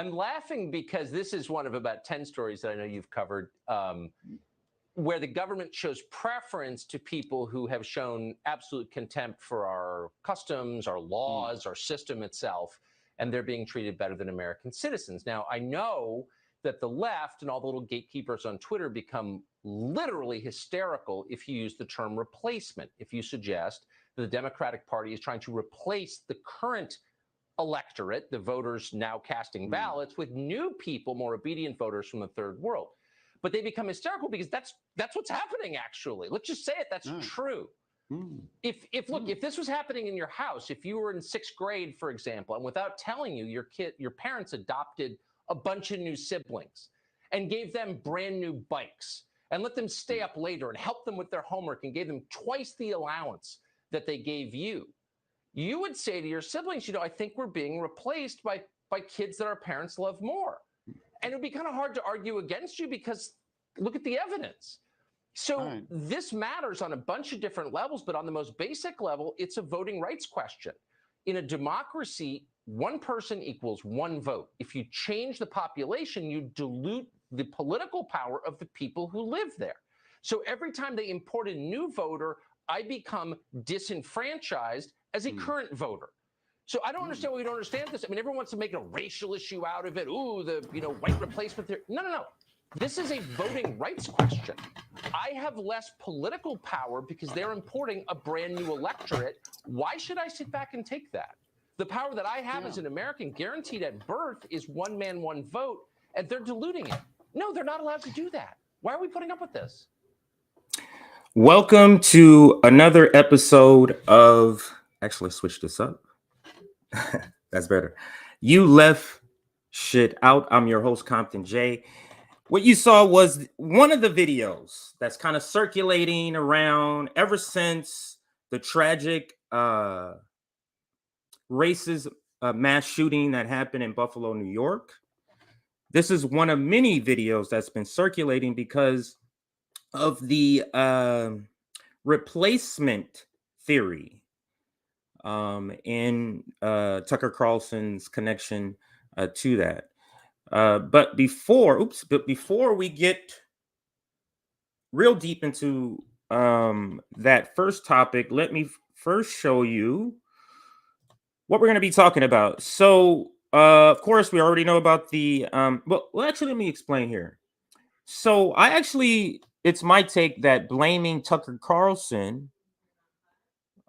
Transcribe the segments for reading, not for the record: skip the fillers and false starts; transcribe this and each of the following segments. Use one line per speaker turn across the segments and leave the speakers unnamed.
I'm laughing because this is one of about 10 stories that I know you've covered, where the government shows preference to people who have shown absolute contempt for our customs, our laws, our system itself, and they're being treated better than American citizens. Now, I know that the left and all the little gatekeepers on Twitter become literally hysterical if you use the term replacement, if you suggest that the Democratic Party is trying to replace the current electorate, the voters now casting ballots, with new people, more obedient voters from the third world. But they become hysterical because that's what's happening, actually. Let's just say it, that's true. If this was happening in your house, if you were in 6th grade, for example, and without telling you, your parents adopted a bunch of new siblings and gave them brand new bikes and let them stay up later and help them with their homework and gave them twice the allowance that they gave you, you would say to your siblings, I think we're being replaced by kids that our parents love more. And it would be kind of hard to argue against you because look at the evidence. So this matters on a bunch of different levels, but on the most basic level, it's a voting rights question. In a democracy, one person equals one vote. If you change the population, you dilute the political power of the people who live there. So every time they import a new voter, I become disenfranchised as a current voter. So I don't understand why we don't understand this. I mean, everyone wants to make a racial issue out of it. Ooh, the white replacement theory. No. This is a voting rights question. I have less political power because they're importing a brand new electorate. Why should I sit back and take that? The power that I have as an American guaranteed at birth is one man, one vote, and they're diluting it. No, they're not allowed to do that. Why are we putting up with this?
Welcome to another episode of, actually switch this up. That's better. You left shit out. I'm your host, Compton J. What you saw was one of the videos that's kind of circulating around ever since the tragic racist mass shooting that happened in Buffalo, New York. This is one of many videos that's been circulating because of the replacement theory in Tucker Carlson's connection to that. But before we get real deep into that first topic, let me first show you what we're going to be talking about. So, of course, we already know about the well, actually, let me explain here. So, it's my take that blaming Tucker Carlson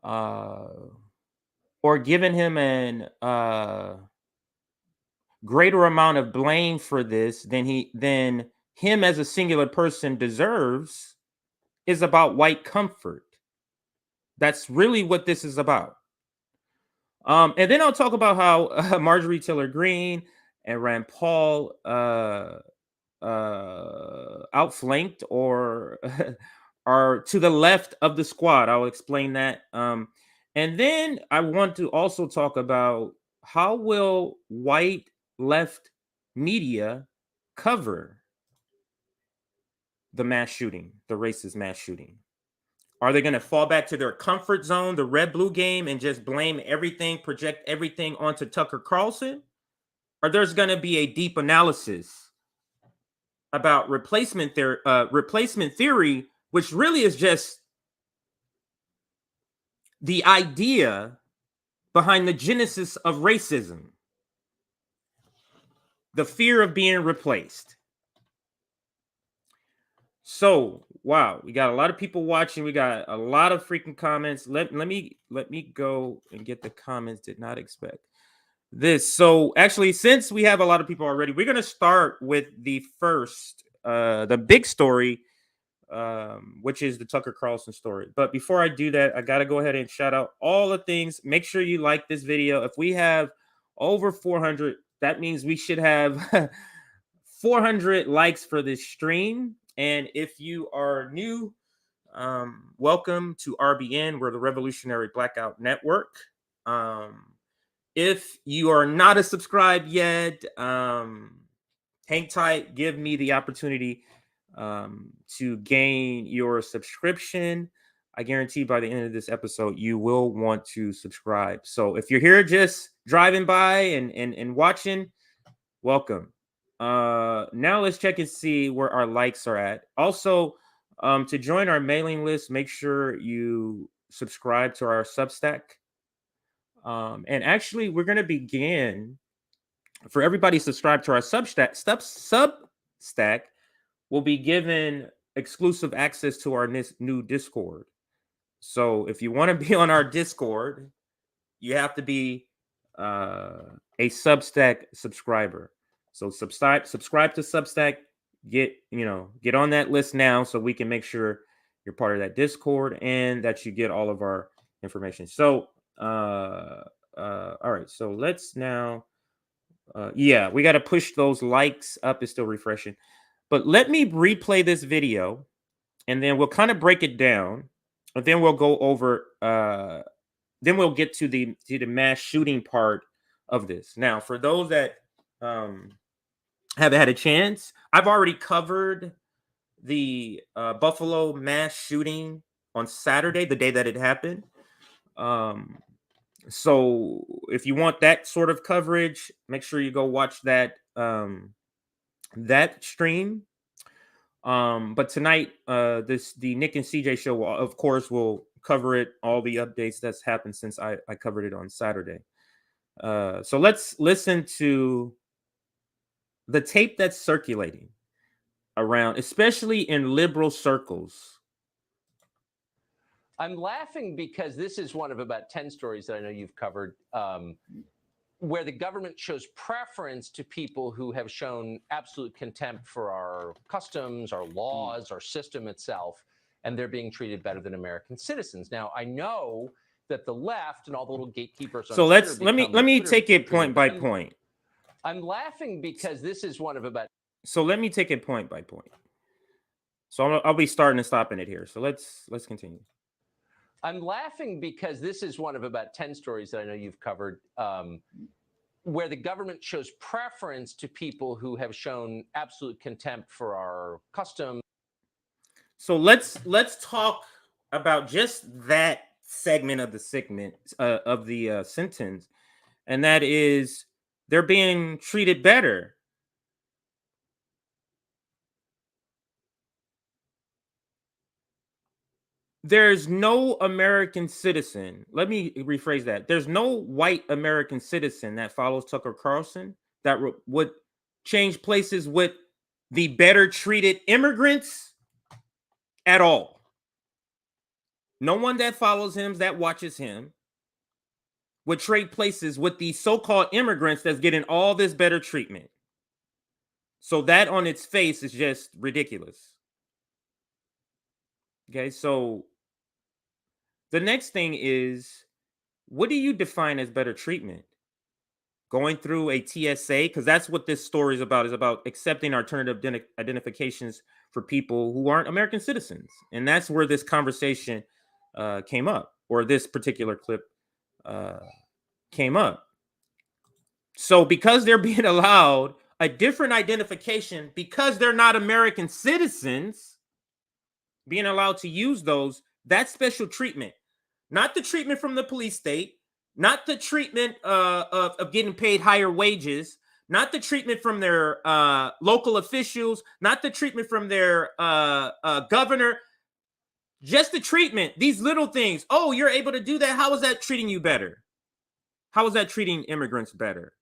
or giving him an greater amount of blame for this than him as a singular person deserves is about white comfort. That's really what this is about. And then I'll talk about how Marjorie Taylor Greene and Rand Paul outflanked or are to the left of the squad. I'll explain that. And then I want to also talk about how will white left media cover the mass shooting, the racist mass shooting. Are they going to fall back to their comfort zone, the red-blue game, and just blame everything, project everything onto Tucker Carlson? Or there's going to be a deep analysis about replacement theory, which really is just the idea behind the genesis of racism. The fear of being replaced. So, wow, we got a lot of people watching. We got a lot of freaking comments. Let me go and get the comments. Did not expect this. So, actually, since we have a lot of people already, we're going to start with the first, the big story, which is the Tucker Carlson story. But before I do that, I got to go ahead and shout out all the things. Make sure you like this video. If we have over 400, that means we should have 400 likes for this stream. And if you are new, welcome to RBN. We're the Revolutionary Blackout Network. If you are not a subscribed yet, hang tight. Give me the opportunity to gain your subscription. I guarantee by the end of this episode, you will want to subscribe. So if you're here just driving by and watching, Welcome. Now let's check and see where our likes are at. Also, to join our mailing list, make sure you subscribe to our Substack. And actually, we're going to begin for everybody subscribed to our Substack will be given exclusive access to our new Discord. So if you want to be on our Discord, you have to be a Substack subscriber. So subscribe to Substack. Get on that list now, so we can make sure you're part of that Discord and that you get all of our information. So all right. So let's now. Yeah, we got to push those likes up. It's still refreshing, but let me replay this video, and then we'll kind of break it down, and then we'll go over. Then we'll get to the mass shooting part of this. Now, for those that haven't had a chance, I've already covered the Buffalo mass shooting on Saturday, the day that it happened. So if you want that sort of coverage, make sure you go watch that that stream. But tonight, the Nick and CJ show, of course, will cover it, all the updates that's happened since I covered it on Saturday. So let's listen to the tape that's circulating around, especially in liberal circles.
I'm laughing because this is one of about 10 stories that I know you've covered, where the government shows preference to people who have shown absolute contempt for our customs, our laws, our system itself, and they're being treated better than American citizens. Now, I know that the left and all the little gatekeepers on Twitter
let me take it point by point.
I'm laughing because this is one of about.
So let me take it point by point. So I'll be starting and stopping it here. So let's continue.
I'm laughing because this is one of about 10 stories that I know you've covered, where the government shows preference to people who have shown absolute contempt for our customs.
So let's talk about just that segment of the sentence, and that is they're being treated better. There's no American citizen. Let me rephrase that. There's no white American citizen that follows Tucker Carlson that would change places with the better treated immigrants at all. No one that follows him, that watches him, would trade places with the so-called immigrants that's getting all this better treatment. So that on its face is just ridiculous. Okay, so the next thing is, what do you define as better treatment? Going through a TSA? Because that's what this story is about accepting alternative identifications for people who aren't American citizens. And that's where this conversation came up, or this particular clip came up. So because they're being allowed a different identification because they're not American citizens, being allowed to use those, that's special treatment. Not the treatment from the police state, not the treatment of getting paid higher wages, not the treatment from their local officials, not the treatment from their governor, just the treatment, these little things. Oh, you're able to do that? How is that treating you better? How is that treating immigrants better?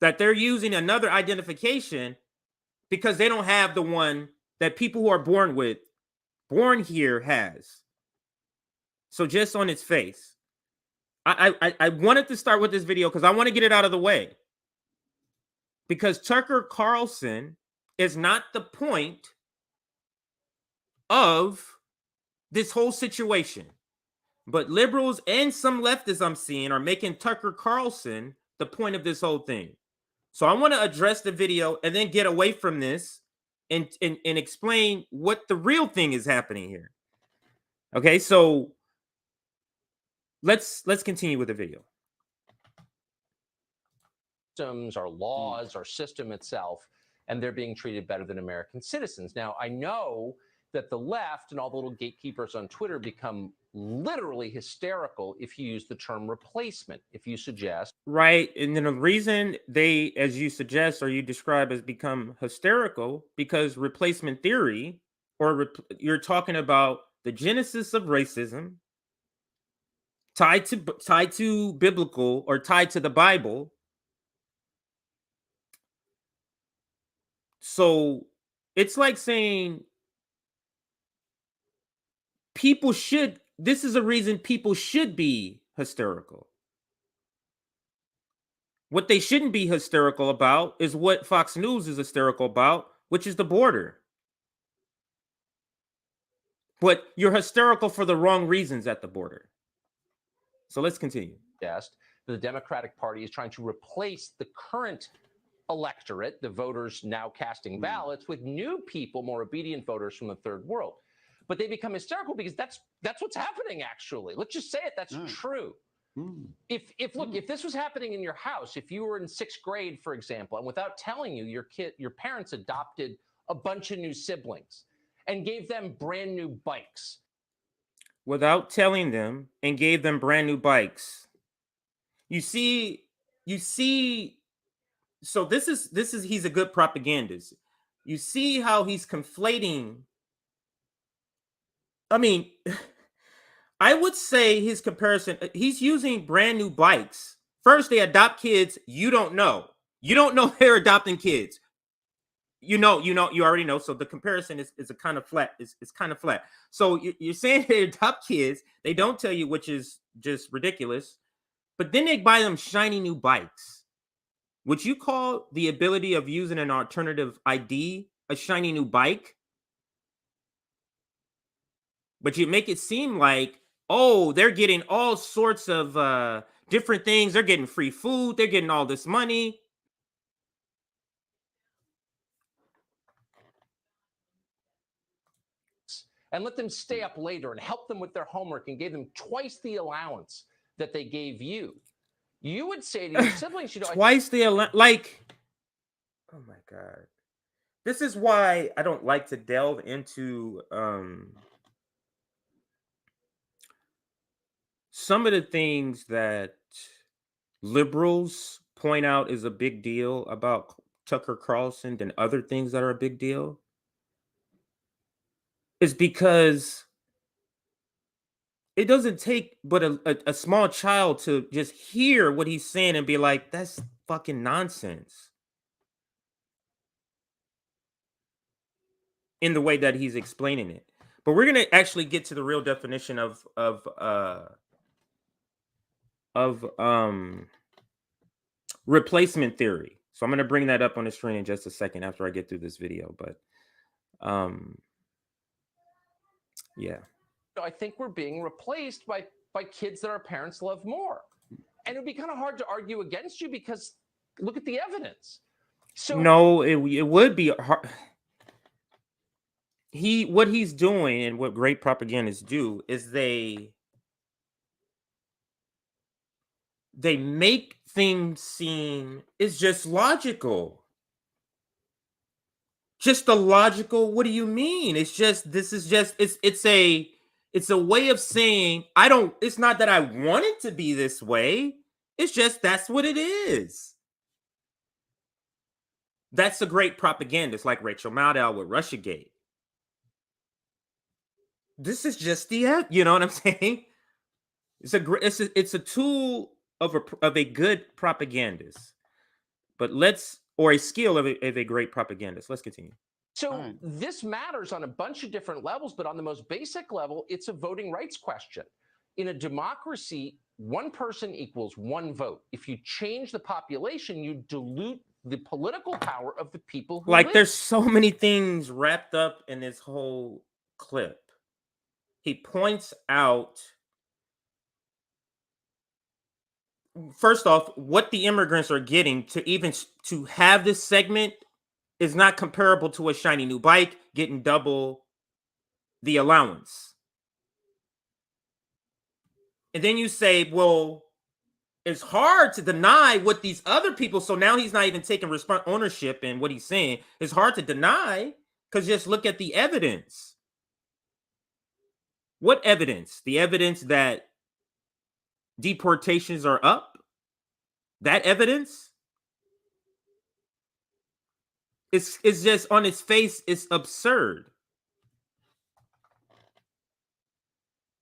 That they're using another identification because they don't have the one that people who are born here has. So just on its face, I wanted to start with this video because I want to get it out of the way. Because Tucker Carlson is not the point of this whole situation. But liberals and some leftists I'm seeing are making Tucker Carlson the point of this whole thing. So I want to address the video and then get away from this and explain what the real thing is happening here. Okay, so let's continue with the video.
Our laws, our system itself, and they're being treated better than American citizens. Now, I know that the left and all the little gatekeepers on Twitter become literally hysterical if you use the term replacement. If you suggest,
right, and then the reason they, as you suggest or you describe, has become hysterical because replacement theory, or you're talking about the genesis of racism tied to biblical or tied to the Bible. So it's like saying this is a reason people should be hysterical. What they shouldn't be hysterical about is what Fox News is hysterical about, which is the border. But you're hysterical for the wrong reasons at the border. So let's continue.
The Democratic Party is trying to replace the current electorate, the voters now casting ballots, with new people, more obedient voters from the third world. But they become hysterical because that's what's happening, actually. Let's just say it. That's true. If this was happening in your house, if you were in 6th grade, for example, and without telling you, your parents adopted a bunch of new siblings and gave them brand new bikes.
Without telling them and gave them brand new bikes. You see, so this is he's a good propagandist. You see how he's conflating. I mean, I would say his comparison, he's using brand new bikes. First, they adopt kids you don't know. You don't know they're adopting kids. You already know. So the comparison is a kind of flat. It's kind of flat. So you're saying they adopt kids. They don't tell you, which is just ridiculous. But then they buy them shiny new bikes. Would you call the ability of using an alternative ID a shiny new bike? But you make it seem like, oh, they're getting all sorts of different things. They're getting free food. They're getting all this money.
And let them stay up later and help them with their homework and gave them twice the allowance that they gave you. You would say to your siblings,
twice the allowance, like, oh my God. This is why I don't like to delve into some of the things that liberals point out is a big deal about Tucker Carlson and other things that are a big deal. Is because it doesn't take but a small child to just hear what he's saying and be like, that's fucking nonsense. In the way that he's explaining it. But we're going to actually get to the real definition of replacement theory. So I'm going to bring that up on the screen in just a second after I get through this video. But yeah.
I think we're being replaced by kids that our parents love more. And it'd be kind of hard to argue against you because look at the evidence. So
no, it would be hard. What he's doing and what great propagandists do is they make things seem it's just logical. Just the logical. What do you mean? It's a way of saying it's not that I want it to be this way. It's just that's what it is. That's a great propagandist like Rachel Maddow with Russiagate. This is just you know what I'm saying? It's a tool of a good propagandist, but or a skill of a great propagandist. Let's continue.
So this matters on a bunch of different levels, but on the most basic level, it's a voting rights question. In a democracy, one person equals one vote. If you change the population, you dilute the political power of the people who live.
There's so many things wrapped up in this whole clip. He points out, first off, what the immigrants are getting to have this segment is not comparable to a shiny new bike getting double the allowance. And then you say, well, it's hard to deny what these other people, so now he's not even taking ownership in what he's saying. It's hard to deny because just look at the evidence. What evidence? The evidence that deportations are up? That evidence? It's just on its face, it's absurd.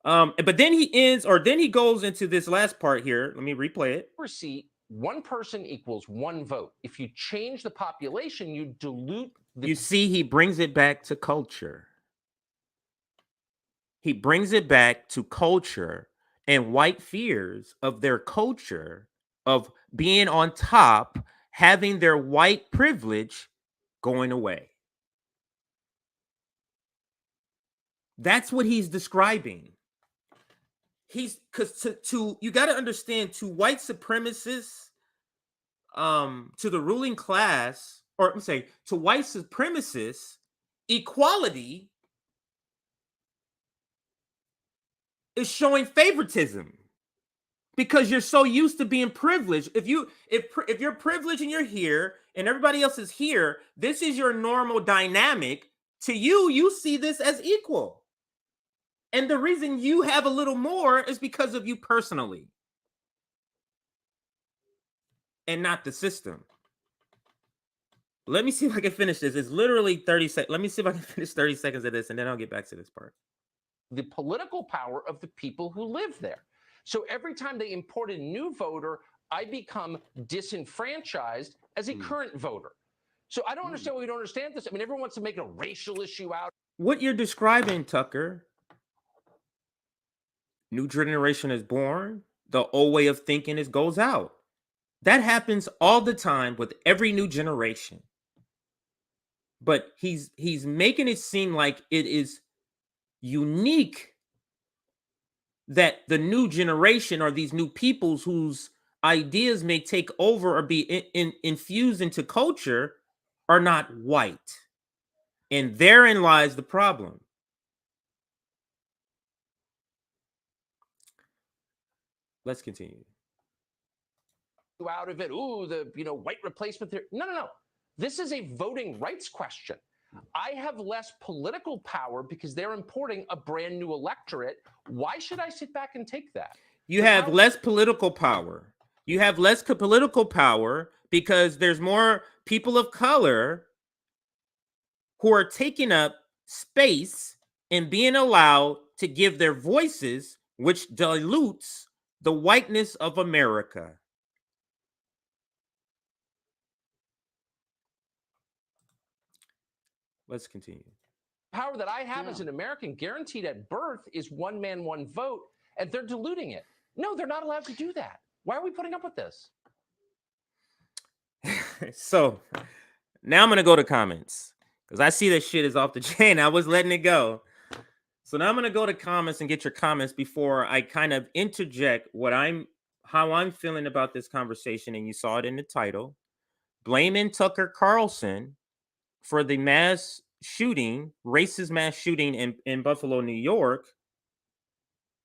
But then he ends, or then he goes into this last part here. Let me replay it.
See, one person equals one vote. If you change the population, you dilute the...
You see, he brings it back to culture. He brings it back to culture and white fears of their culture, of being on top, having their white privilege going away. That's what he's describing. He's because to you got to understand, to white supremacists, to the ruling class, or let me say to white supremacists, equality is showing favoritism because you're so used to being privileged. If you're privileged and you're here and everybody else is here, this is your normal dynamic. To you, you see this as equal. And the reason you have a little more is because of you personally and not the system. Let me see if I can finish this. It's literally 30 seconds. Let me see if I can finish 30 seconds of this, and then I'll get back to this part.
The political power of the people who live there. So every time they import a new voter, I become disenfranchised as a current voter. So I don't understand why we don't understand this. I mean, everyone wants to make a racial issue out.
What you're describing, Tucker, new generation is born, the old way of thinking goes out. That happens all the time with every new generation. But he's making it seem like it is unique that the new generation, or these new peoples whose ideas may take over or be infused into culture, are not white. And therein lies the problem. Let's continue.
Out of it, ooh, the white replacement theory. No. This is a voting rights question. I have less political power because they're importing a brand new electorate. Why should I sit back and take that?
You have less political power. You have less political power because there's more people of color who are taking up space and being allowed to give their voices, which dilutes the whiteness of America. Let's continue.
Power that I have as an American, guaranteed at birth, is one man, one vote, and they're diluting it. No, they're not allowed to do that. Why are we putting up with this?
So now I'm going to go to comments because I see that shit is off the chain. I was letting it go. So now I'm going to go to comments and get your comments before I kind of interject how I'm feeling about this conversation. And you saw it in the title. Blaming Tucker Carlson for the racist mass shooting in Buffalo, New York.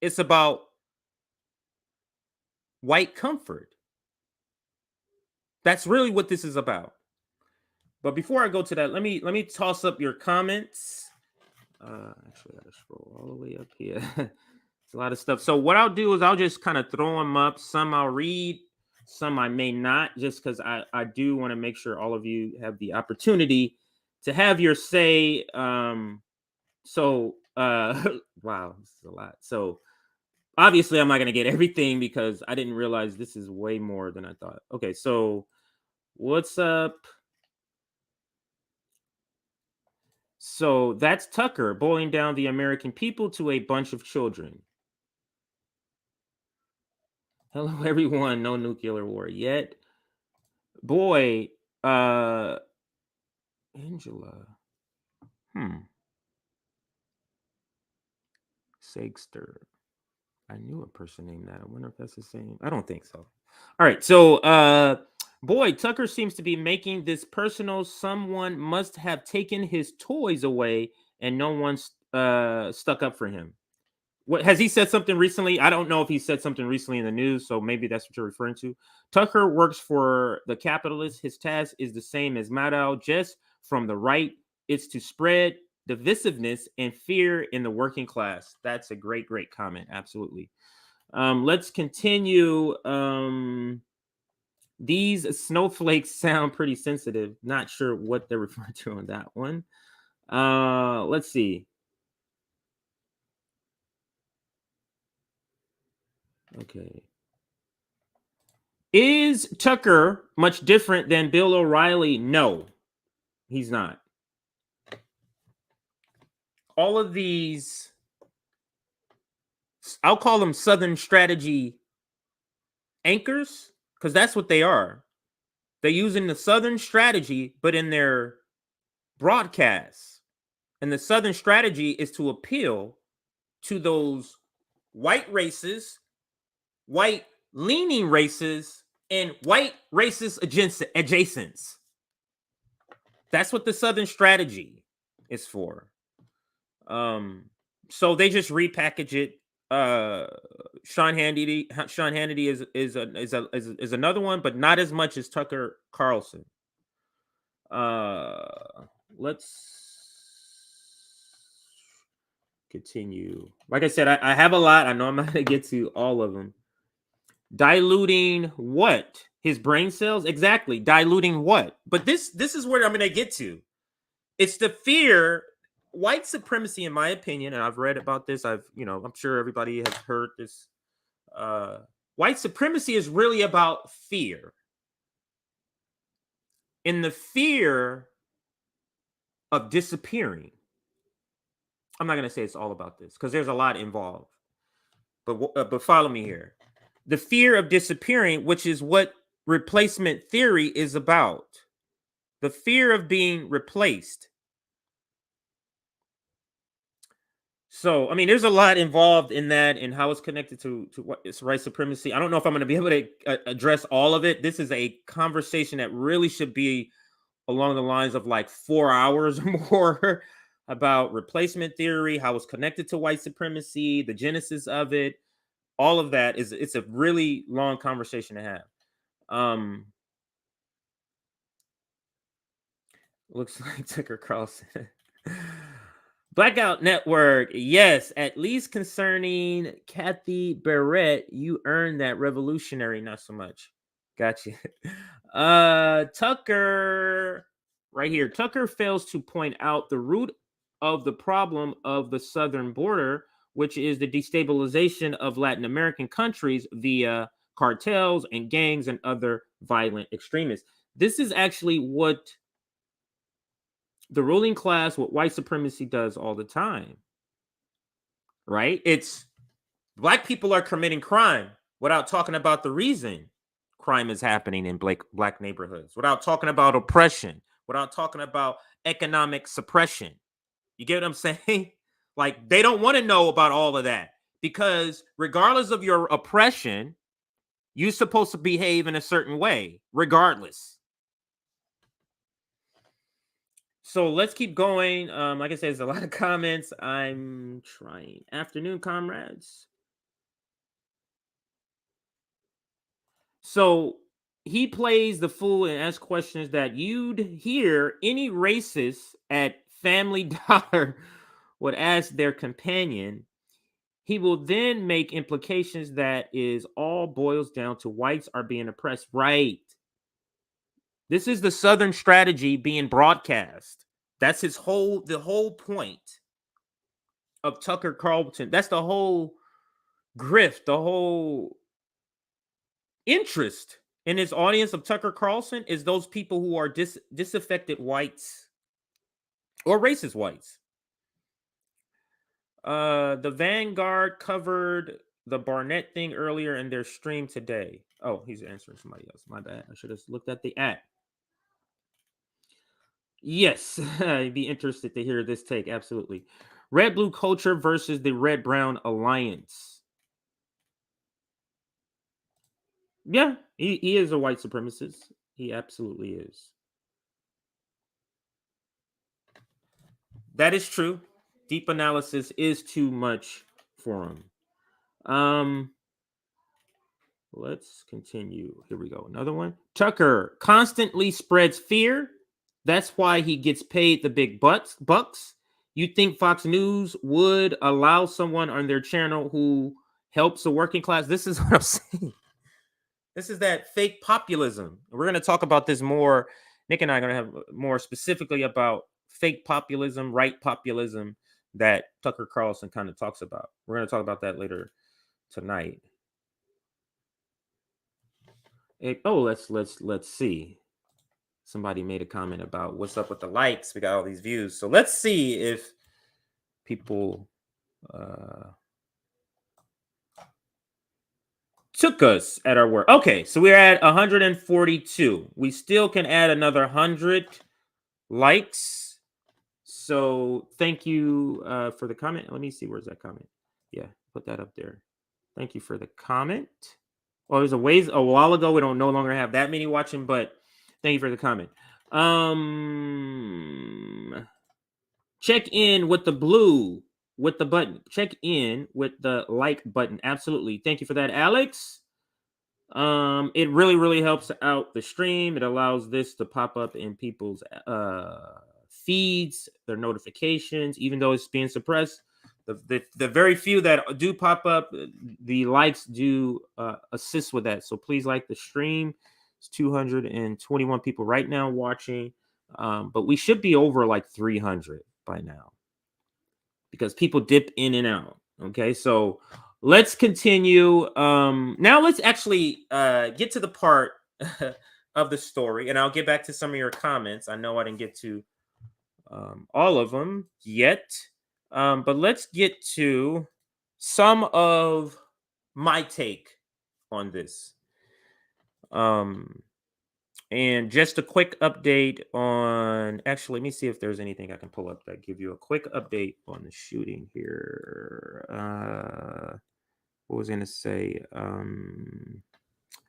It's about white comfort. That's really what this is about. But before I go to that, let me toss up your comments. Actually, I gotta scroll all the way up here. It's a lot of stuff. So what I'll do is I'll just kind of throw them up. Some I'll read, some I may not, just because I do want to make sure all of you have the opportunity to have your say. Wow, this is a lot. So obviously I'm not going to get everything because I didn't realize this is way more than I thought. Okay, so what's up? So that's Tucker boiling down the American people to a bunch of children. Hello, everyone. No nuclear war yet. Boy, Angela. Sagster. I knew a person named that. I wonder if that's the same. I don't think so. All right. So, boy, Tucker seems to be making this personal. Someone must have taken his toys away and no one's stuck up for him. What has he said something recently? I don't know if he said something recently in the news, so maybe that's what you're referring to. Tucker works for the capitalists. His task is the same as Maddow, just from the right. It's to spread divisiveness and fear in the working class. That's a great comment. Absolutely. Let's continue. These snowflakes sound pretty sensitive. Not sure what they're referring to on that one. Let's see. Okay. Is Tucker much different than Bill O'Reilly? No, he's not. All of these, I'll call them Southern strategy anchors, because that's what they are. They're using the Southern strategy, but in their broadcasts. And the Southern strategy is to appeal to those white races, white leaning races, and white racist adjacents. That's what the Southern strategy is for. So they just repackage it. Sean Hannity is another one, but not as much as Tucker Carlson. Let's continue. Like I said, I have a lot. I know I'm not gonna get to all of them. Diluting what? His brain cells? Exactly. Diluting what? But this is where I'm gonna get to. It's the fear. White supremacy, in my opinion, and I've read about this. I'm sure everybody has heard this. White supremacy is really about fear. In the fear of disappearing. I'm not going to say it's all about this because there's a lot involved. But follow me here. The fear of disappearing, which is what replacement theory is about. The fear of being replaced. So, I mean, there's a lot involved in that and how it's connected to what is white supremacy. I don't know if I'm going to be able to address all of it. This is a conversation that really should be along the lines of like 4 hours or more about replacement theory, how it's connected to white supremacy, the genesis of it. All of that it's a really long conversation to have. Looks like Tucker Carlson. Blackout Network, yes, at least concerning Kathy Barrett, you earned that revolutionary, not so much. Gotcha. Tucker, right here. Tucker fails to point out the root of the problem of the southern border, which is the destabilization of Latin American countries via cartels and gangs and other violent extremists. This is actually what the ruling class, what white supremacy does all the time, right? It's black people are committing crime without talking about the reason crime is happening in black neighborhoods, without talking about oppression, without talking about economic suppression. You get what I'm saying? Like, they don't want to know about all of that because regardless of your oppression, you're supposed to behave in a certain way, regardless. So let's keep going. Like I said, there's a lot of comments. I'm trying. Afternoon, comrades. So he plays the fool and asks questions that you'd hear any racist at Family Dollar would ask their companion. He will then make implications that is all boils down to whites are being oppressed. Right. This is the Southern strategy being broadcast. That's the whole point of Tucker Carlson. That's the whole grift, the whole interest in his audience of Tucker Carlson is those people who are disaffected whites or racist whites. The Vanguard covered the Barnett thing earlier in their stream today. Oh, he's answering somebody else. My bad. I should have looked at the app. Yes, I'd be interested to hear this take. Absolutely. Red blue culture versus the red brown alliance. Yeah, he is a white supremacist. He absolutely is. That is true. Deep analysis is too much for him. Let's continue. Here we go. Another one. Tucker constantly spreads fear. That's why he gets paid the big bucks. You think Fox News would allow someone on their channel who helps the working class? This is what I'm saying. This is that fake populism. We're going to talk about this more. Nick and I are going to have more specifically about fake populism, right populism that Tucker Carlson kind of talks about. We're going to talk about that later tonight. Let's see. Somebody made a comment about what's up with the likes. We got all these views. So let's see if people took us at our word. Okay, so we're at 142. We still can add another 100 likes. So thank you for the comment. Let me see, where's that comment? Yeah, put that up there. Thank you for the comment. Oh, it was a while ago. We don't no longer have that many watching, but thank you for the comment. Check in with the blue with the button. Check in with the like button. Absolutely. Thank you for that, Alex. It really helps out the stream. It allows this to pop up in people's feeds, their notifications, even though it's being suppressed. The very few that do pop up, the likes do assist with that. So please like the stream. It's 221 people right now watching, but we should be over like 300 by now because people dip in and out. Okay, so let's continue. Now let's actually get to the part of the story, and I'll get back to some of your comments. I know I didn't get to all of them yet. But let's get to some of my take on this. And just a quick update on, actually, let me see if there's anything I can pull up that give you a quick update on the shooting here. What was I going to say?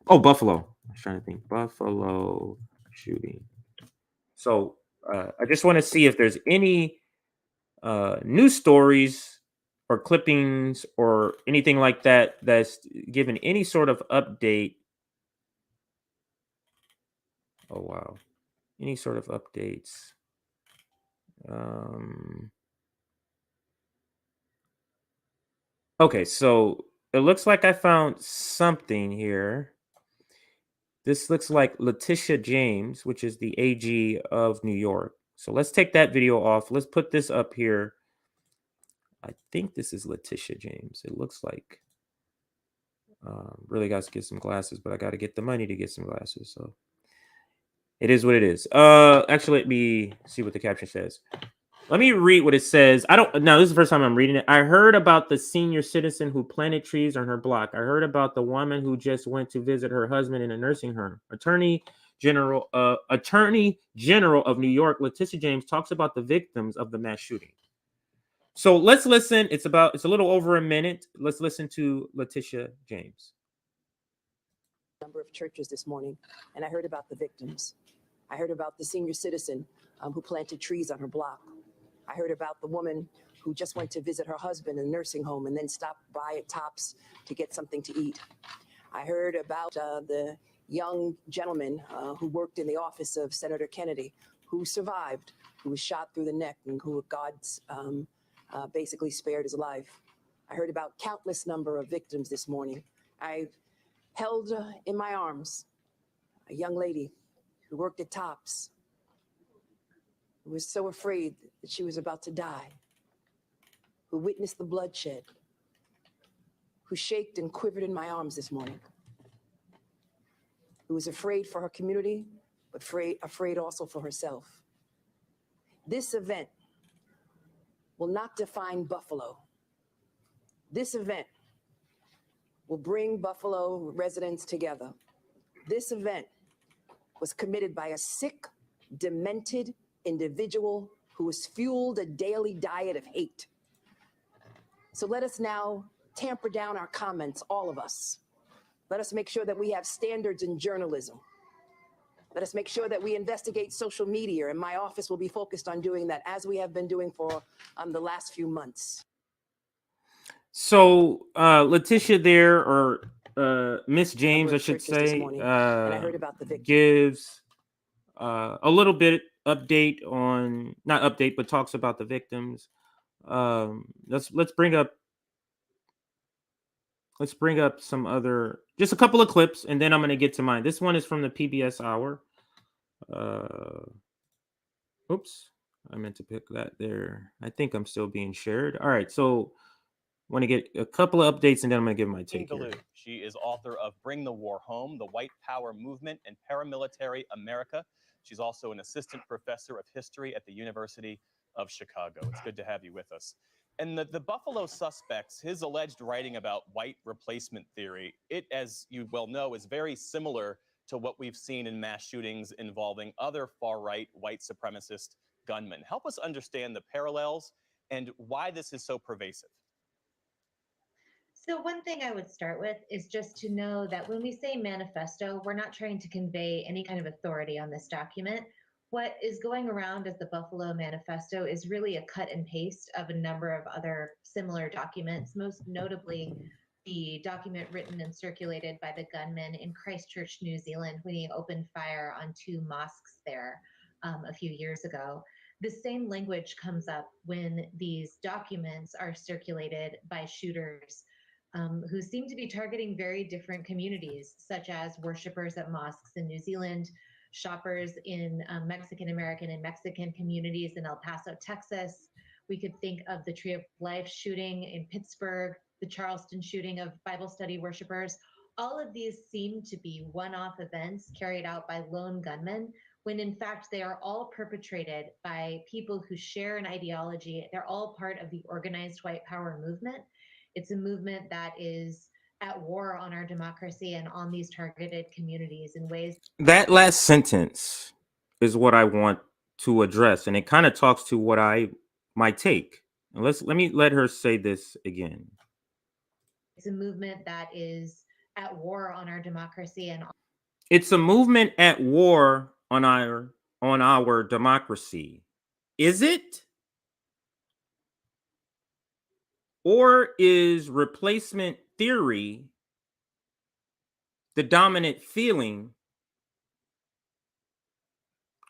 Buffalo. I was trying to think. Buffalo shooting. So I just want to see if there's any news stories or clippings or anything like that that's given any sort of update. Oh wow, any sort of updates. Okay, so it looks like I found something here. This looks like Letitia James, which is the AG of New York. So let's take that video off. Let's put this up here. I think this is Letitia James. It looks like. Really got to get some glasses, but I got to get the money to get some glasses. So it is what it is. Actually, let me see what the caption says. Let me read what it says. Now, this is the first time I'm reading it. I heard about the senior citizen who planted trees on her block. I heard about the woman who just went to visit her husband in a nursing home. Attorney General of New York, Letitia James, talks about the victims of the mass shooting. So let's listen. It's a little over a minute. Let's listen to Letitia James.
Number of churches this morning, and I heard about the victims. I heard about the senior citizen who planted trees on her block. I heard about the woman who just went to visit her husband in a nursing home and then stopped by at Tops to get something to eat. I heard about the young gentleman who worked in the office of Senator Kennedy, who survived, who was shot through the neck, and who God's basically spared his life. I heard about countless number of victims this morning. I held in my arms a young lady who worked at Tops, who was so afraid that she was about to die, who witnessed the bloodshed, who shaked and quivered in my arms this morning, who was afraid for her community, but afraid also for herself. This event will not define Buffalo. This event will bring Buffalo residents together. This event was committed by a sick, demented individual who has fueled a daily diet of hate. So let us now tamper down our comments, all of us. Let us make sure that we have standards in journalism. Let us make sure that we investigate social media, and my office will be focused on doing that, as we have been doing for the last few months.
So Letitia there, or Miss James, I should say,
and I heard about the victims.
gives a little bit update on, not update, but talks about the victims. Let's bring up some other, just a couple of clips, and then I'm going to get to mine. This one is from the PBS Hour. Oops, I meant to pick that there. I think I'm still being shared. All right, so want to get a couple of updates, and then I'm going to give my take here.
She is author of Bring the War Home, The White Power Movement and Paramilitary America. She's also an assistant professor of history at the University of Chicago. It's good to have you with us. And the Buffalo suspects, his alleged writing about white replacement theory, it, as you well know, is very similar to what we've seen in mass shootings involving other far-right white supremacist gunmen. Help us understand the parallels and why this is so pervasive.
So one thing I would start with is just to know that when we say manifesto, we're not trying to convey any kind of authority on this document. What is going around as the Buffalo Manifesto is really a cut and paste of a number of other similar documents, most notably the document written and circulated by the gunman in Christchurch, New Zealand, when he opened fire on 2 mosques there a few years ago. The same language comes up when these documents are circulated by shooters who seem to be targeting very different communities, such as worshipers at mosques in New Zealand, shoppers in Mexican American and Mexican communities in El Paso, Texas. We could think of the Tree of Life shooting in Pittsburgh, the Charleston shooting of Bible study worshipers. All of these seem to be one-off events carried out by lone gunmen, when in fact they are all perpetrated by people who share an ideology. They're all part of the organized white power movement. It's a movement that is at war on our democracy and on these targeted communities in ways.
That last sentence is what I want to address, and it kind of talks to what my take. And let her say this again.
It's a movement that is at war on our democracy and
it's a movement at war on our democracy. Is it? Or is replacement theory the dominant feeling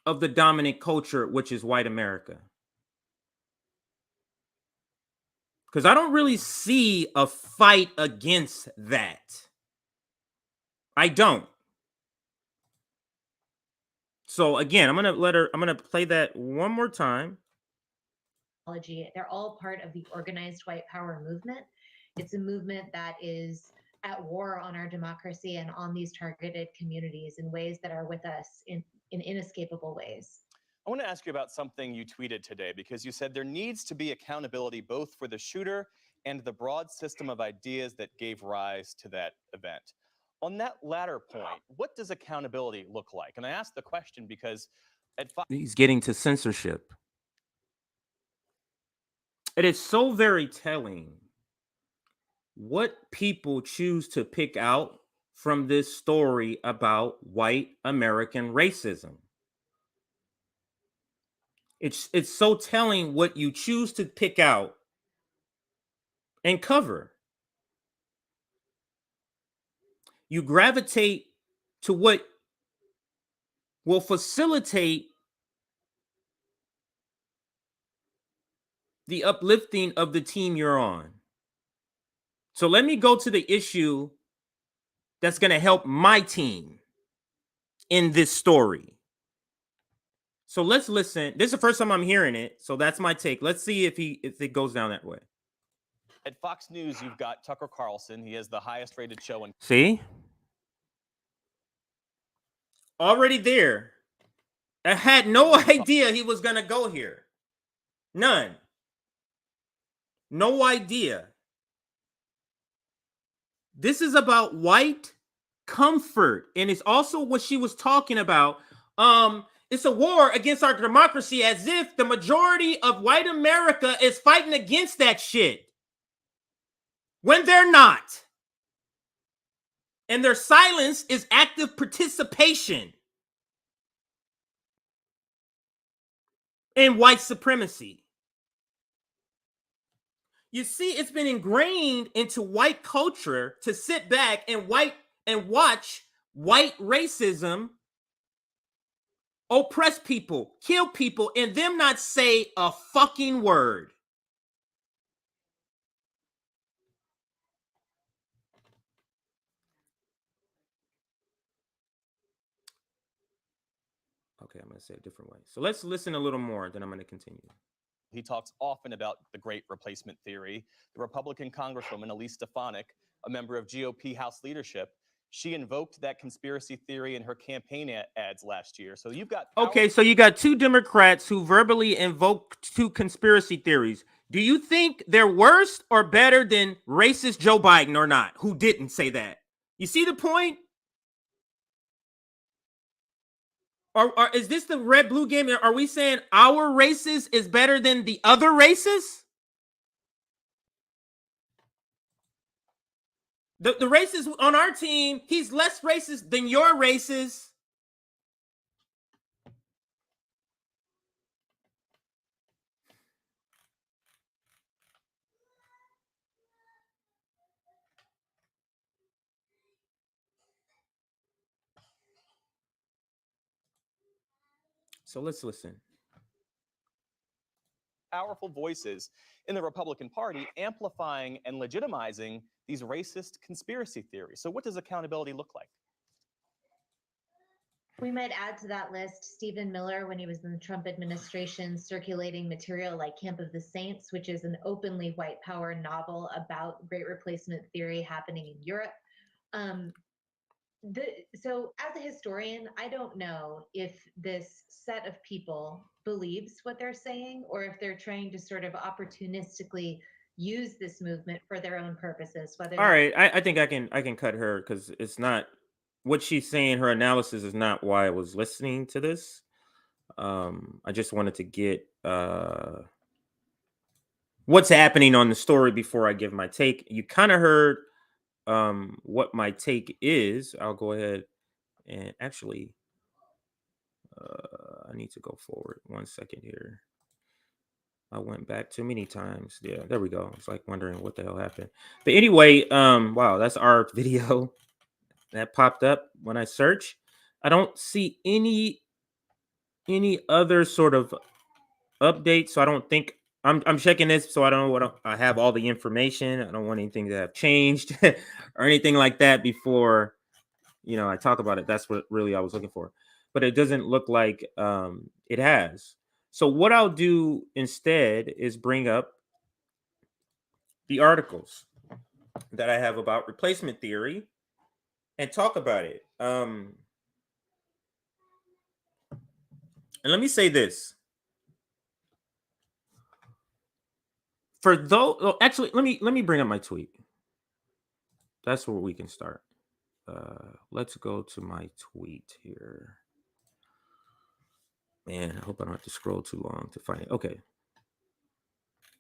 of the dominant culture, which is white America? Because I don't really see a fight against that. I don't. So again, I'm gonna play that one more time.
They're all part of the organized white power movement. It's a movement that is at war on our democracy and on these targeted communities in ways that are with us in inescapable ways.
I want to ask you about something you tweeted today, because you said there needs to be accountability both for the shooter and the broad system of ideas that gave rise to that event. On that latter point, what does accountability look like? And I ask the question because
he's getting to censorship. It is so very telling what people choose to pick out from this story about white American racism. It's so telling what you choose to pick out and cover. You gravitate to what will facilitate the uplifting of the team you're on. So let me go to the issue that's going to help my team in this story. So let's listen. This is the first time I'm hearing it, so that's my take. Let's see if it goes down that way.
At Fox News, you've got Tucker Carlson. He has the highest rated show in.
See? Already there. I had no idea he was going to go here. None. No idea. This is about white comfort. And it's also what she was talking about. It's a war against our democracy, as if the majority of white America is fighting against that shit. When they're not. And their silence is active participation in white supremacy. You see, it's been ingrained into white culture to sit back and watch white racism oppress people, kill people, and them not say a fucking word. Okay, I'm going to say it a different way. So let's listen a little more, then I'm going to continue.
He talks often about the great replacement theory. The Republican Congresswoman, Elise Stefanik, a member of GOP House leadership, she invoked that conspiracy theory in her campaign ads last year. So you've got...
Okay, so you got two Democrats who verbally invoked two conspiracy theories. Do you think they're worse or better than racist Joe Biden or not, who didn't say that? You see the point? Or is this the red-blue game? Are we saying our racist is better than the other races? The racist on our team, he's less racist than your racist. So let's listen.
Powerful voices in the Republican Party amplifying and legitimizing these racist conspiracy theories. So what does accountability look like?
We might add to that list Stephen Miller, when he was in the Trump administration, circulating material like Camp of the Saints, which is an openly white power novel about great replacement theory happening in Europe. So as a historian, I don't know if this set of people believes what they're saying or if they're trying to sort of opportunistically use this movement for their own purposes. Whether
All right, I think I can cut her because it's not what she's saying. Her analysis is not why I was listening to this. I just wanted to get what's happening on the story before I give my take. You kind of heard what my take is. I'll go ahead and actually I need to go forward 1 second here. I went back too many times. Yeah, there we go. It's like wondering what the hell happened. But anyway, wow, that's our video that popped up when I search. I don't see any other sort of update, so I don't think I'm checking this, so I don't know what I have all the information. I don't want anything to have changed or anything like that before I talk about it. That's what really I was looking for, but it doesn't look like it has. So what I'll do instead is bring up the articles that I have about replacement theory and talk about it. And let me say this. For those, actually, let me bring up my tweet. That's where we can start. Let's go to my tweet here. Man, I hope I don't have to scroll too long to find it. Okay.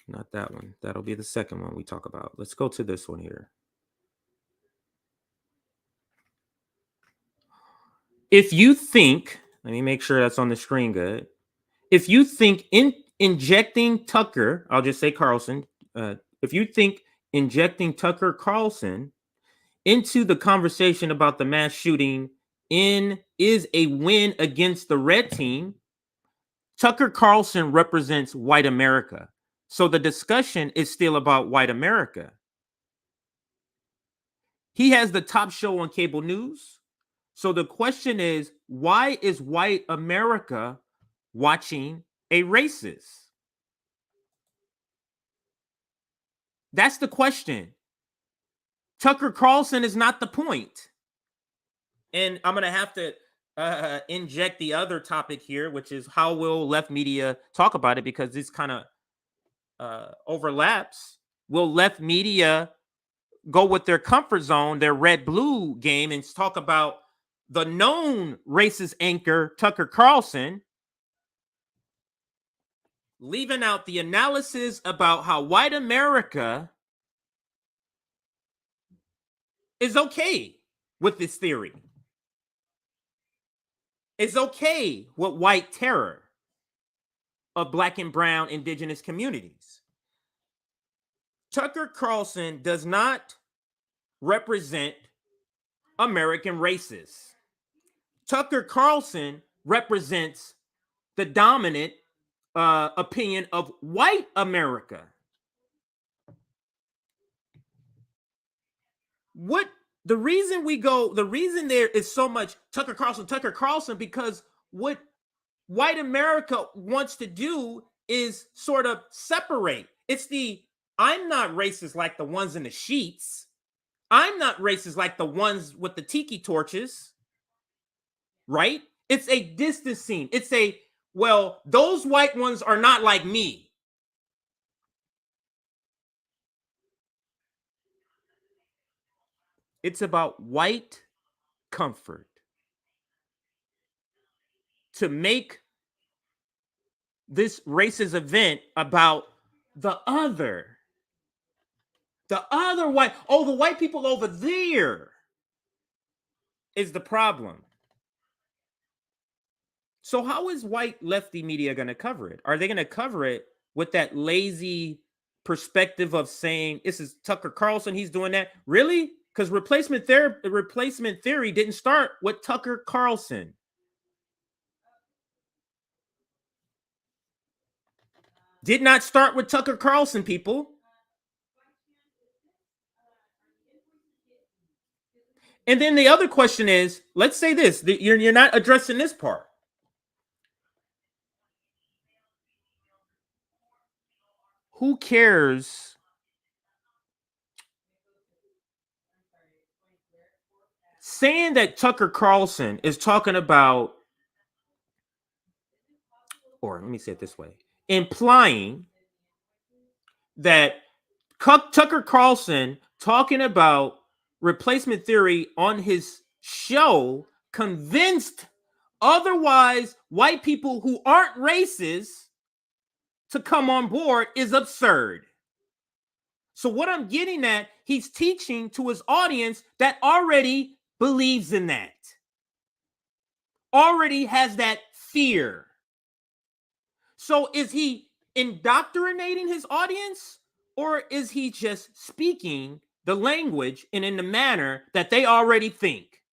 Not that one. That'll be the second one we talk about. Let's go to this one here. If you think, let me make sure that's on the screen good. If you think injecting Tucker, I'll just say Carlson. If you think injecting Tucker Carlson into the conversation about the mass shooting is a win against the red team, Tucker Carlson represents white America. So the discussion is still about white America. He has the top show on cable news. So the question is, why is white America watching a racist? That's the question. Tucker Carlson is not the point. And I'm going to have to inject the other topic here, which is how will left media talk about it, because this kind of overlaps. Will left media go with their comfort zone, their red-blue game, and talk about the known racist anchor, Tucker Carlson, leaving out the analysis about how white America is okay with this theory? It's okay with white terror of Black and brown indigenous communities. Tucker Carlson does not represent American racists. Tucker Carlson represents the dominant opinion of white America. The reason there is so much Tucker Carlson, because what white America wants to do is sort of separate. It's I'm not racist like the ones in the sheets. I'm not racist like the ones with the tiki torches, right? It's a distancing. It's well, those white ones are not like me. It's about white comfort to make this racist event about the other white. Oh, the white people over there is the problem. So how is white lefty media going to cover it? Are they going to cover it with that lazy perspective of saying, this is Tucker Carlson, he's doing that? Really? Because replacement theory didn't start with Tucker Carlson. Did not start with Tucker Carlson, people. And then the other question is, let's say this, you're not addressing this part. Who cares? Saying that Tucker Carlson is talking about, or let me say it this way, implying that Tucker Carlson talking about replacement theory on his show convinced otherwise white people who aren't racist to come on board is absurd. So what I'm getting at, he's teaching to his audience that already believes in that, already has that fear. So is he indoctrinating his audience, or is he just speaking the language and in the manner that they already think?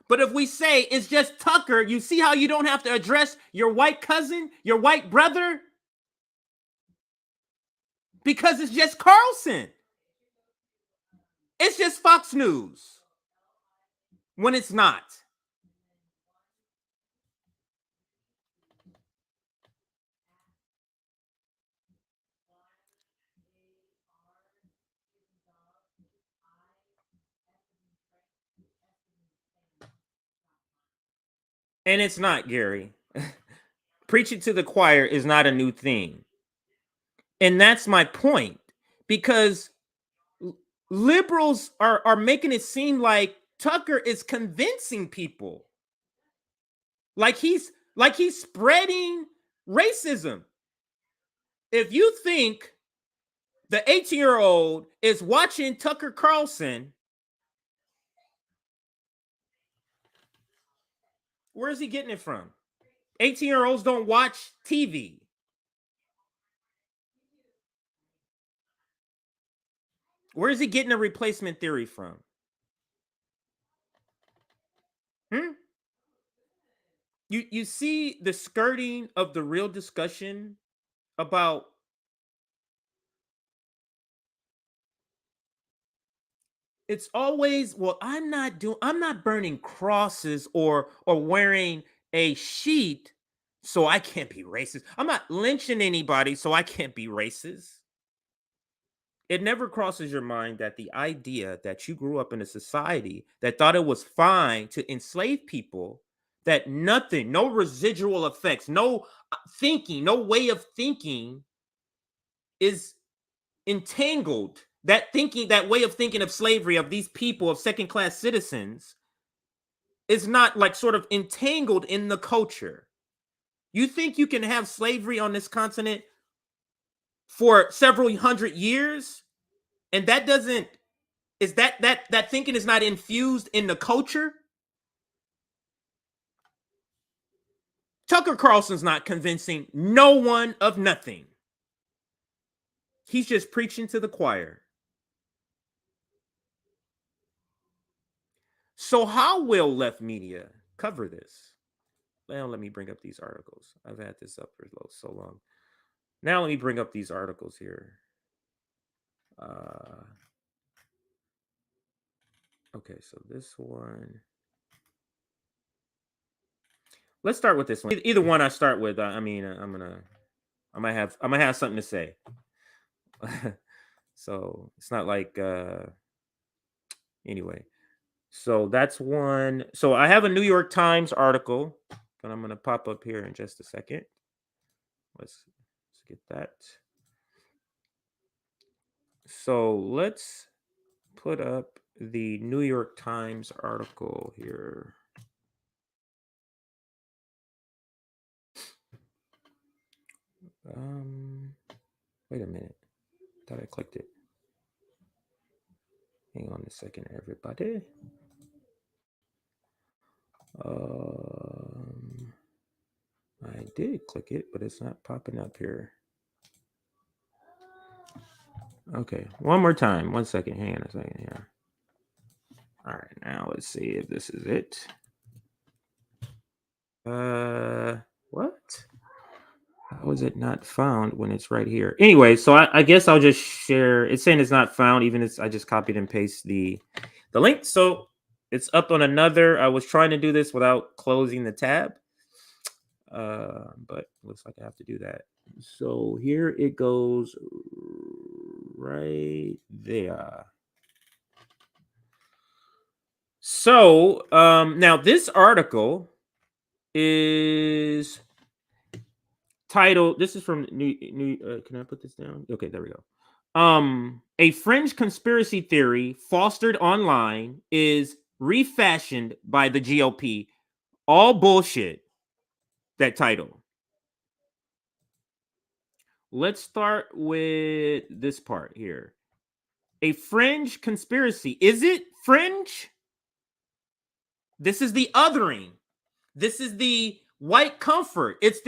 But if we say it's just Tucker, you see how you don't have to address your white cousin, your white brother? Because it's just Carlson. It's just Fox News when it's not. And it's not, Gary. Preaching to the choir is not a new thing. And that's my point. Because liberals are making it seem like Tucker is convincing people. Like he's spreading racism. If you think the 18-year-old is watching Tucker Carlson, where is he getting it from? 18-year-olds don't watch TV. Where is he getting a replacement theory from? You see the skirting of the real discussion about it's always, well, I'm not burning crosses or wearing a sheet, so I can't be racist. I'm not lynching anybody, so I can't be racist. It never crosses your mind that the idea that you grew up in a society that thought it was fine to enslave people, that nothing, no residual effects, no thinking, no way of thinking is entangled. That thinking, that way of thinking of slavery, of these people, of second-class citizens, is not like sort of entangled in the culture. You think you can have slavery on this continent for several hundred years, and that doesn't, is that thinking is not infused in the culture? Tucker Carlson's not convincing no one of nothing. He's just preaching to the choir. So how will left media cover this? Well, let me bring up these articles. I've had this up for so long. Now let me bring up these articles here. Okay, so this one. Let's start with this one. Either one I start with. I mean, I'm gonna have something to say. So it's not like anyway. So that's one. So I have a New York Times article that I'm gonna pop up here in just a second. Let's get that. So let's put up the New York Times article here. Wait a minute. Thought I clicked it. Hang on a second, everybody. I did click it, but it's not popping up here. Okay, one more time. 1 second. Hang on a second here. All right, now let's see if this is it. What? How is it not found when it's right here? Anyway, so I guess I'll just share. It's saying it's not found, even if I just copied and paste the link. So it's up on another. I was trying to do this without closing the tab, but looks like I have to do that. So here it goes right there. So now this article is titled, this is from New can I put this down? Okay, there we go. A fringe conspiracy theory fostered online is refashioned by the GOP. All bullshit. That title. Let's start with this part here. A fringe conspiracy. Is it fringe? This is the othering. This is the white comfort. It's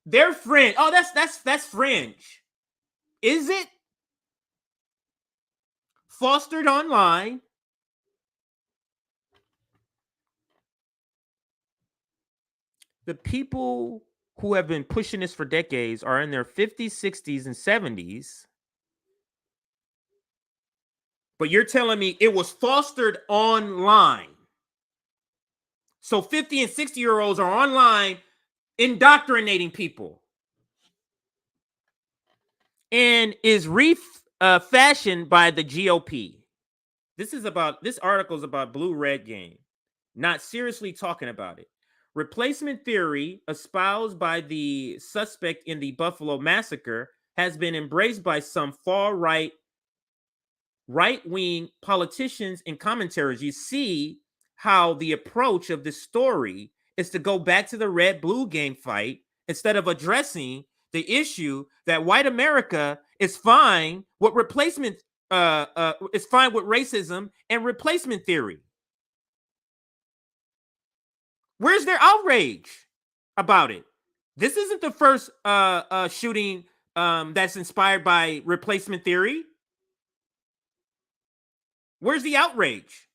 their fringe. Oh, that's fringe. Is it? Fostered online. The people who have been pushing this for decades are in their 50s, 60s, and 70s. But you're telling me it was fostered online. So 50 and 60-year-olds are online indoctrinating people. And is fashioned by the GOP. This article is about blue-red game. Not seriously talking about it. Replacement theory, espoused by the suspect in the Buffalo massacre, has been embraced by some far-right, right-wing politicians and commentators. You see how the approach of this story is to go back to the red-blue game fight instead of addressing the issue that white America is fine with replacement, is fine with racism and replacement theory. Where's their outrage about it? This isn't the first shooting that's inspired by replacement theory. Where's the outrage?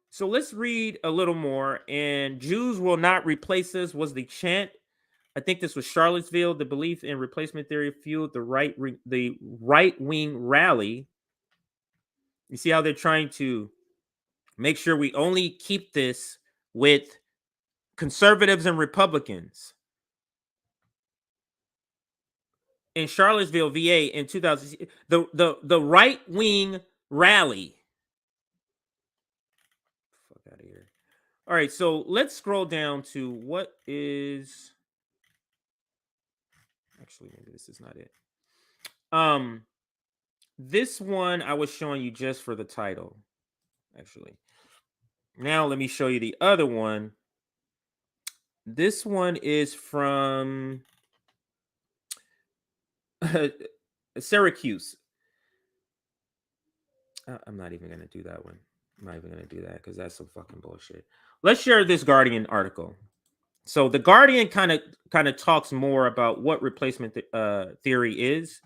So let's read a little more. And Jews will not replace us was the chant. I think this was Charlottesville. The belief in replacement theory fueled the right-wing rally. You see how they're trying to make sure we only keep this with conservatives and Republicans. In Charlottesville, VA, in 2000, the right-wing rally. Fuck out of here. All right, so let's scroll down to what is. Actually, maybe this is not it. This one I was showing you just for the title. Actually, now let me show you the other one. This one is from Syracuse. I'm not even going to do that one. I'm not even going to do that because that's some fucking bullshit. Let's share this Guardian article. So the Guardian kind of talks more about what replacement theory is.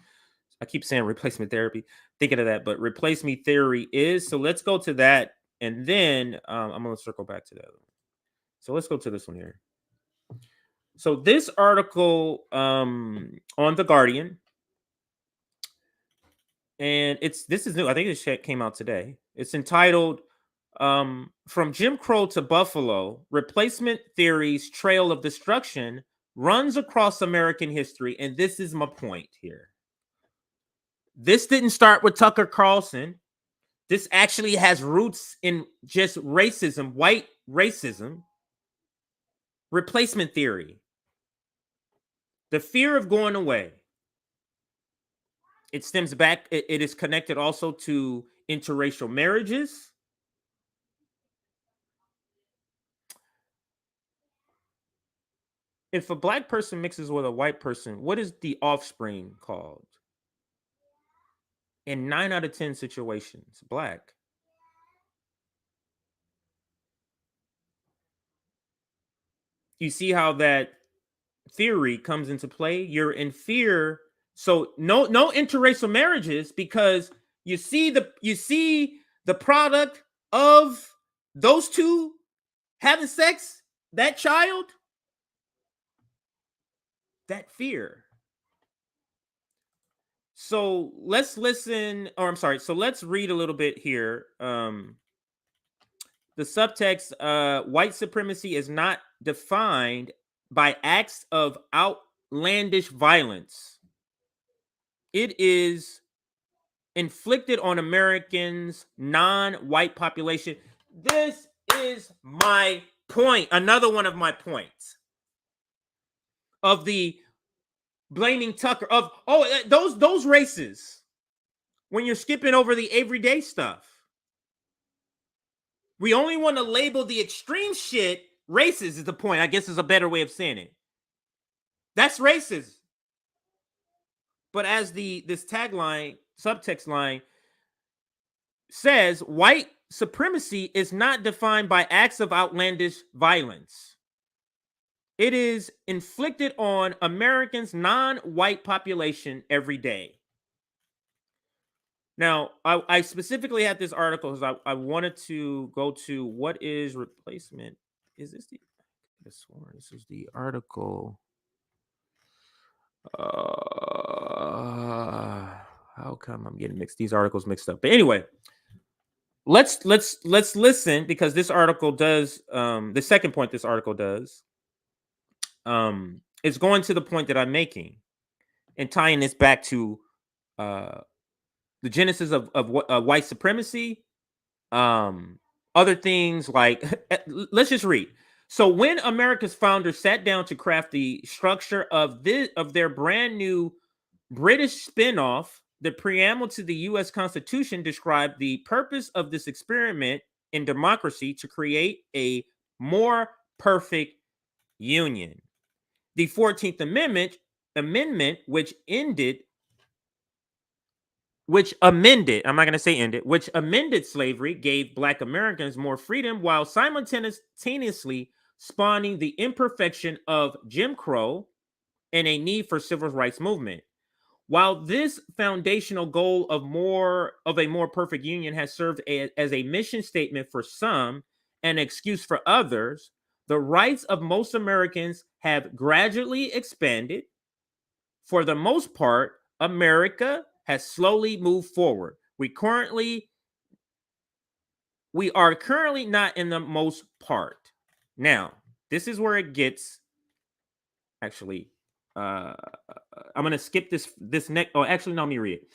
I keep saying replacement therapy, thinking of that, but replace me theory is. So let's go to that, and then I'm going to circle back to that one. So let's go to this one here. So this article on The Guardian, and this is new. I think this shit came out today. It's entitled From Jim Crow to Buffalo, Replacement Theory's Trail of Destruction Runs Across American History. And this is my point here. This didn't start with Tucker Carlson. This actually has roots in just racism, white racism, replacement theory. The fear of going away. It stems back, it is connected also to interracial marriages. If a black person mixes with a white person, what is the offspring called? In 9 out of 10 situations, black. You see how that theory comes into play? You're in fear. So no interracial marriages, because you see the product of those two having sex, that child, that fear. So let's listen, or I'm sorry, so let's read a little bit here. The subtext, white supremacy is not defined by acts of outlandish violence. It is inflicted on Americans' non-white population. This is my point. Another one of my points of the blaming Tucker of those races when you're skipping over the everyday stuff. We only want to label the extreme shit racist is the point. I guess is a better way of saying it. That's racist. But as this tagline, subtext line says, white supremacy is not defined by acts of outlandish violence. It is inflicted on Americans' non-white population every day. Now, I specifically had this article because I wanted to go to what is replacement. Is this the? I sworn this is the article. How come I'm getting these articles mixed up? But anyway, let's listen, because this article does the second point this article does is going to the point that I'm making and tying this back to the genesis of white supremacy, other things like let's just read. So when America's founders sat down to craft the structure of their brand new British spinoff, the preamble to the U.S. Constitution described the purpose of this experiment in democracy to create a more perfect union. The 14th Amendment, which amended slavery, gave Black Americans more freedom while simultaneously spawning the imperfection of Jim Crow and a need for civil rights movement. While this foundational goal of a more perfect union has served as a mission statement for some and an excuse for others, the rights of most Americans have gradually expanded. For the most part, America has slowly moved forward. We are currently not in the most part. Now, this is where it gets actually. I'm going to skip this next. Oh, actually, no, let me read it.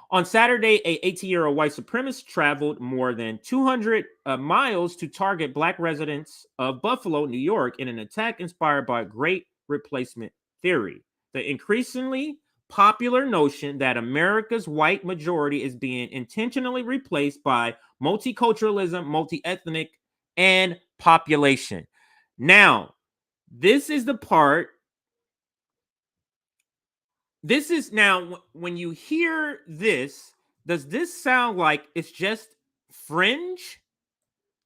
On Saturday, a 18-year-old white supremacist traveled more than 200 miles to target Black residents of Buffalo, New York, in an attack inspired by great replacement theory. The increasingly popular notion that America's white majority is being intentionally replaced by multiculturalism, multi-ethnic, and population. Now, this is the part. This is now, when you hear this, does this sound like it's just fringe?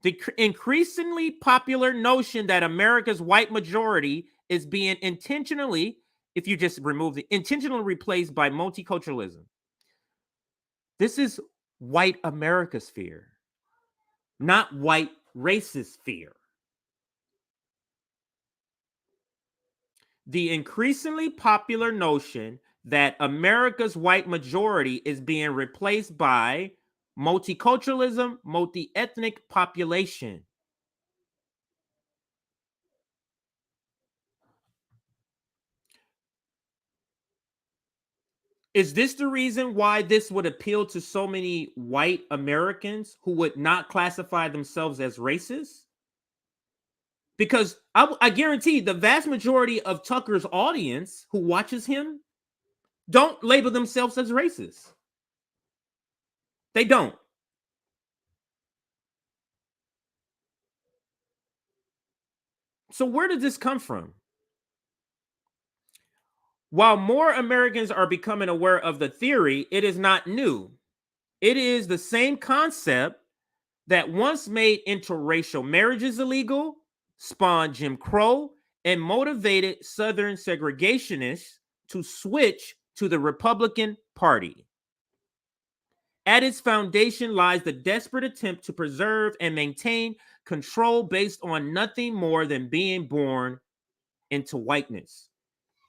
The increasingly popular notion that America's white majority is being intentionally, if you just remove the intentionally replaced by multiculturalism. This is white America's fear, not white racist fear. The increasingly popular notion that America's white majority is being replaced by multiculturalism, multi-ethnic population. Is this the reason why this would appeal to so many white Americans who would not classify themselves as racist? Because I guarantee the vast majority of Tucker's audience who watches him don't label themselves as racist. They don't. So where did this come from? While more Americans are becoming aware of the theory, it is not new. It is the same concept that once made interracial marriages illegal, spawned Jim Crow, and motivated Southern segregationists to switch to the Republican Party. At its foundation lies the desperate attempt to preserve and maintain control based on nothing more than being born into whiteness.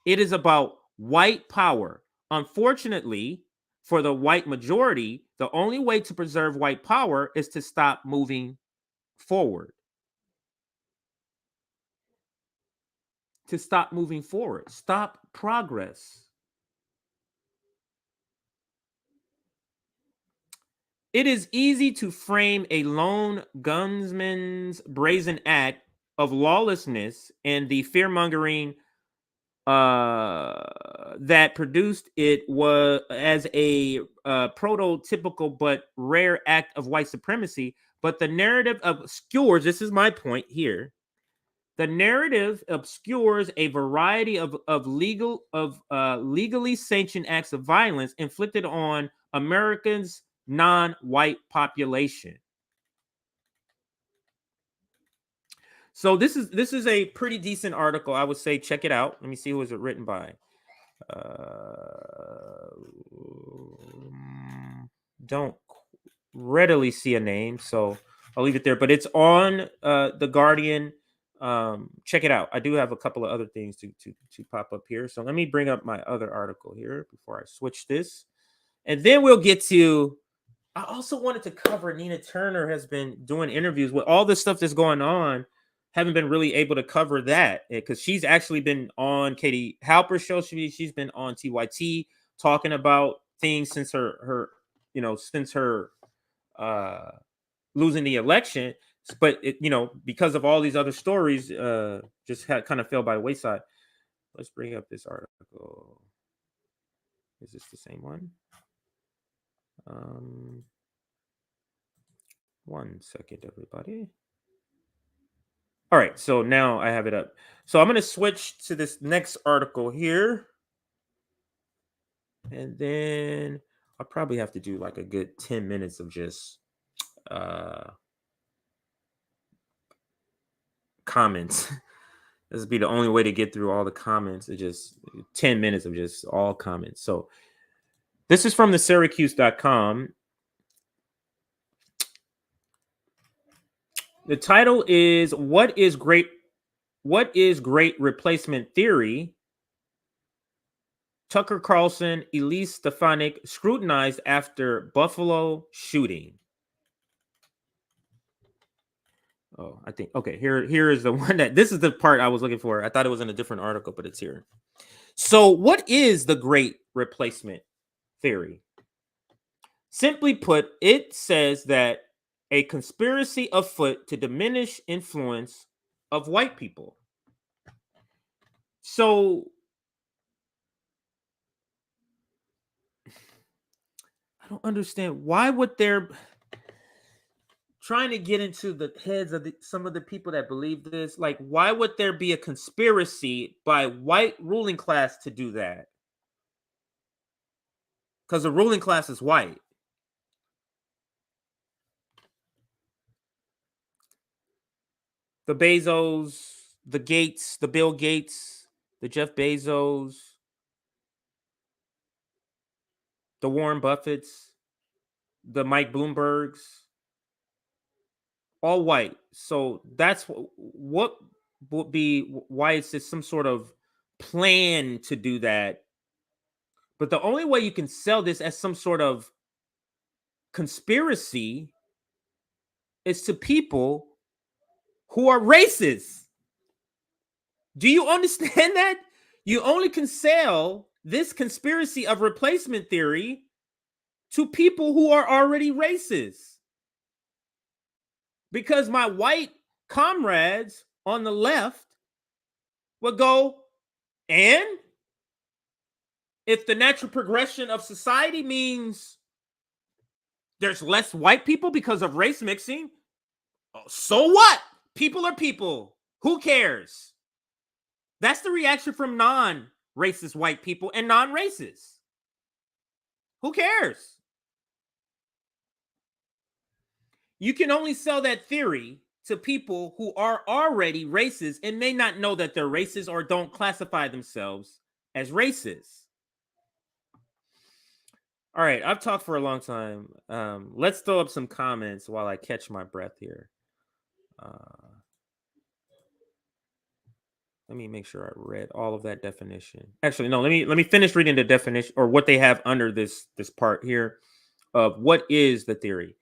It is about white power. Unfortunately, for the white majority, the only way to preserve white power is to stop moving forward. To stop moving forward. Stop progress. It is easy to frame a lone gunman's brazen act of lawlessness and the fear-mongering that produced it was as a prototypical but rare act of white supremacy. But the narrative obscures, this is my point here, the narrative obscures a variety of legally sanctioned acts of violence inflicted on Americans' non-white population. So this is a pretty decent article. I would say check it out. Let me see who was it written by. Don't readily see a name, so I'll leave it there. But it's on The Guardian. Check it out. I do have a couple of other things to pop up here. So let me bring up my other article here before I switch this. And then we'll get to, I also wanted to cover Nina Turner has been doing interviews with all this stuff that's going on. Haven't been really able to cover that because she's actually been on Katie Halper's show. She's been on TYT talking about things since her losing the election. But because of all these other stories, just kind of fell by the wayside. Let's bring up this article. Is this the same one? 1 second, everybody. All right, so now I have it up. So I'm going to switch to this next article here. And then I'll probably have to do like a good 10 minutes of just comments. This would be the only way to get through all the comments. It's just 10 minutes of just all comments. So this is from the Syracuse.com. The title is What is Great Replacement Theory? Tucker Carlson, Elise Stefanik scrutinized after Buffalo shooting. Oh, I think, okay, here is the one this is the part I was looking for. I thought it was in a different article, but it's here. So what is the great replacement theory? Simply put, it says that a conspiracy afoot to diminish influence of white people. So I don't understand, why would there, trying to get into the heads of some of the people that believe this, like why would there be a conspiracy by white ruling class to do that? Because the ruling class is white. The Bezos, the Gates, the Bill Gates, the Jeff Bezos, the Warren Buffetts, the Mike Bloombergs, all white. So that's what would be why it's just some sort of plan to do that. But the only way you can sell this as some sort of conspiracy is to people who are racist. Do you understand that? You only can sell this conspiracy of replacement theory to people who are already racist. Because my white comrades on the left would go, and if the natural progression of society means there's less white people because of race mixing, so what? People are people. Who cares? That's the reaction from non-racist white people and non-racists. Who cares? You can only sell that theory to people who are already racist and may not know that they're racist or don't classify themselves as racist. All right, I've talked for a long time. Let's throw up some comments while I catch my breath here. Let me make sure I read all of that definition. Actually, no, let me finish reading the definition or what they have under this part here of what is the theory.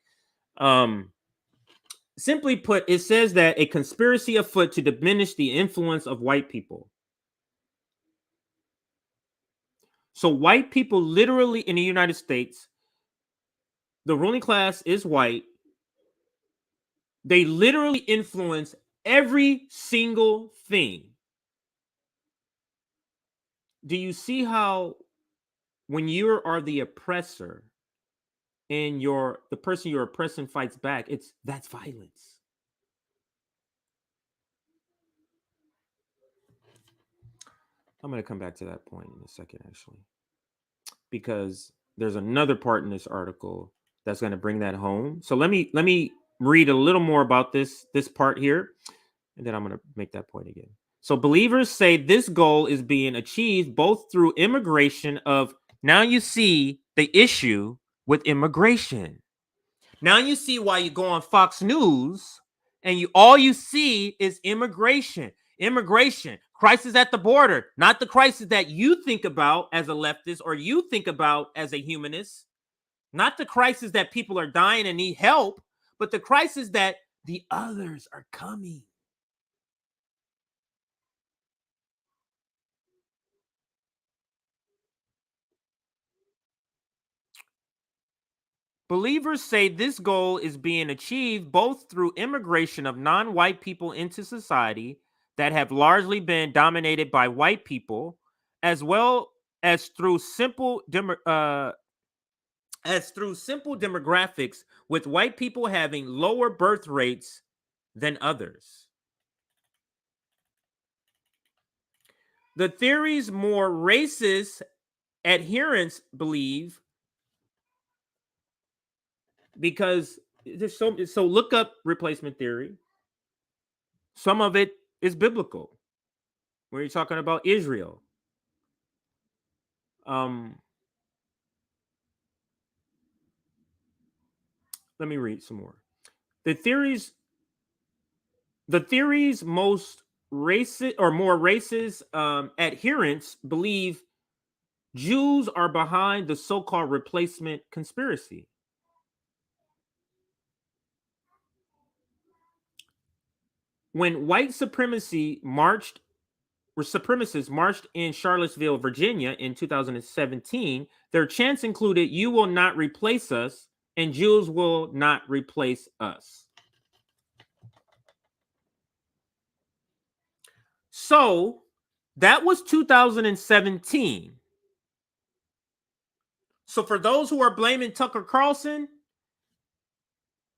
Simply put, it says that a conspiracy afoot to diminish the influence of white people. So white people literally in the United States, the ruling class is white. They literally influence every single thing. Do you see how when you are the oppressor and the person you're oppressing fights back, that's violence. I'm going to come back to that point in a second, actually, because there's another part in this article that's going to bring that home. So let me read a little more about this part here, and then I'm going to make that point again. So believers say this goal is being achieved both through immigration of, now you see the issue with immigration. Now you see why you go on Fox News and all you see is immigration, crisis at the border, not the crisis that you think about as a leftist or you think about as a humanist, not the crisis that people are dying and need help, but the crisis that the others are coming. Believers say this goal is being achieved both through immigration of non-white people into society that have largely been dominated by white people, as well as through simple demographics, with white people having lower birth rates than others. The theory's more racist adherents believe, because there's so look up replacement theory. Some of it is biblical, where you're talking about Israel. Let me read some more. The theory's most racist or more racist adherents believe Jews are behind the so-called replacement conspiracy. When white supremacists marched in Charlottesville, Virginia in 2017, their chants included, "You will not replace us," and "Jews will not replace us." So that was 2017. So for those who are blaming Tucker Carlson,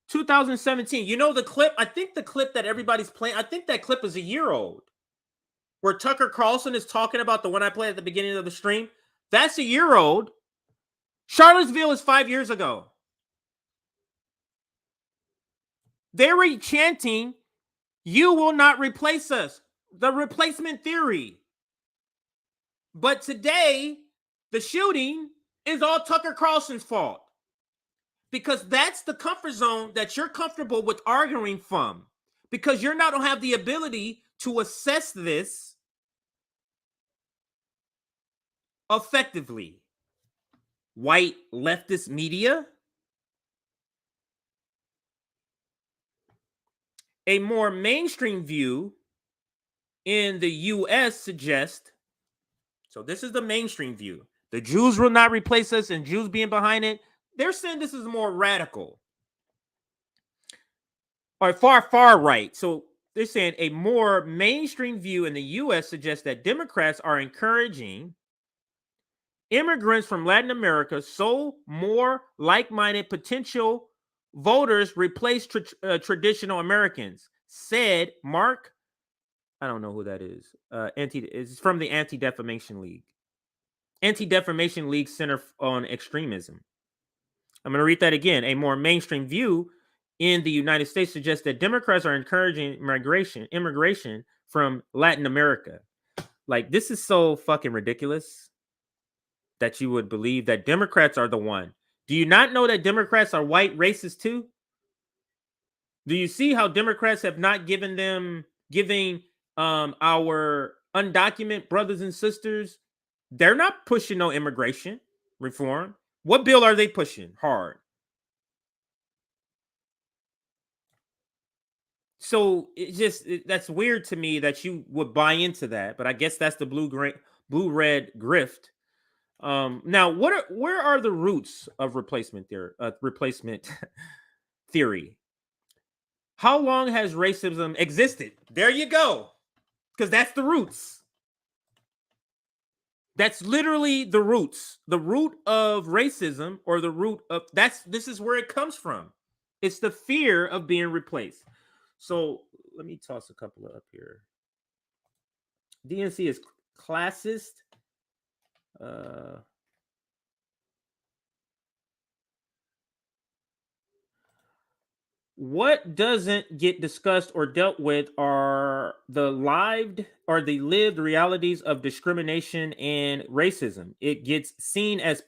2017, you know the clip? I think the clip that everybody's playing, I think that clip is a year old, where Tucker Carlson is talking about the one I played at the beginning of the stream. That's a year old. Charlottesville is 5 years ago. They were chanting, "You will not replace us," the replacement theory. But today, the shooting is all Tucker Carlson's fault, because that's the comfort zone that you're comfortable with arguing from, because you're not don't have the ability to assess this effectively. White leftist media, a more mainstream view in the US suggests, so this is the mainstream view. The Jews will not replace us, and Jews being behind it, they're saying this is more radical or far right. So they're saying a more mainstream view in the US suggests that Democrats are encouraging immigrants from Latin America, so more like-minded potential voters replace traditional Americans, said Mark. I don't know who that is. It's from the Anti-Defamation League. Anti-Defamation League Center on Extremism. I'm going to read that again. A more mainstream view in the United States suggests that Democrats are encouraging immigration from Latin America. Like, this is so fucking ridiculous that you would believe that Democrats are the one. Do you not know that Democrats are white racists too? Do you see how Democrats have not giving our undocumented brothers and sisters, they're not pushing no immigration reform. What bill are they pushing hard? So that's weird to me that you would buy into that, but I guess that's the blue-red grift. Now, where are the roots of replacement theory? How long has racism existed? There you go. Because that's the roots. That's literally the roots. The root of racism, or the root of this is where it comes from. It's the fear of being replaced. So let me toss a couple up here. DNC is classist. What doesn't get discussed or dealt with are the lived realities of discrimination and racism. It gets seen as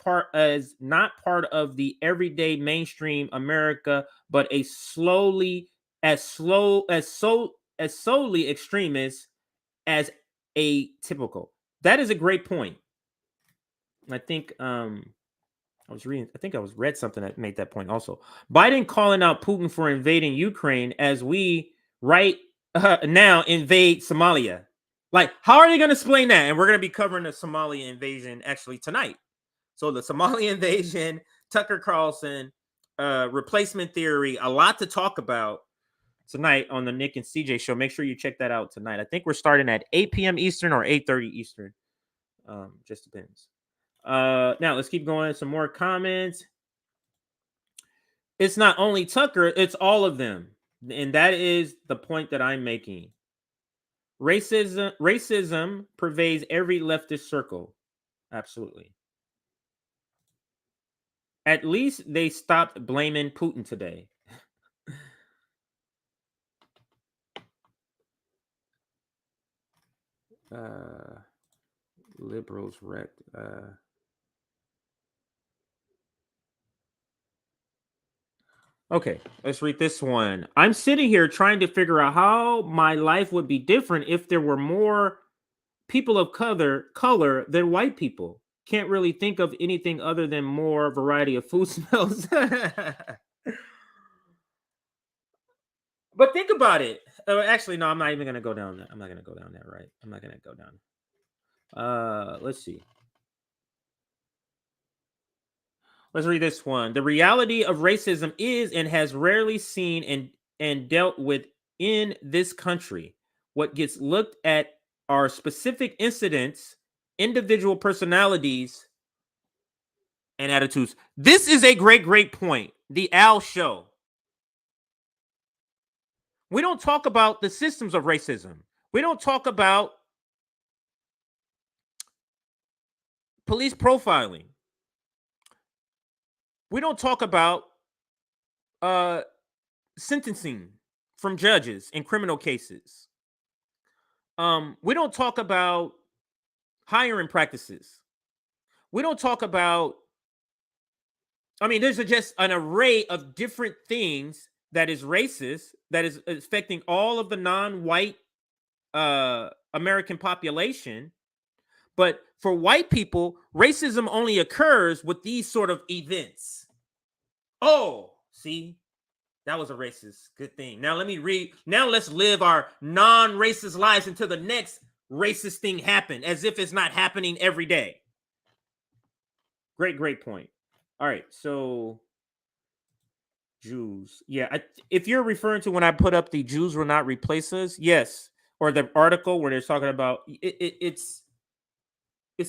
not part of the everyday mainstream America, but solely extremist as atypical. That is a great point. I think I read something that made that point also. Biden calling out Putin for invading Ukraine as we right now invade Somalia. Like, how are they going to explain that? And we're going to be covering the Somalia invasion actually tonight. So the Somalia invasion, Tucker Carlson, replacement theory, a lot to talk about tonight on the Nick and CJ show. Make sure you check that out tonight. I think we're starting at 8 p.m. Eastern or 8:30 Eastern. Just depends. Now let's keep going. Some more comments. It's not only Tucker, it's all of them. And that is the point that I'm making. Racism pervades every leftist circle. Absolutely. At least they stopped blaming Putin today. Liberals wrecked. Okay, let's read this one. I'm sitting here trying to figure out how my life would be different if there were more people of color than white people. Can't really think of anything other than more variety of food smells. But think about it. Actually, no, I'm not even going to go down that. I'm not going to go down that, right? I'm not going to go down. Let's see. Let's read this one. The reality of racism is and has rarely seen and dealt with in this country. What gets looked at are specific incidents, individual personalities, and attitudes. This is a great point. The Al Show. We don't talk about the systems of racism. We don't talk about police profiling. We don't talk about sentencing from judges in criminal cases. We don't talk about hiring practices. We don't talk about I mean, there's just an array of different things that is racist, that is affecting all of the non-white American population. But for white people, racism only occurs with these sort of events. Oh, see, that was a racist. Good thing. Now let me read. Now let's live our non-racist lives until the next racist thing happen, as if it's not happening every day. Great point. All right, so Jews. Yeah, if you're referring to when I put up the Jews will not replace us, yes, or the article where they're talking about it's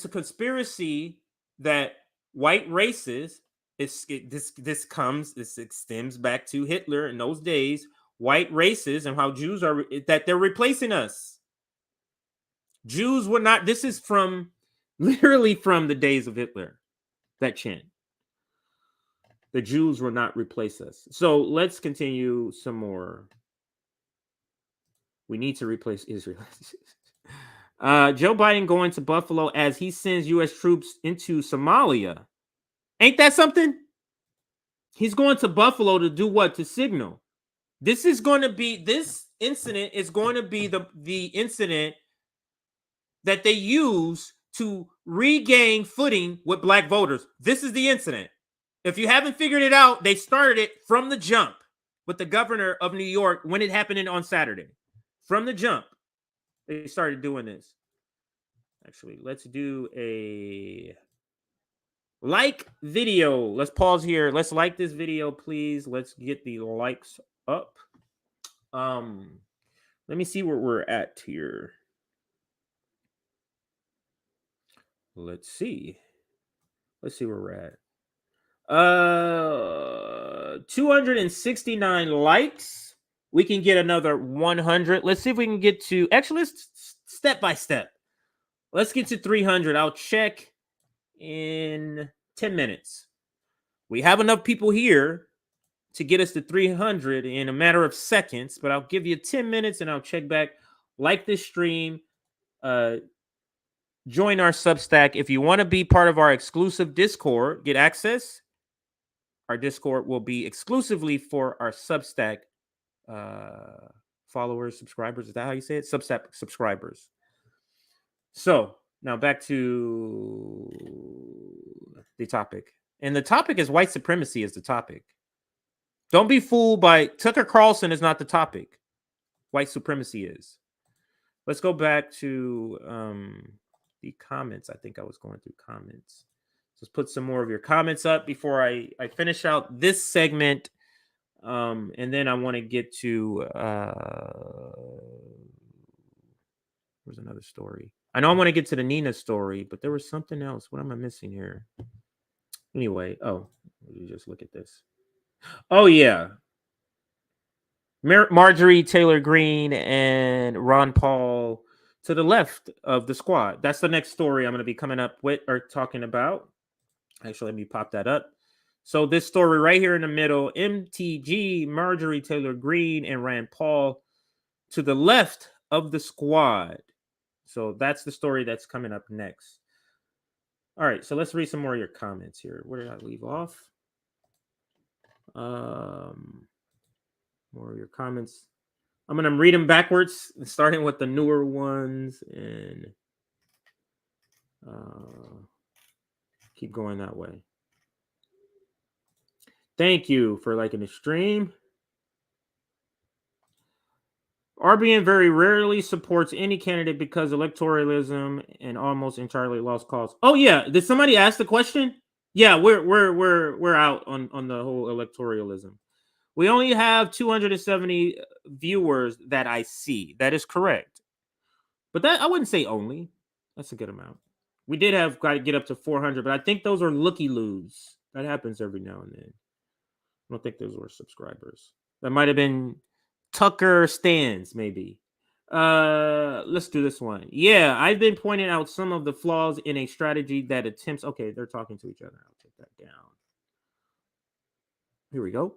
a conspiracy that white races. This extends back to Hitler in those days. White races and how Jews are that they're replacing us. Jews would not. This is from literally from the days of Hitler. That chant. The Jews will not replace us. So let's continue some more. We need to replace Israel. Joe Biden going to Buffalo as he sends U.S. troops into Somalia. Ain't that something? He's going to Buffalo to do what? To signal. This incident is going to be the incident that they use to regain footing with black voters. This is the incident. If you haven't figured it out, they started it from the jump with the governor of New York when it happened on Saturday. From the jump, they started doing this. Actually, let's do a like video. Let's pause here. Let's like this video, please. Let's get the likes up. Let me see where we're at here. Let's see where we're at. 269 likes. We can get another 100. Let's see if we can get to, actually, let's step by step. Let's get to 300. I'll check in 10 minutes. We have enough people here to get us to 300 in a matter of seconds, but I'll give you 10 minutes and I'll check back. Like this stream. Join our Substack. If you want to be part of our exclusive Discord, get access. Our Discord will be exclusively for our Substack followers, subscribers. Is that how you say it? Substack subscribers. So now back to the topic. And the topic is white supremacy is the topic. Don't be fooled by Tucker Carlson is not the topic. White supremacy is. Let's go back to the comments. I think I was going through comments. Let's put some more of your comments up before I finish out this segment. And then I want to get to where's another story? I know I want to get to the Nina story, but there was something else. What am I missing here? Anyway, you just look at this. Oh yeah. Marjorie, Taylor Greene, and Ron Paul to the left of the squad. That's the next story I'm going to be coming up with or talking about. Actually, let me pop that up. So this story right here in the middle, MTG, Marjorie Taylor Greene, and Rand Paul to the left of the squad. So that's the story that's coming up next. All right, so let's read some more of your comments here. Where did I leave off? More of your comments. I'm going to read them backwards, starting with the newer ones and keep going that way. Thank you for liking the stream. RBN very rarely supports any candidate because electoralism and almost entirely lost cause. Oh yeah, did somebody ask the question? Yeah, we're out on the whole electoralism. We only have 270 viewers that I see. That is correct. But that I wouldn't say only. That's a good amount. We did have got to get up to 400, but I think those are looky-loos. That happens every now and then. I don't think those were subscribers. That might have been Tucker Stans, maybe. Let's do this one. Yeah, I've been pointing out some of the flaws in a strategy that attempts. Okay, they're talking to each other. I'll take that down. Here we go.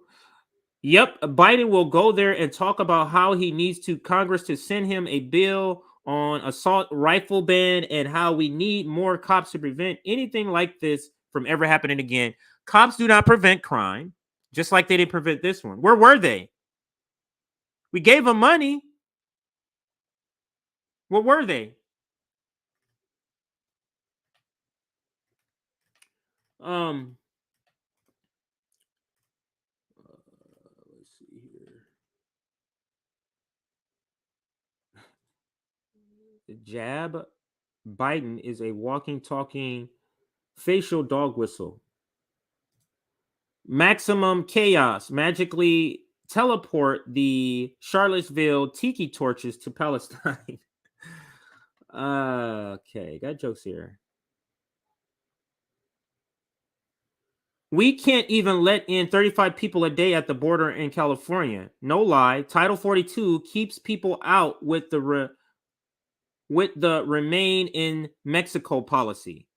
Yep, Biden will go there and talk about how he needs to Congress to send him a bill on assault rifle ban and how we need more cops to prevent anything like this from ever happening again. Cops do not prevent crime, just like they didn't prevent this one. Where were they? We gave them money. What were they? Let's see here. The jab Biden is a walking, talking facial dog whistle. Maximum chaos. Magically teleport the Charlottesville tiki torches to Palestine. Okay, got jokes here. We can't even let in 35 people a day at the border in California. No lie. Title 42 keeps people out with the remain in Mexico policy.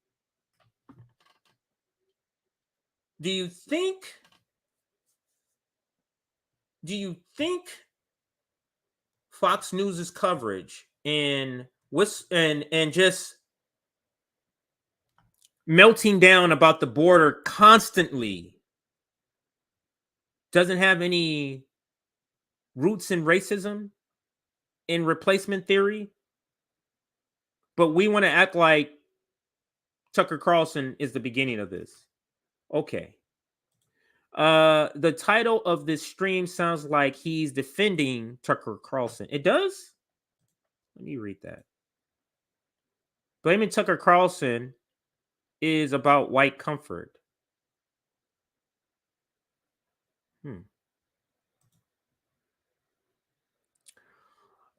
Do you think Fox News's coverage and just melting down about the border constantly doesn't have any roots in racism, in replacement theory? But we want to act like Tucker Carlson is the beginning of this. Okay. The title of this stream sounds like he's defending Tucker Carlson. It does? Let me read that. Blaming Tucker Carlson is about white comfort.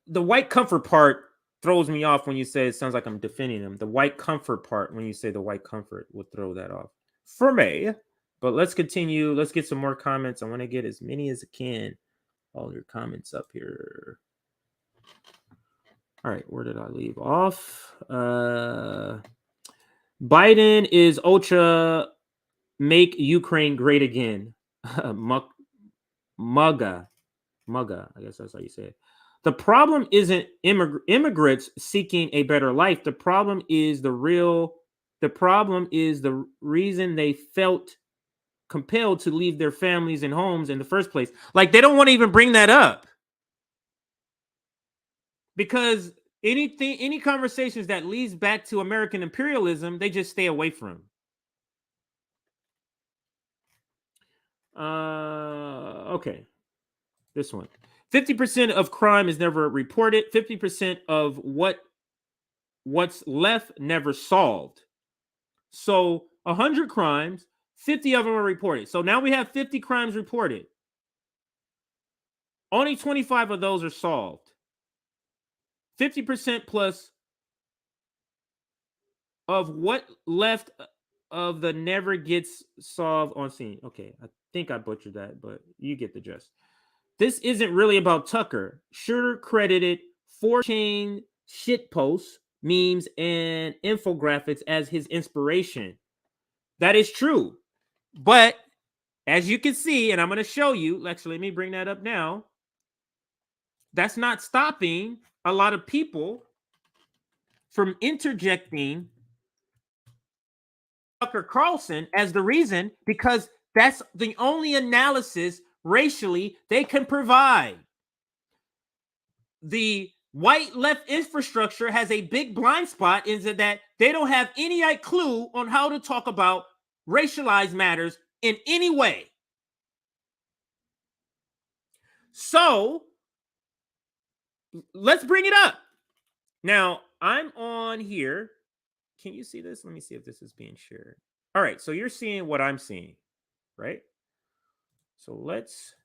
The white comfort part throws me off when you say it sounds like I'm defending him. The white comfort part, when you say the white comfort, would throw that off for me. But let's continue. Let's get some more comments. I want to get as many as I can. All your comments up here. All right, where did I leave off? Biden is ultra make Ukraine great again. MAGA, I guess that's how you say it. The problem isn't immigrants seeking a better life. The problem is the reason they felt compelled to leave their families and homes in the first place. Like, they don't want to even bring that up. Because any conversations that leads back to American imperialism, they just stay away from. Okay. This one. 50% of crime is never reported. 50% of what's left never solved. So 100 crimes, 50 of them are reported. So now we have 50 crimes reported. Only 25 of those are solved. 50% plus of what left of the never gets solved on scene. Okay, I think I butchered that, but you get the gist. This isn't really about Tucker. Sure credited 4chan shitposts, memes, and infographics as his inspiration. That is true. But as you can see, and I'm going to show you, actually, let me bring that up now. That's not stopping a lot of people from interjecting Tucker Carlson as the reason, because that's the only analysis racially they can provide. The white left infrastructure has a big blind spot in that they don't have any clue on how to talk about racialized matters in any way. So let's bring it up. Now, I'm on here. Can you see this? Let me see if this is being shared. All right, so you're seeing what I'm seeing, right? So let's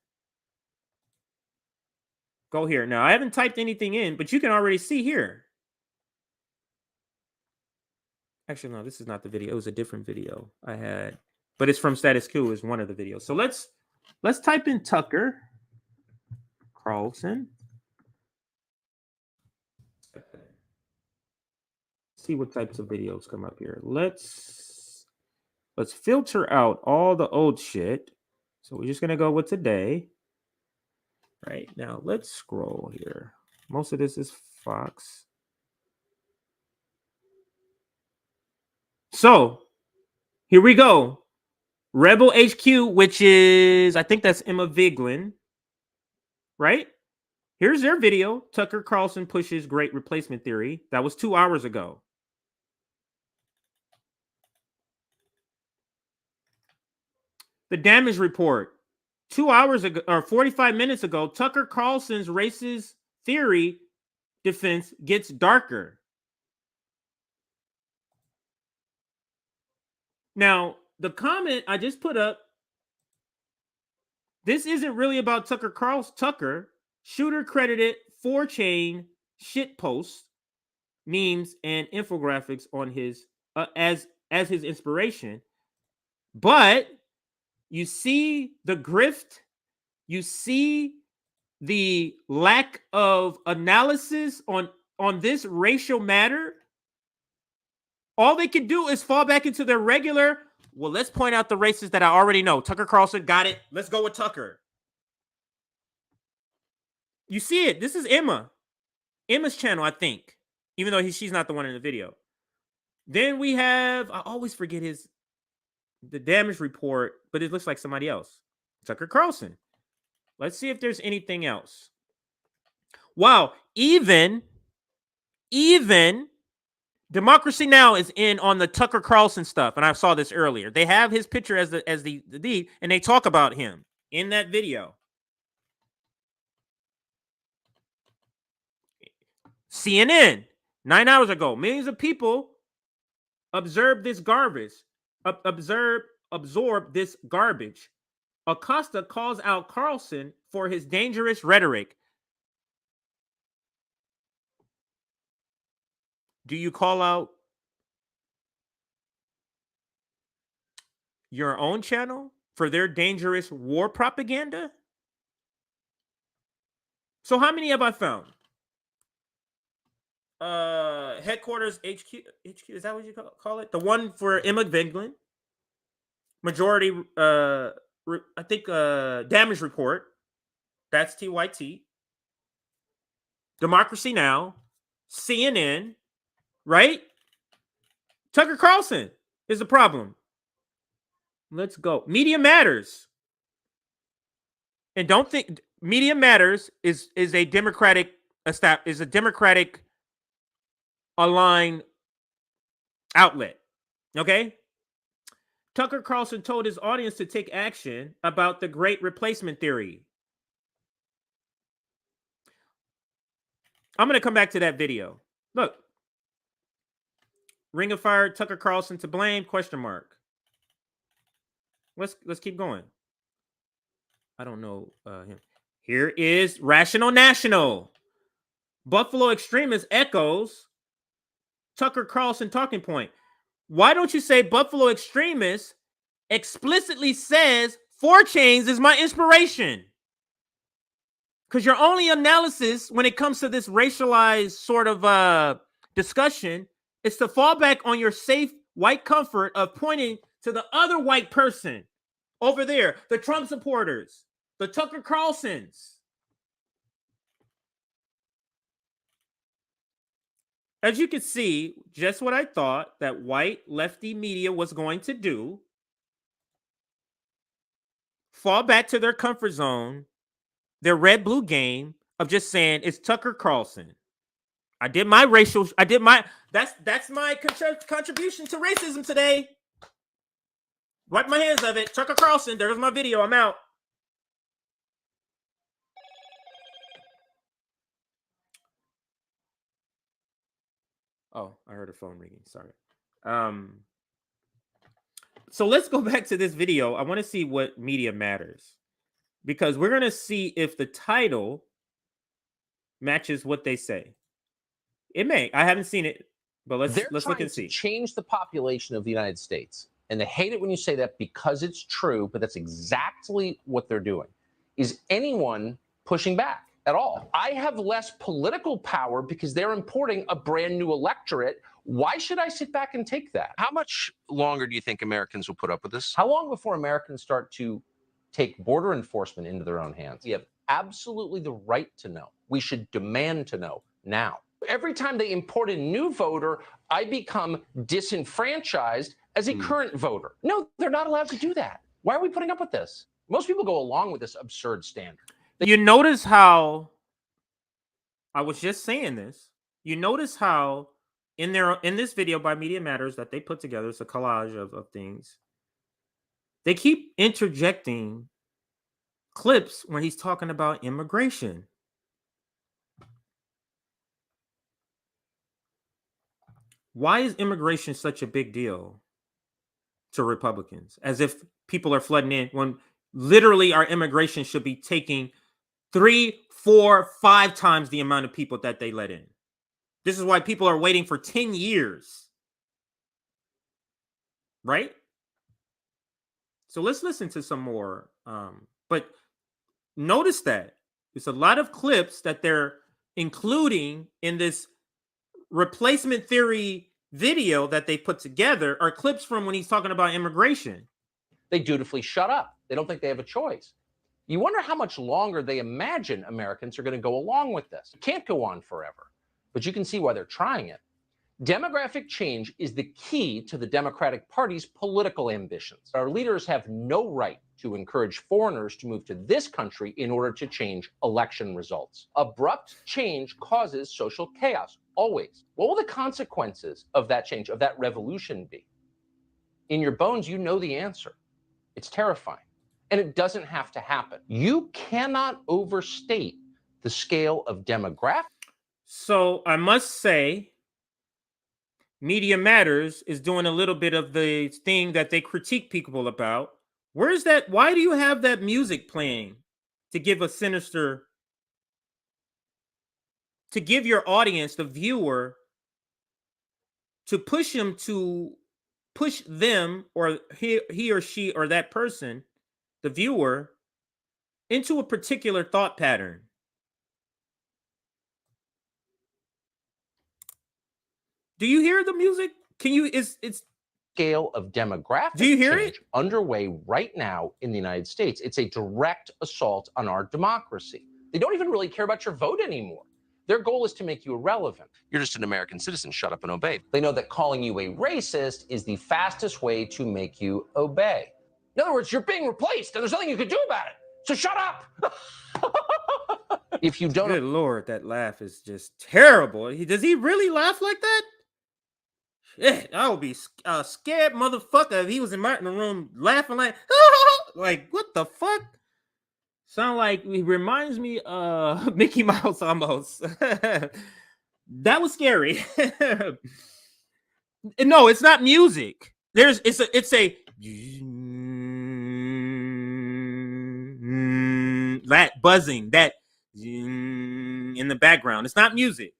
go here. Now, I haven't typed anything in, but you can already see here. Actually, no, this is not the video. It was a different video I had, but it's from Status Quo is one of the videos. So let's type in Tucker Carlson. See what types of videos come up here. Let's filter out all the old shit. So we're just gonna go with today. Right now, let's scroll here. Most of this is Fox. So here we go. Rebel HQ, which is, I think that's Emma Vigeland, right? Here's their video. Tucker Carlson pushes great replacement theory. That was 2 hours ago. The damage report. 2 hours ago, or 45 minutes ago, Tucker Carlson's racist theory defense gets darker. Now, the comment I just put up, this isn't really about Tucker Carlson. Tucker, shooter credited 4chan shit posts, memes, and infographics on his as his inspiration. But you see the grift, you see the lack of analysis on this racial matter. All they can do is fall back into their regular, well, let's point out the races that I already know. Tucker Carlson got it. Let's go with Tucker. You see it. This is Emma's channel, I think, even though she's not the one in the video. Then we have, I always forget the damage report, but it looks like somebody else. Tucker Carlson. Let's see if there's anything else. Wow, even Democracy Now! Is in on the Tucker Carlson stuff, and I saw this earlier. They have his picture as the lead, and they talk about him in that video. CNN, 9 hours ago, millions of people absorb this garbage. Absorb this garbage. Acosta calls out Carlson for his dangerous rhetoric. Do you call out your own channel for their dangerous war propaganda? So how many have I found? Headquarters HQ, is that what you call it? The one for Emma Vigeland. Majority, I think, damage report. That's TYT. Democracy Now! CNN. Right? Tucker Carlson is the problem. Let's go. Media Matters. And don't think Media Matters is a Democratic aligned outlet. Okay? Tucker Carlson told his audience to take action about the great replacement theory. I'm going to come back to that video. Look. Ring of Fire, Tucker Carlson to blame, question mark. Let's keep going. I don't know him. Here is Rational National. Buffalo extremist echoes Tucker Carlson talking point. Why don't you say Buffalo extremist explicitly says 4chains is my inspiration? Because your only analysis when it comes to this racialized sort of discussion is to fall back on your safe white comfort of pointing to the other white person over there, the Trump supporters, the Tucker Carlsons. As you can see, just what I thought that white lefty media was going to do. Fall back to their comfort zone, their red-blue game of just saying it's Tucker Carlson. that's my contribution to racism today. Wipe my hands of it. Tucker Carlson, there's my video. I'm out. Oh, I heard a phone ringing. Sorry. So let's go back to this video. I want to see what Media Matters, because we're going to see if the title matches what they say. It may. I haven't seen it, but let's look and see.
Change the population of the United States. And they hate it when you say that because it's true, but that's exactly what they're doing. Is anyone pushing back at all? I have less political power because they're importing a brand new electorate. Why should I sit back and take that?
How much longer do you think Americans will put up with this?
How long before Americans start to take border enforcement into their own hands? We have absolutely the right to know. We should demand to know now. Every time they import a new voter, I become disenfranchised as a current voter. No, they're not allowed to do that. Why are we putting up with this? Most people go along with this absurd standard.
You notice how I was just saying this. You notice how in this video by Media Matters that they put together, it's a collage of things. They keep interjecting clips when he's talking about immigration. Why is immigration such a big deal to Republicans? As if people are flooding in when literally our immigration should be taking 3, 4, 5 times the amount of people that they let in. This is why people are waiting for 10 years. Right? So let's listen to some more. But notice that there's a lot of clips that they're including in this replacement theory video that they put together are clips from when he's talking about immigration.
They dutifully shut up. They don't think they have a choice. You wonder how much longer they imagine Americans are going to go along with this. It can't go on forever, but you can see why they're trying it. Demographic change is the key to the Democratic Party's political ambitions. Our leaders have no right to encourage foreigners to move to this country in order to change election results. Abrupt change causes social chaos, always. What will the consequences of that change, of that revolution be? In your bones, you know the answer. It's terrifying. And it doesn't have to happen. You cannot overstate the scale of demographic.
So I must say, Media Matters is doing a little bit of the thing that they critique people about. Where's that? Why do you have that music playing to give a sinister, to give your audience, the viewer, to push them or he or she or that person, the viewer, into a particular thought pattern? Do you hear the music? Can you? It's
scale of demographic
Do you hear
change underway right now in the United States. It's a direct assault on our democracy. They don't even really care about your vote anymore. Their goal is to make you irrelevant.
You're just an American citizen. Shut up and obey.
They know that calling you a racist is the fastest way to make you obey. In other words, you're being replaced and there's nothing you can do about it. So shut up. If you don't.
Good Lord, that laugh is just terrible. Does he really laugh like that? Shit, I would be a scared motherfucker if he was in the room laughing like, like, what the fuck? Sound like he reminds me of Mickey Mouse almost. That was scary. No, it's not music. It's a that buzzing, that in the background. It's not music.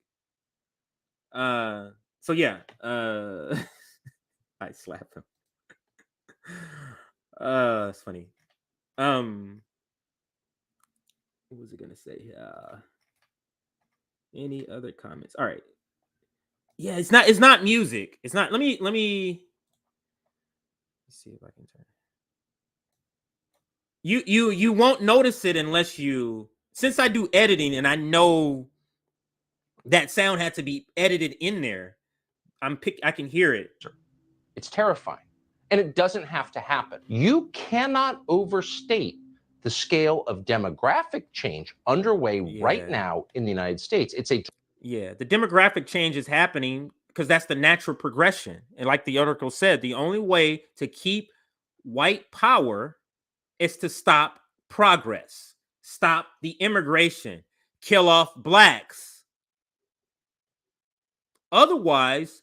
So yeah, I slap him. It's funny. What was it gonna say? Any other comments? All right. Yeah, it's not music. It's not. Let me see if I can turn it. You won't notice it unless since I do editing and I know that sound had to be edited in there. I can hear it.
It's terrifying. And it doesn't have to happen. You cannot overstate the scale of demographic change underway right now in the United States. The
demographic change is happening because that's the natural progression. And like the article said, the only way to keep white power is to stop progress, stop the immigration, kill off blacks. Otherwise,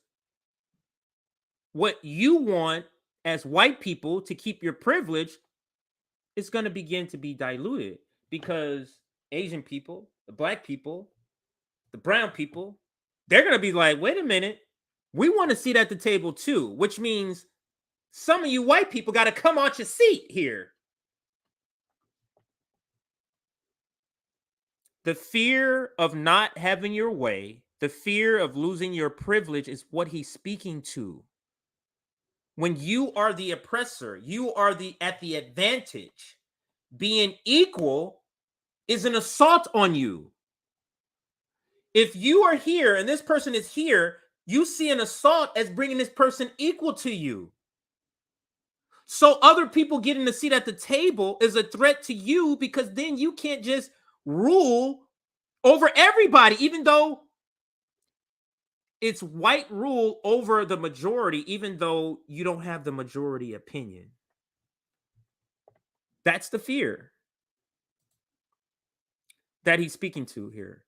what you want as white people to keep your privilege is going to begin to be diluted because Asian people, the black people, the brown people, they're going to be like, wait a minute, we want a seat at the table too, which means some of you white people got to come out your seat here. The fear of not having your way, the fear of losing your privilege is what he's speaking to. When you are the oppressor, you are at the advantage. Being equal is an assault on you. If you are here and this person is here, you see an assault as bringing this person equal to you. So other people getting a seat at the table is a threat to you, because then you can't just rule over everybody, even though it's white rule over the majority, even though you don't have the majority opinion. That's the fear that he's speaking to here.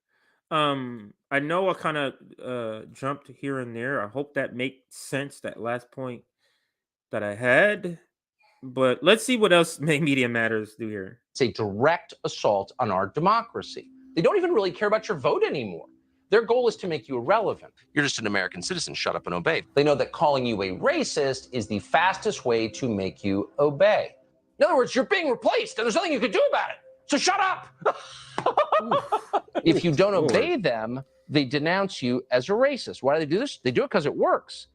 I know I kind of jumped here and there. I hope that makes sense, that last point that I had. But let's see what else Media Matters do here.
It's a direct assault on our democracy. They don't even really care about your vote anymore. Their goal is to make you irrelevant.
You're just an American citizen. Shut up and obey.
They know that calling you a racist is the fastest way to make you obey. In other words, you're being replaced and there's nothing you can do about it. So shut up. If you don't obey them, they denounce you as a racist. Why do they do this? They do it because it works.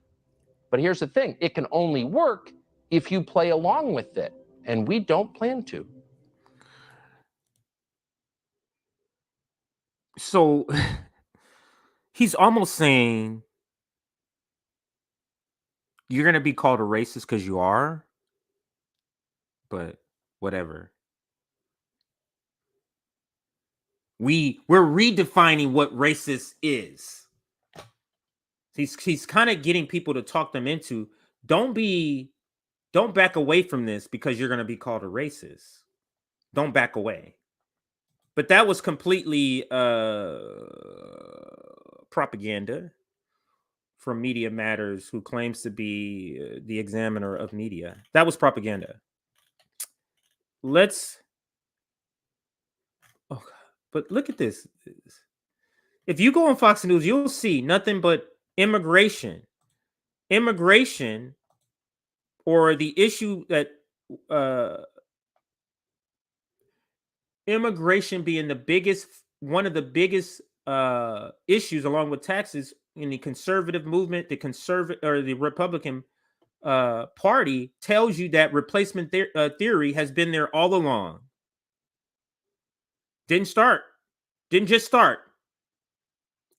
But here's the thing. It can only work if you play along with it. And we don't plan to.
So he's almost saying you're going to be called a racist because you are, but whatever. We're redefining what racist is. He's kind of getting people to talk them into, don't back away from this because you're going to be called a racist. Don't back away. But that was completely propaganda from Media Matters, who claims to be the examiner of media. That was propaganda. But look at this. If you go on Fox News, you'll see nothing but immigration, or the issue that immigration being one of the biggest issues, along with taxes, in the conservative movement. The Republican Party tells you that replacement theory has been there all along. Didn't just start.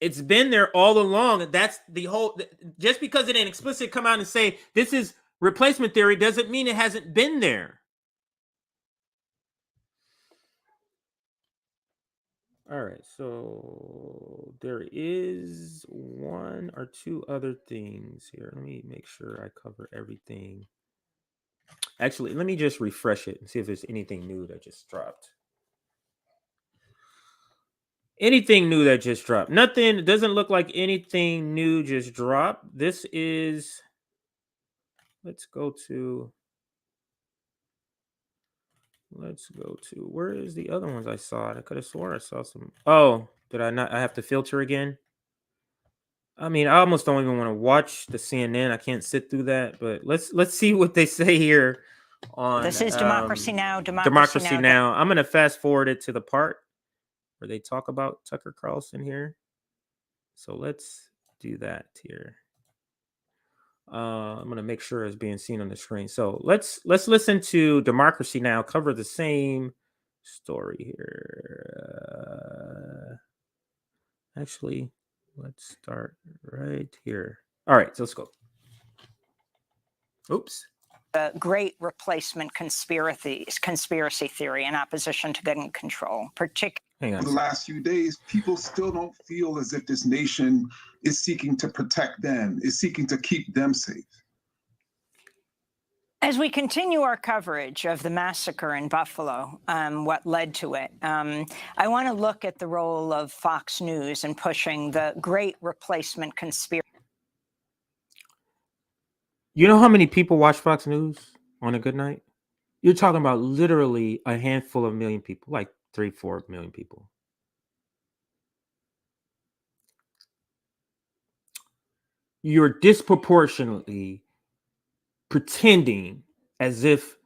It's been there all along. That's the whole. Just because it ain't explicit, come out and say this is replacement theory doesn't mean it hasn't been there. All right, so there is one or two other things here. Let me make sure I cover everything. Actually, let me just refresh it and see if there's anything new that just dropped. Anything new that just dropped? Nothing. It doesn't look like anything new just dropped. This is, let's go to, where is the other ones I saw? I could have sworn I saw some. Oh, did I not? I have to filter again. I mean, I almost don't even want to watch the CNN. I can't sit through that, but let's see what they say here on
This is Democracy Now!
Democracy Now! I'm going to fast forward it to the part where they talk about Tucker Carlson here. So let's do that here. I'm going to make sure it's being seen on the screen. So let's listen to Democracy Now! Cover the same story here. Actually, let's start right here. All right, so let's go. Oops.
The great replacement conspiracy theory in opposition to gun control, particularly.
For the last few days, people still don't feel as if this nation is seeking to protect them, is seeking to keep them safe.
As we continue our coverage of the massacre in Buffalo, what led to it, I want to look at the role of Fox News in pushing the great replacement conspiracy.
You know how many people watch Fox News on a good night? You're talking about literally a handful of million people, like 3-4 million people. You're disproportionately pretending as if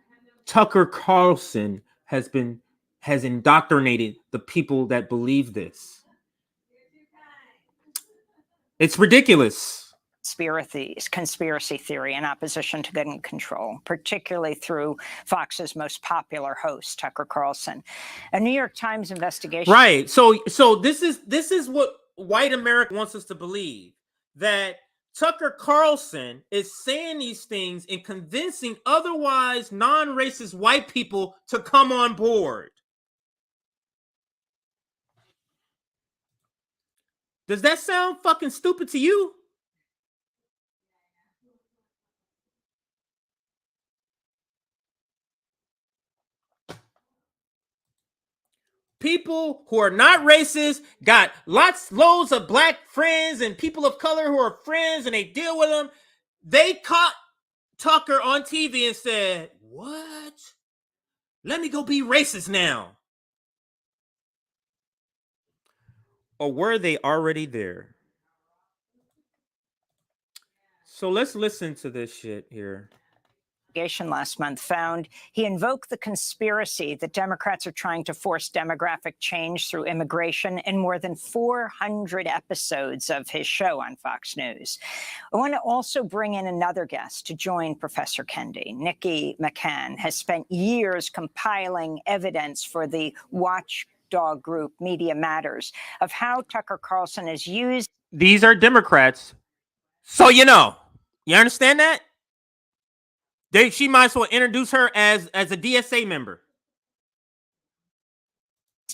Tucker Carlson has indoctrinated the people that believe this. It's ridiculous.
Conspiracy theory in opposition to gun control, particularly through Fox's most popular host, Tucker Carlson. A New York Times investigation.
Right. So this is what white America wants us to believe, that Tucker Carlson is saying these things and convincing otherwise non-racist white people to come on board. Does that sound fucking stupid to you? People who are not racist, got loads of black friends and people of color who are friends, and they deal with them. They caught Tucker on TV and said, "What? Let me go be racist now." Or were they already there? So let's listen to this shit here.
Last month found he invoked the conspiracy that Democrats are trying to force demographic change through immigration in more than 400 episodes of his show on Fox News. I want to also bring in another guest to join Professor Kendi. Nikki McCann has spent years compiling evidence for the watchdog group Media Matters of how Tucker Carlson has used.
These are Democrats. So you understand that? She might as well introduce her as a DSA member.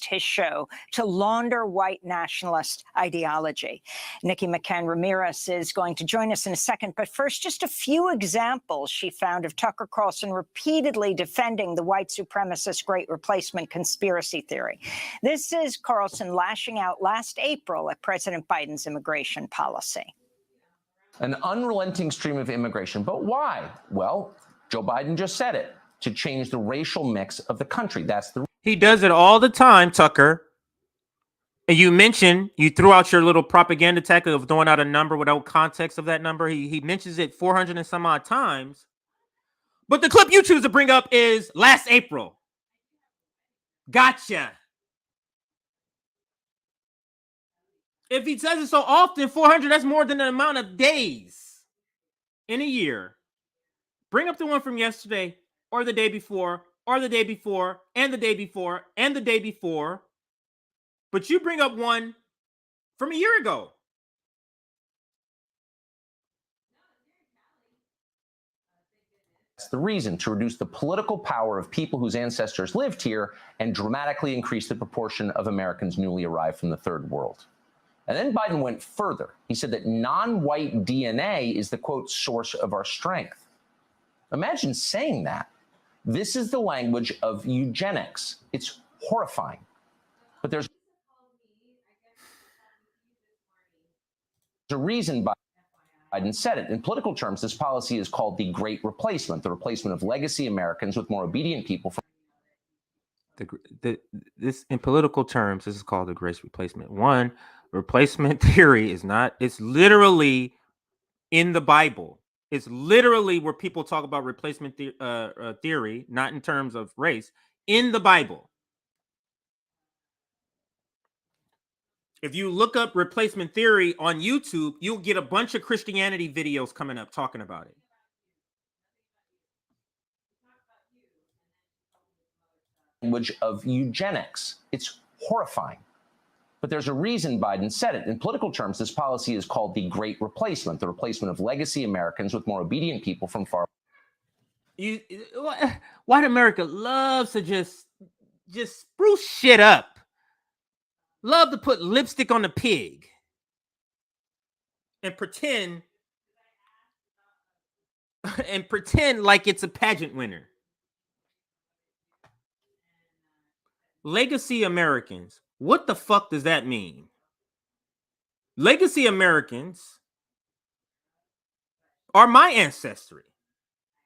His show to launder white nationalist ideology. Nikki McCann Ramirez is going to join us in a second, but first, just a few examples she found of Tucker Carlson repeatedly defending the white supremacist Great Replacement conspiracy theory. This is Carlson lashing out last April at President Biden's immigration policy.
An unrelenting stream of immigration. But why? Well, Joe Biden just said it, to change the racial mix of the country. That's the
He does it all the time, Tucker. And you threw out your little propaganda tactic of throwing out a number without context of that number. He mentions it 400 and some odd times. But the clip you choose to bring up is last April. Gotcha. If he says it so often, 400, that's more than the amount of days in a year. Bring up the one from yesterday or the day before or the day before and the day before and the day before. But you bring up one from a year ago.
That's the reason, to reduce the political power of people whose ancestors lived here and dramatically increase the proportion of Americans newly arrived from the third world. And then Biden went further. He said that non-white DNA is the, quote, source of our strength. Imagine saying that. This is the language of eugenics. It's horrifying. But there's a reason Biden said it. In political terms, this policy is called the Great Replacement, the replacement of legacy Americans with more obedient people.
This, in political terms, this is called the Great Replacement. One, replacement theory is not, it's literally in the Bible. It's literally where people talk about replacement theory, not in terms of race, in the Bible. If you look up replacement theory on YouTube, you'll get a bunch of Christianity videos coming up talking about it.
Language of eugenics. It's horrifying. But there's a reason Biden said it. In political terms, this policy is called the Great Replacement, the replacement of legacy Americans with more obedient people from far.
White America loves to just spruce shit up. Love to put lipstick on the pig and pretend like it's a pageant winner. Legacy Americans. What the fuck does that mean? Legacy Americans are my ancestry.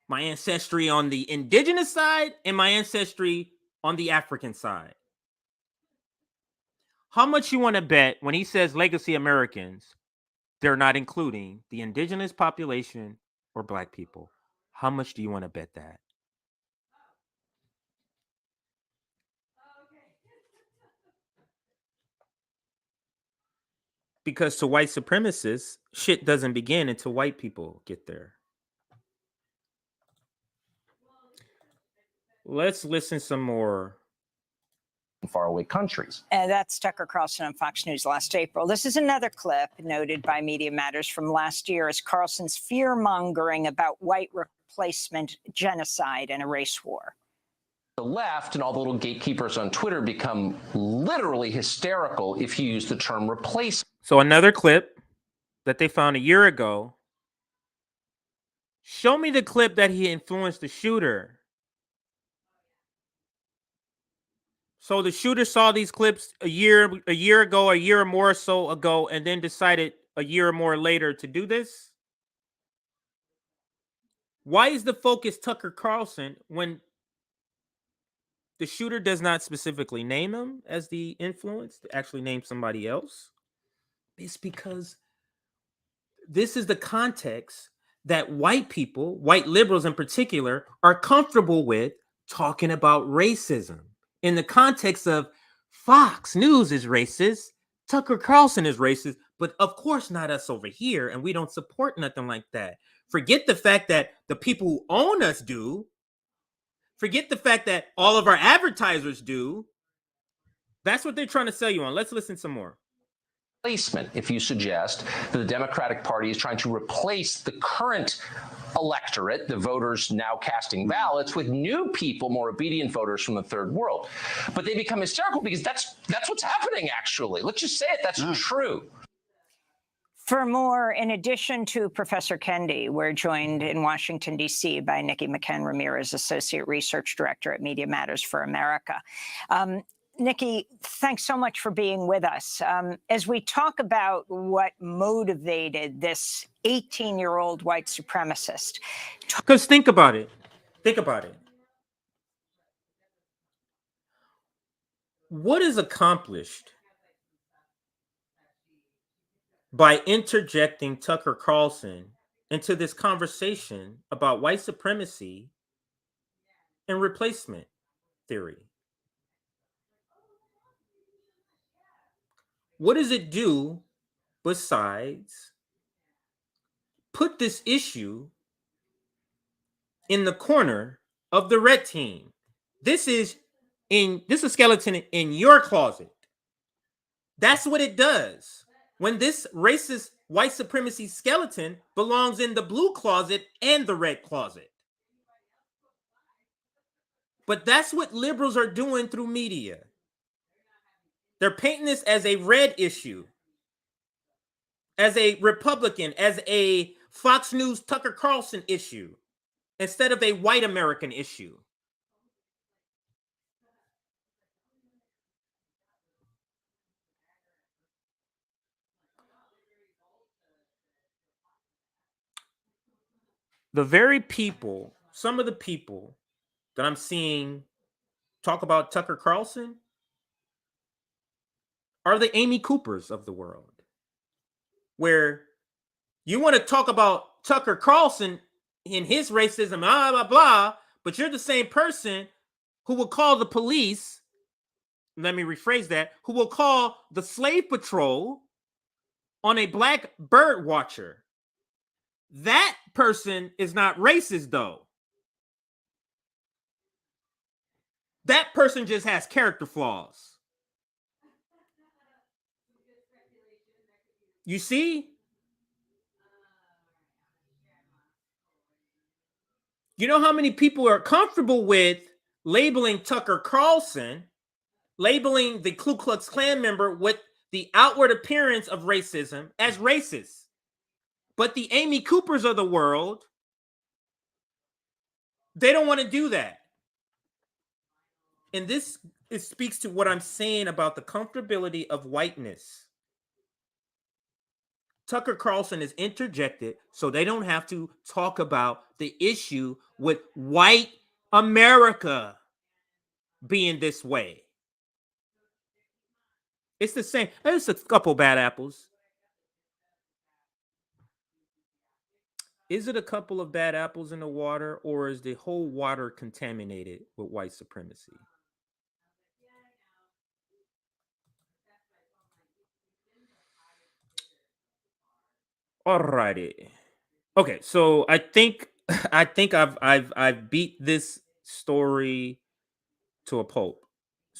My ancestry on the indigenous side and my ancestry on the African side. How much you want to bet when he says legacy Americans, they're not including the indigenous population or black people? How much do you want to bet that? Because to white supremacists, shit doesn't begin until white people get there. Let's listen some more
in faraway countries.
And that's Tucker Carlson on Fox News last April. This is another clip noted by Media Matters from last year as Carlson's fear-mongering about white replacement, genocide, and a race war.
The left and all the little gatekeepers on Twitter become literally hysterical if you use the term replacement.
So another clip that they found a year ago. Show me the clip that he influenced the shooter. So the shooter saw these clips a year ago, a year or more so ago, and then decided a year or more later to do this. Why is the focus Tucker Carlson when the shooter does not specifically name him as the influence, to actually name somebody else? It's because this is the context that white people, white liberals in particular, are comfortable with talking about racism. In the context of Fox News is racist, Tucker Carlson is racist, but of course not us over here, and we don't support nothing like that. Forget the fact that the people who own us do. Forget the fact that all of our advertisers do. That's what they're trying to sell you on. Let's listen some more.
Replacement, if you suggest that the Democratic Party is trying to replace the current electorate, the voters now casting ballots, with new people, more obedient voters from the third world. But they become hysterical because that's what's happening, actually. Let's just say it. That's true.
For more, in addition to Professor Kendi, we're joined in Washington, D.C. by Nikki McCann-Ramirez, Associate Research Director at Media Matters for America. Nikki, thanks so much for being with us. As we talk about what motivated this 18-year-old white supremacist.
Because think about it. Think about it. What is accomplished by interjecting Tucker Carlson into this conversation about white supremacy and replacement theory? What does it do besides put this issue in the corner of the red team? This is a skeleton in your closet. That's what it does. When this racist white supremacy skeleton belongs in the blue closet and the red closet. But that's what liberals are doing through media. They're painting this as a red issue, as a Republican, as a Fox News Tucker Carlson issue, instead of a white American issue. The very people, some of the people that I'm seeing talk about Tucker Carlson are the Amy Coopers of the world, where you want to talk about Tucker Carlson in his racism, blah, blah, blah, but you're the same person who will call the police, let me rephrase that, who will call the slave patrol on a black bird watcher. That person is not racist, though. That person just has character flaws. You see? You know how many people are comfortable with labeling Tucker Carlson, labeling the Ku Klux Klan member with the outward appearance of racism as racist? But the Amy Coopers of the world, they don't want to do that. And this speaks to what I'm saying about the comfortability of whiteness. Tucker Carlson is interjected so they don't have to talk about the issue with white America being this way. It's the same. There's a couple bad apples. Is it a couple of bad apples in the water, or is the whole water contaminated with white supremacy? Alrighty. Okay, so I think I've beat this story to a pulp.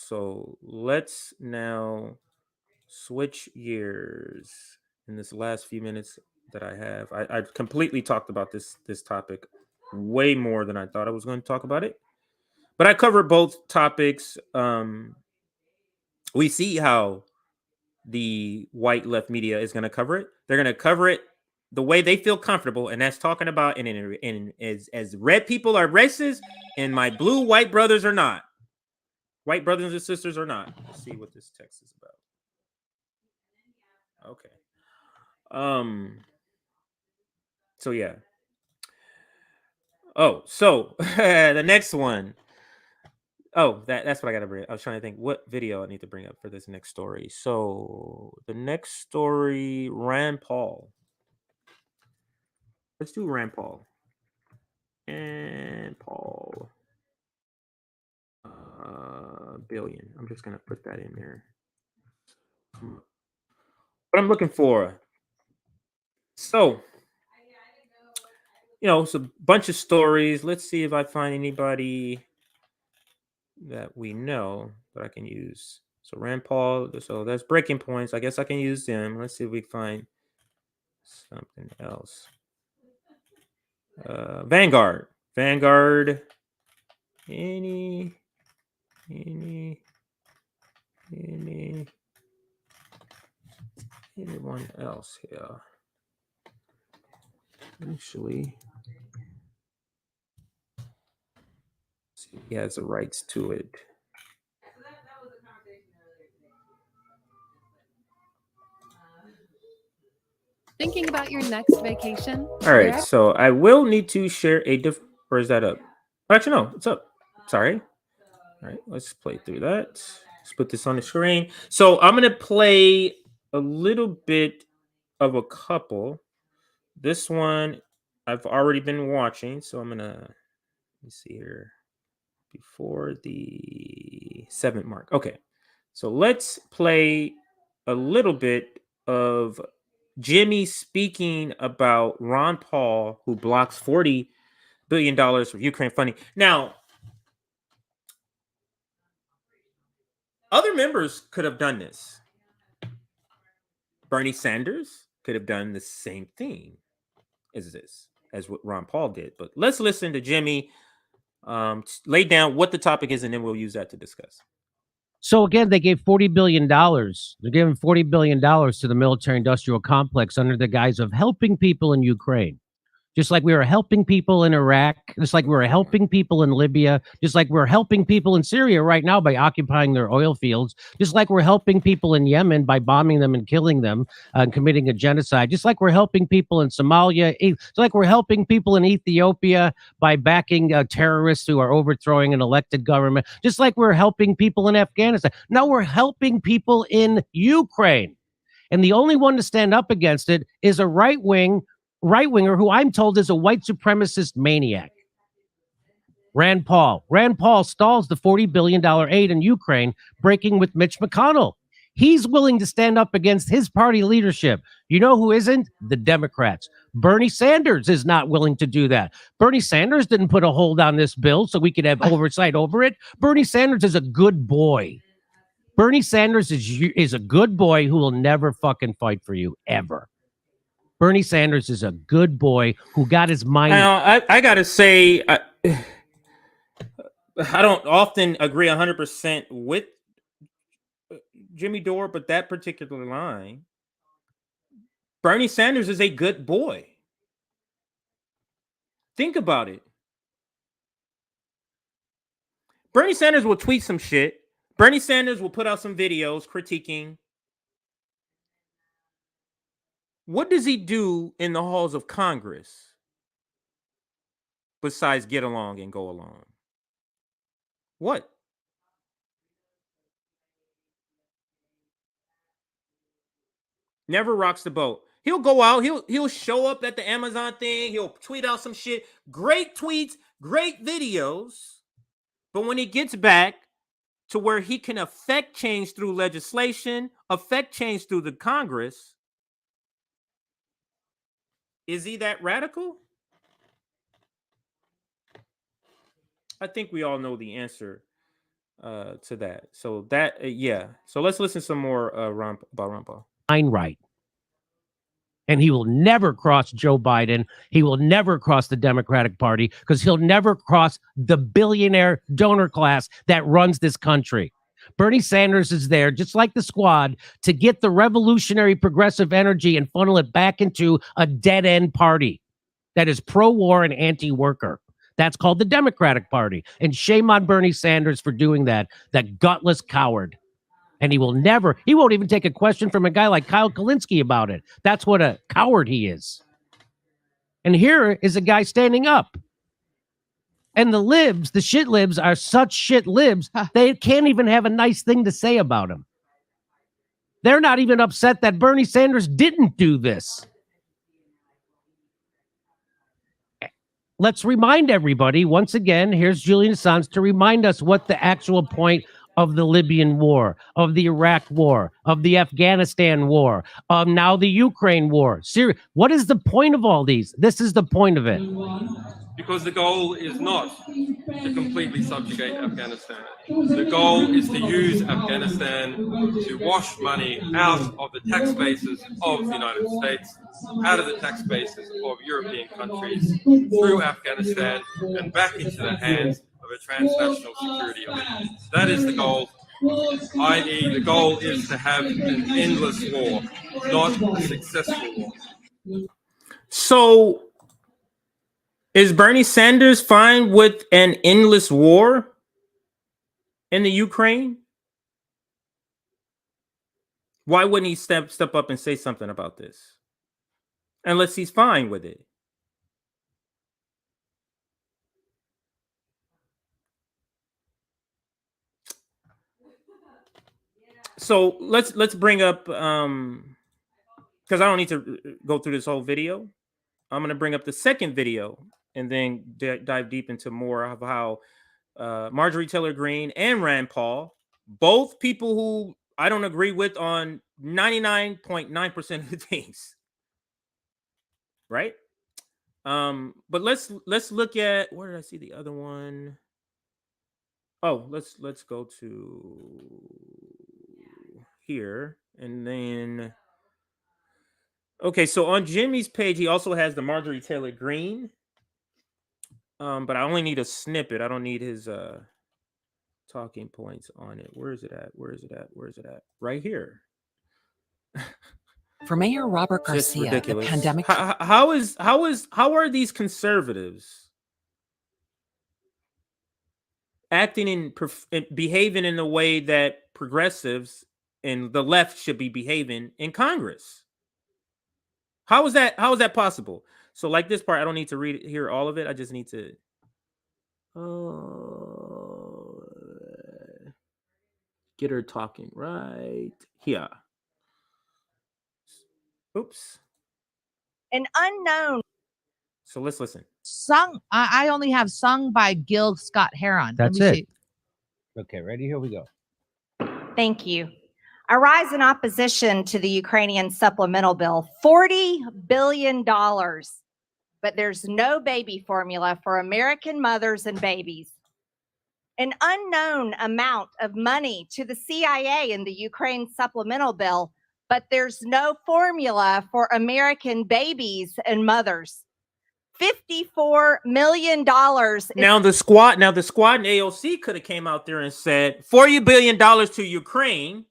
So let's now switch gears in this last few minutes that I have. I've completely talked about this topic way more than I thought I was going to talk about it. But I covered both topics. We see how the white left media is going to cover it. They're going to cover it the way they feel comfortable, and that's talking about and as red people are racist, and my blue white brothers are not. White brothers and sisters are not. Let's see what this text is about. Okay. So yeah. Oh, so the next one. Oh, that's what I got to bring. I was trying to think what video I need to bring up for this next story. So the next story, Rand Paul. Let's do Rand Paul. And Paul. Billion. I'm just gonna put that in there. What I'm looking for. So, it's a bunch of stories. Let's see if I find anybody that we know that I can use. So Rand Paul. So that's breaking points. I guess I can use them. Let's see if we find something else. Vanguard. Anyone else here? Actually, he has the rights to it.
Thinking about your next vacation?
All right, so I will need to share a or is that up? Actually, no, it's up. Sorry. All right, let's play through that. Let's put this on the screen. So I'm gonna play a little bit of a couple. This one I've already been watching, so I'm gonna let me see here before the 7th mark. Okay, so let's play a little bit of Jimmy speaking about Ron Paul, who blocks $40 billion for Ukraine funding. Now, other members could have done this. Bernie Sanders could have done the same thing as what Ron Paul did. But let's listen to Jimmy lay down what the topic is, and then we'll use that to discuss.
So again, they gave $40 billion. They're giving $40 billion to the military-industrial complex under the guise of helping people in Ukraine. Just like we were helping people in Iraq, just like we were helping people in Libya, just like we're helping people in Syria right now by occupying their oil fields, just like we're helping people in Yemen by bombing them and killing them and committing a genocide, just like we're helping people in Somalia, just like we're helping people in Ethiopia by backing terrorists who are overthrowing an elected government, just like we're helping people in Afghanistan. Now we're helping people in Ukraine. And the only one to stand up against it is a right-winger who I'm told is a white supremacist maniac. Rand Paul. Rand Paul stalls the $40 billion aid in Ukraine, breaking with Mitch McConnell. He's willing to stand up against his party leadership. You know who isn't? The Democrats. Bernie Sanders is not willing to do that. Bernie Sanders didn't put a hold on this bill so we could have oversight over it. Bernie Sanders is a good boy. Bernie Sanders is a good boy who will never fucking fight for you, ever. Bernie Sanders is a good boy who got his mind.
Now, I got to say, I don't often agree 100% with Jimmy Dore, but that particular line, Bernie Sanders is a good boy. Think about it. Bernie Sanders will tweet some shit. Bernie Sanders will put out some videos critiquing. What does he do in the halls of Congress besides get along and go along? What? Never rocks the boat. He'll go out. He'll show up at the Amazon thing. He'll tweet out some shit. Great tweets, great videos. But when he gets back to where he can affect change through legislation, affect change through the Congress, is he that radical? I think we all know the answer to that. So that yeah. So let's listen some more about Ron Paul.
Right. And he will never cross Joe Biden. He will never cross the Democratic Party because he'll never cross the billionaire donor class that runs this country. Bernie Sanders is there, just like the squad, to get the revolutionary progressive energy and funnel it back into a dead-end party that is pro-war and anti-worker. That's called the Democratic Party. And shame on Bernie Sanders for doing that gutless coward. And he won't even take a question from a guy like Kyle Kalinske about it. That's what a coward he is. And here is a guy standing up. And the libs, the shit libs, are such shit libs, they can't even have a nice thing to say about him. They're not even upset that Bernie Sanders didn't do this. Let's remind everybody, once again, here's Julian Assange to remind us what the actual point of the Libyan war, of the Iraq war, of the Afghanistan war, of now the Ukraine war. What is the point of all these? This is the point of it.
Because the goal is not to completely subjugate Afghanistan. The goal is to use Afghanistan to wash money out of the tax bases of the United States, out of the tax bases of European countries, through Afghanistan and back into the hands of a transnational security elite. That is the goal, i.e. the goal is to have an endless war, not a successful war.
So is Bernie Sanders fine with an endless war in the Ukraine? Why wouldn't he step up and say something about this? Unless he's fine with it. So let's bring up because I don't need to go through this whole video. I'm going to bring up the second video and then dive deep into more of how Marjorie Taylor Greene and Rand Paul, both people who I don't agree with on 99.9% of the things, right? But let's look at, where did I see the other one? Oh, let's go to here and then. Okay, so on Jimmy's page, he also has the Marjorie Taylor Greene. But I only need a snippet. I don't need his talking points on it. Where is it at? Where is it at? Where is it at? Right here.
For Mayor Robert Garcia, the pandemic.
How are these conservatives acting and behaving in the way that progressives and the left should be behaving in Congress? How is that possible? So like this part, I don't need to hear all of it. I just need to get her talking right here. Oops.
An unknown.
So let's listen.
Sung. I only have sung by Gil Scott Heron.
That's it. Okay, ready? Here we go.
Thank you. I rise in opposition to the Ukrainian supplemental bill, $40 billion, but there's no baby formula for American mothers and babies. An unknown amount of money to the CIA in the Ukraine supplemental bill, but there's no formula for American babies and mothers. $54 million.
Now the squad and AOC could have came out there and said $40 billion to Ukraine.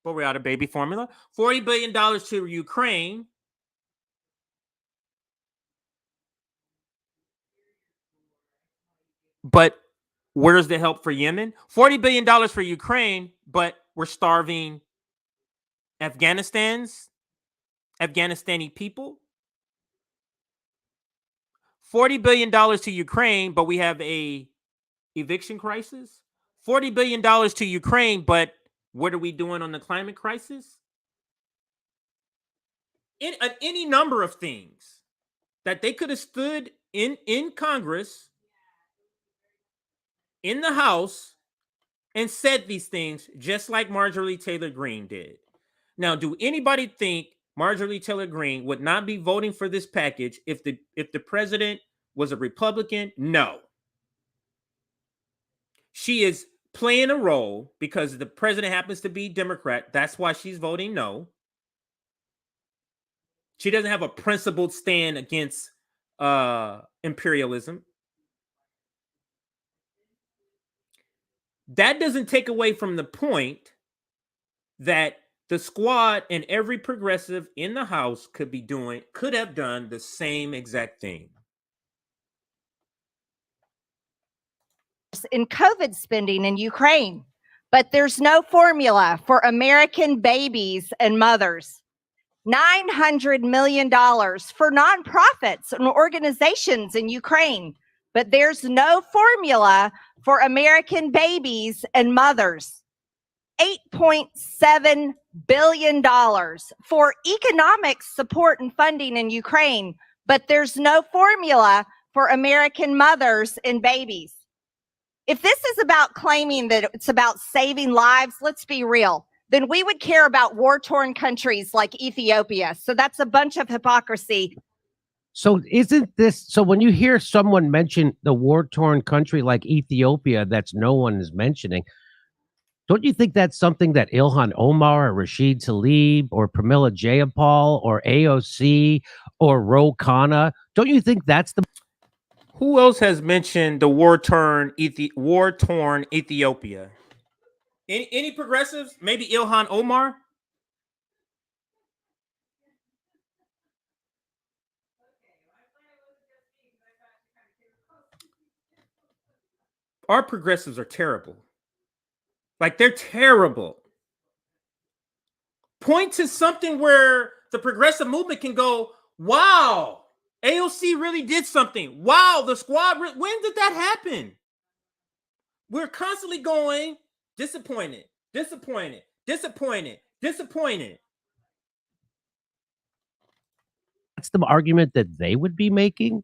But we're out of baby formula. $40 billion to Ukraine. But where's the help for Yemen? $40 billion for Ukraine, but we're starving Afghanistani people. $40 billion to Ukraine, but we have a eviction crisis. $40 billion to Ukraine, but what are we doing on the climate crisis? Any number of things that they could have stood in Congress, in the House, and said these things just like Marjorie Taylor Greene did. Now, do anybody think Marjorie Taylor Greene would not be voting for this package if the president was a Republican? No. She is playing a role because the president happens to be Democrat. That's why she's voting no. She doesn't have a principled stand against imperialism. That doesn't take away from the point that the squad and every progressive in the House could have done the same exact thing.
In COVID spending in Ukraine, but there's no formula for American babies and mothers. $900 million for nonprofits and organizations in Ukraine, but there's no formula for American babies and mothers. $8.7 billion for economic support and funding in Ukraine, but there's no formula for American mothers and babies. If this is about claiming that it's about saving lives, let's be real, then we would care about war-torn countries like Ethiopia. So that's a bunch of hypocrisy.
So when you hear someone mention the war-torn country like Ethiopia, that's no one is mentioning, don't you think that's something that Ilhan Omar or Rashid Tlaib or Pramila Jayapal or AOC or Ro Khanna, don't you think that's the...
Who else has mentioned the war-torn Ethiopia? Any progressives? Maybe Ilhan Omar? Our progressives are terrible. Like, they're terrible. Point to something where the progressive movement can go, wow, AOC really did something. Wow, the squad, when did that happen? We're constantly going, disappointed, disappointed, disappointed, disappointed.
That's the argument that they would be making?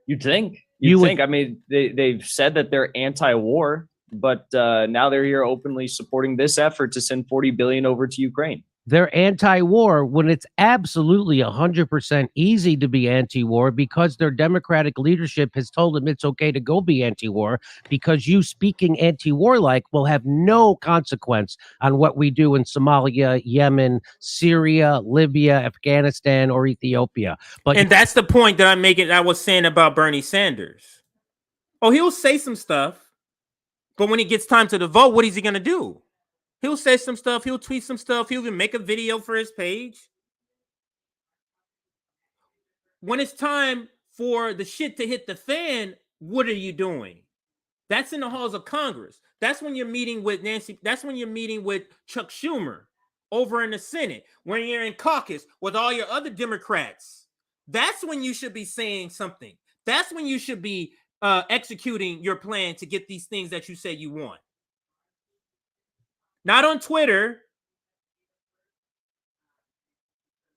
You'd think. You'd think. I mean, they've said that they're anti-war, but now they're here openly supporting this effort to send $40 billion over to Ukraine.
They're anti-war when it's absolutely 100% easy to be anti-war because their Democratic leadership has told them it's okay to go be anti-war because you speaking anti-war like will have no consequence on what we do in Somalia, Yemen, Syria, Libya, Afghanistan, or Ethiopia.
And that's the point that I'm making. I was saying about Bernie Sanders. Oh, he'll say some stuff, but when it gets time to the vote, what is he going to do? He'll say some stuff. He'll tweet some stuff. He'll even make a video for his page. When it's time for the shit to hit the fan, what are you doing? That's in the halls of Congress. That's when you're meeting with Nancy. That's when you're meeting with Chuck Schumer over in the Senate. When you're in caucus with all your other Democrats. That's when you should be saying something. That's when you should be executing your plan to get these things that you say you want. Not on Twitter,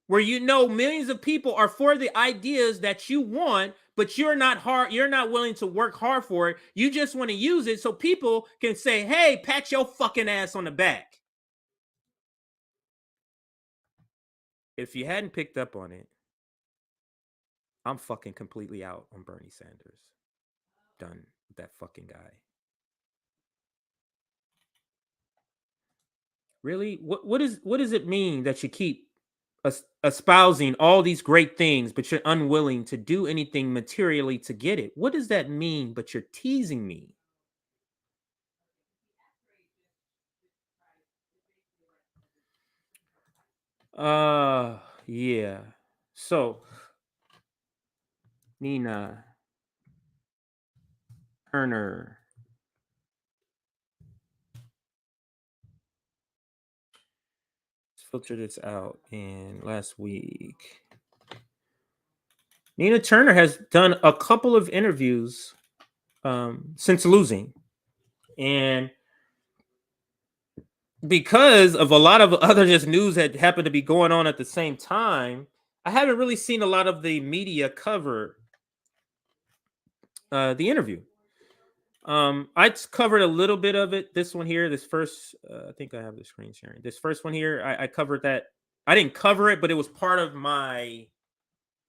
where you know millions of people are for the ideas that you want, but you're not willing to work hard for it. You just want to use it so people can say, hey, pat your fucking ass on the back. If you hadn't picked up on it, I'm fucking completely out on Bernie Sanders. Done with that fucking guy. Really? What does it mean that you keep espousing all these great things, but you're unwilling to do anything materially to get it? What does that mean? But you're teasing me. Yeah. So, Nina Turner. Filter this out. And last week, Nina Turner has done a couple of interviews since losing, and because of a lot of other just news that happened to be going on at the same time, I haven't really seen a lot of the media cover the interview. I covered a little bit of it. This one here, this first, I think I have the screen sharing. This first one here, I covered that. I didn't cover it, but it was part of my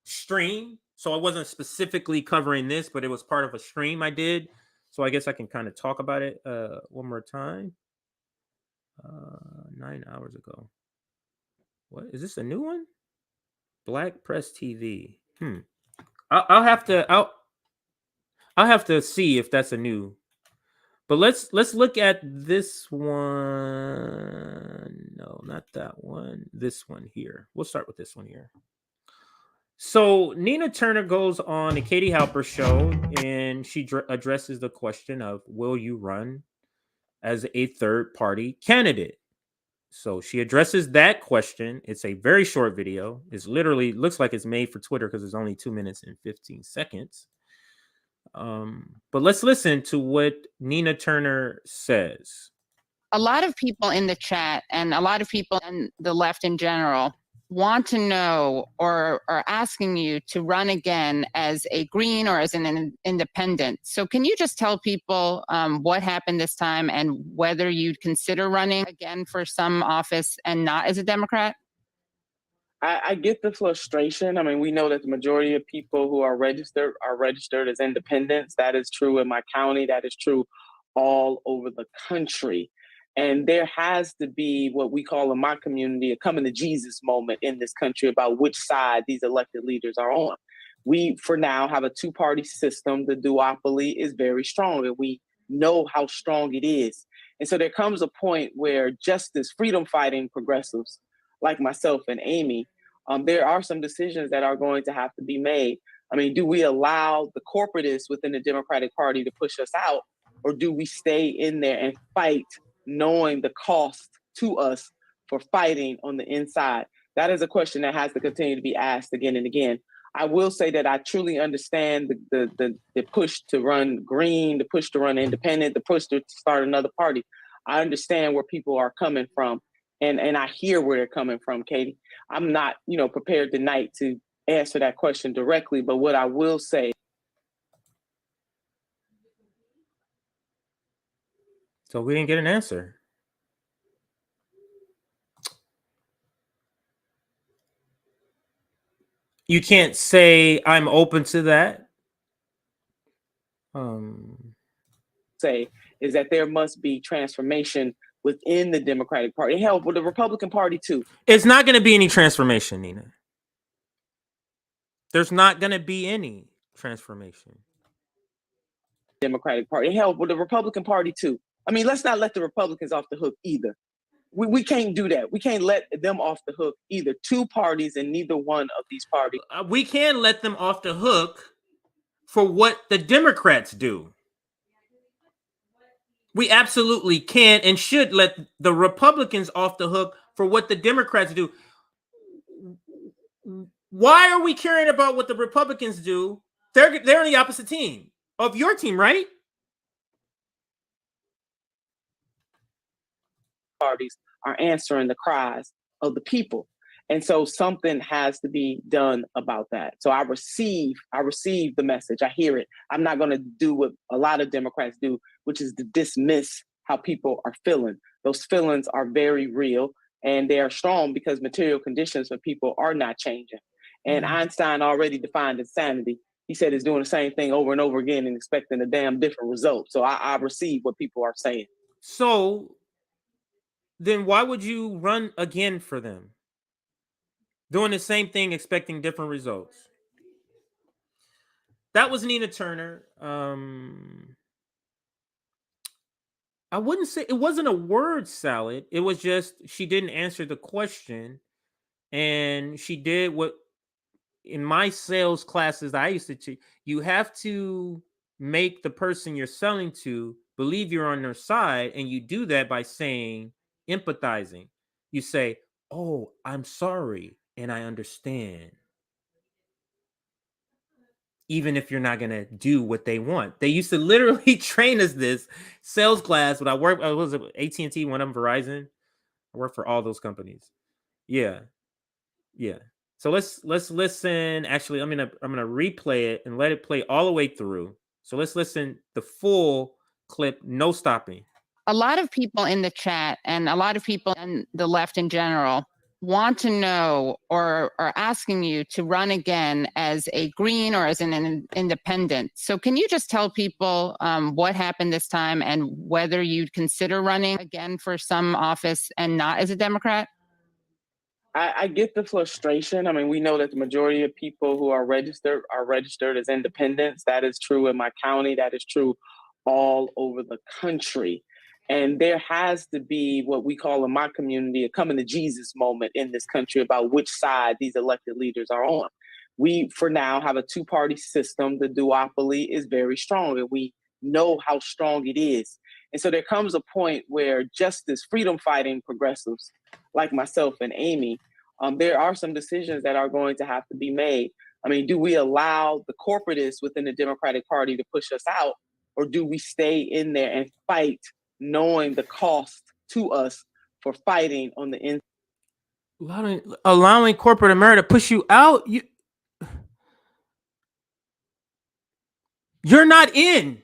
stream. So I wasn't specifically covering this, but it was part of a stream I did. So I guess I can kind of talk about it one more time. 9 hours ago. What is this? A new one? Black Press TV. I'll have to see if that's a new. But let's look at this one. No, not that one. This one here. We'll start with this one here. So Nina Turner goes on the Katie Halper show, and she addresses the question of, will you run as a third party candidate? So she addresses that question. It's a very short video. It's literally looks like it's made for Twitter because it's only 2 minutes and 15 seconds. But let's listen to what Nina Turner says.
A lot of people in the chat and a lot of people in the left in general want to know or are asking you to run again as a Greene or as an independent. So can you just tell people what happened this time and whether you'd consider running again for some office and not as a Democrat?
I get the frustration. I mean, we know that the majority of people who are registered as independents. That is true in my county. That is true all over the country. And there has to be what we call in my community a coming to Jesus moment in this country about which side these elected leaders are on. We, for now, have a two-party system. The duopoly is very strong, and we know how strong it is. And so there comes a point where justice, freedom-fighting progressives like myself and Amy, there are some decisions that are going to have to be made. I mean, do we allow the corporatists within the Democratic Party to push us out, or do we stay in there and fight, knowing the cost to us for fighting on the inside? That is a question that has to continue to be asked again and again. I will say that I truly understand the push to run Greene, the push to run independent, the push to start another party. I understand where people are coming from, and I hear where they're coming from, Katie. I'm not, prepared tonight to answer that question directly, but what I will say.
So we didn't get an answer. You can't say I'm open to that.
Say is that there must be transformation within the Democratic Party. Hell, with the Republican Party too.
It's not going to be any transformation, Nina. There's not going to be any transformation.
Democratic Party. Hell, with the Republican Party too. I mean, let's not let the Republicans off the hook either. We can't do that. We can't let them off the hook either. Two parties and neither one of these parties.
We can let them off the hook for what the Democrats do. We absolutely can and should let the Republicans off the hook for what the Democrats do. Why are we caring about what the Republicans do? They're on the opposite team of your team, right?
Parties are answering the cries of the people. And so something has to be done about that. So I receive the message. I hear it. I'm not going to do what a lot of Democrats do, which is to dismiss how people are feeling. Those feelings are very real, and they are strong because material conditions for people are not changing. And Einstein already defined insanity. He said it's doing the same thing over and over again and expecting a damn different result. So I receive what people are saying.
So then why would you run again for them? Doing the same thing, expecting different results. That was Nina Turner. I wouldn't say it wasn't a word salad. It was just she didn't answer the question. And she did what in my sales classes I used to teach. You have to make the person you're selling to believe you're on their side. And you do that by saying, empathizing. You say, oh, I'm sorry. And I understand. Even if you're not going to do what they want. They used to literally train us this sales class. When I was at AT&T, one of them Verizon. I worked for all those companies. Yeah. So let's listen. Actually, I'm gonna replay it and let it play all the way through. So let's listen the full clip, no stopping.
A lot of people in the chat and a lot of people in the left in general want to know or are asking you to run again as a Green or as an independent. So can you just tell people what happened this time and whether you'd consider running again for some office and not as a Democrat?
I get the frustration. I mean, we know that the majority of people who are registered as independents. That is true in my county. That is true all over the country. And there has to be what we call in my community a coming to Jesus moment in this country about which side these elected leaders are on. We, for now, have a two-party system. The duopoly is very strong, and we know how strong it is. And so there comes a point where justice, freedom-fighting progressives like myself and Amy, there are some decisions that are going to have to be made. I mean, do we allow the corporatists within the Democratic Party to push us out, or do we stay in there and fight, knowing the cost to us for fighting on the inside?
Allowing corporate America to push you out, you're not in.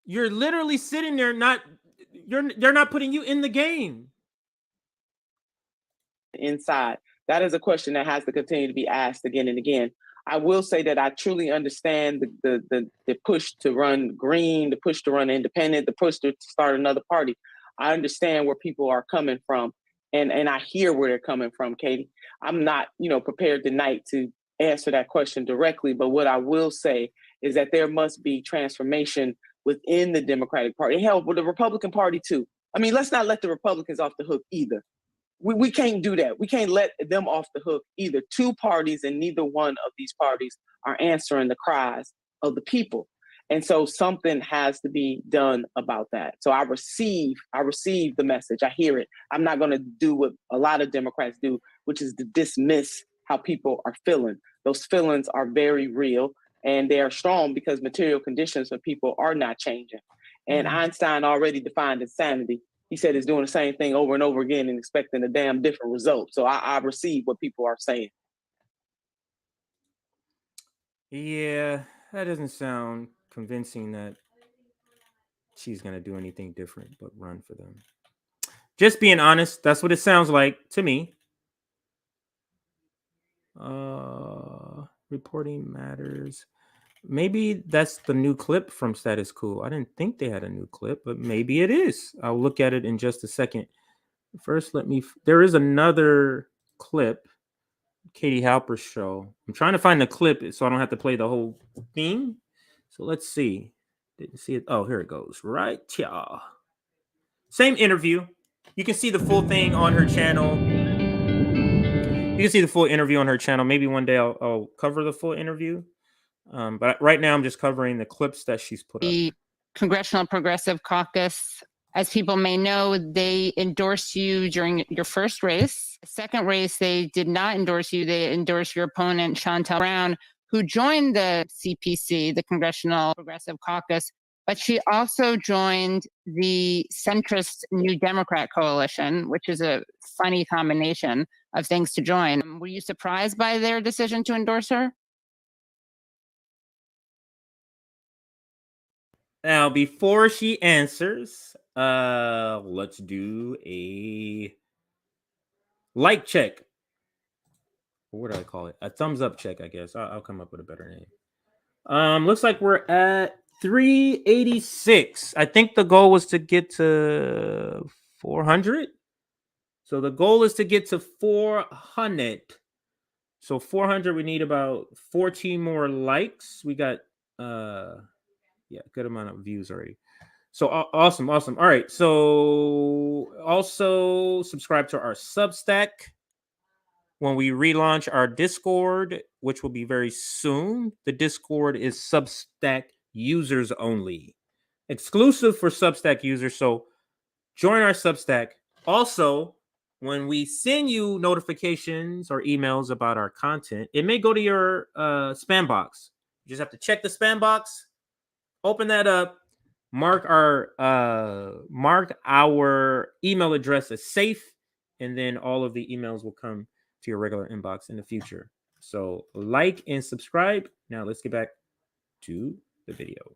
You're literally sitting there, they're not putting you in the game.
Inside. That is a question that has to continue to be asked again and again. I will say that I truly understand the push to run Green, the push to run independent, the push to start another party. I understand where people are coming from, and I hear where they're coming from, Katie. I'm not, prepared tonight to answer that question directly, but what I will say is that there must be transformation within the Democratic Party. Hell, with the Republican Party too. I mean, let's not let the Republicans off the hook either. We can't do that. We can't let them off the hook either. Two parties, and neither one of these parties are answering the cries of the people. And so something has to be done about that. So I receive the message. I hear it. I'm not going to do what a lot of Democrats do, which is to dismiss how people are feeling. Those feelings are very real, and they are strong because material conditions for people are not changing. And Einstein already defined insanity. He said it's doing the same thing over and over again and expecting a damn different result. So I receive what people are saying.
Yeah, that doesn't sound convincing that she's going to do anything different but run for them. Just being honest, that's what it sounds like to me. Reporting matters. Maybe that's the new clip from Status Quo. I didn't think they had a new clip, but maybe it is. I'll look at it in just a second. First, there is another clip, Katie Halper's show. I'm trying to find the clip so I don't have to play the whole thing. So let's see. Didn't see it. Oh, here it goes. Right here. Same interview. You can see the full thing on her channel. You can see the full interview on her channel. Maybe one day I'll cover the full interview. But right now I'm just covering the clips that she's put up.
The Congressional Progressive Caucus, as people may know, they endorsed you during your first race. The second race, they did not endorse you. They endorsed your opponent, Shontel Brown, who joined the CPC, the Congressional Progressive Caucus, but she also joined the centrist New Democrat Coalition, which is a funny combination of things to join. Were you surprised by their decision to endorse her?
Now, before she answers, let's do a like check. What do I call it? A thumbs up check, I guess. I'll come up with a better name. Looks like we're at 386. I think the goal was to get to 400. So the goal is to get to 400. So 400, we need about 14 more likes. We got good amount of views already. So awesome. All right. So also subscribe to our Substack when we relaunch our Discord, which will be very soon. The Discord is Substack users only, exclusive for Substack users. So join our Substack. Also, when we send you notifications or emails about our content, it may go to your spam box. You just have to check the spam box, open that up, mark our email address as safe, and then all of the emails will come to your regular inbox in the future. So like and subscribe. Now let's get back to the video.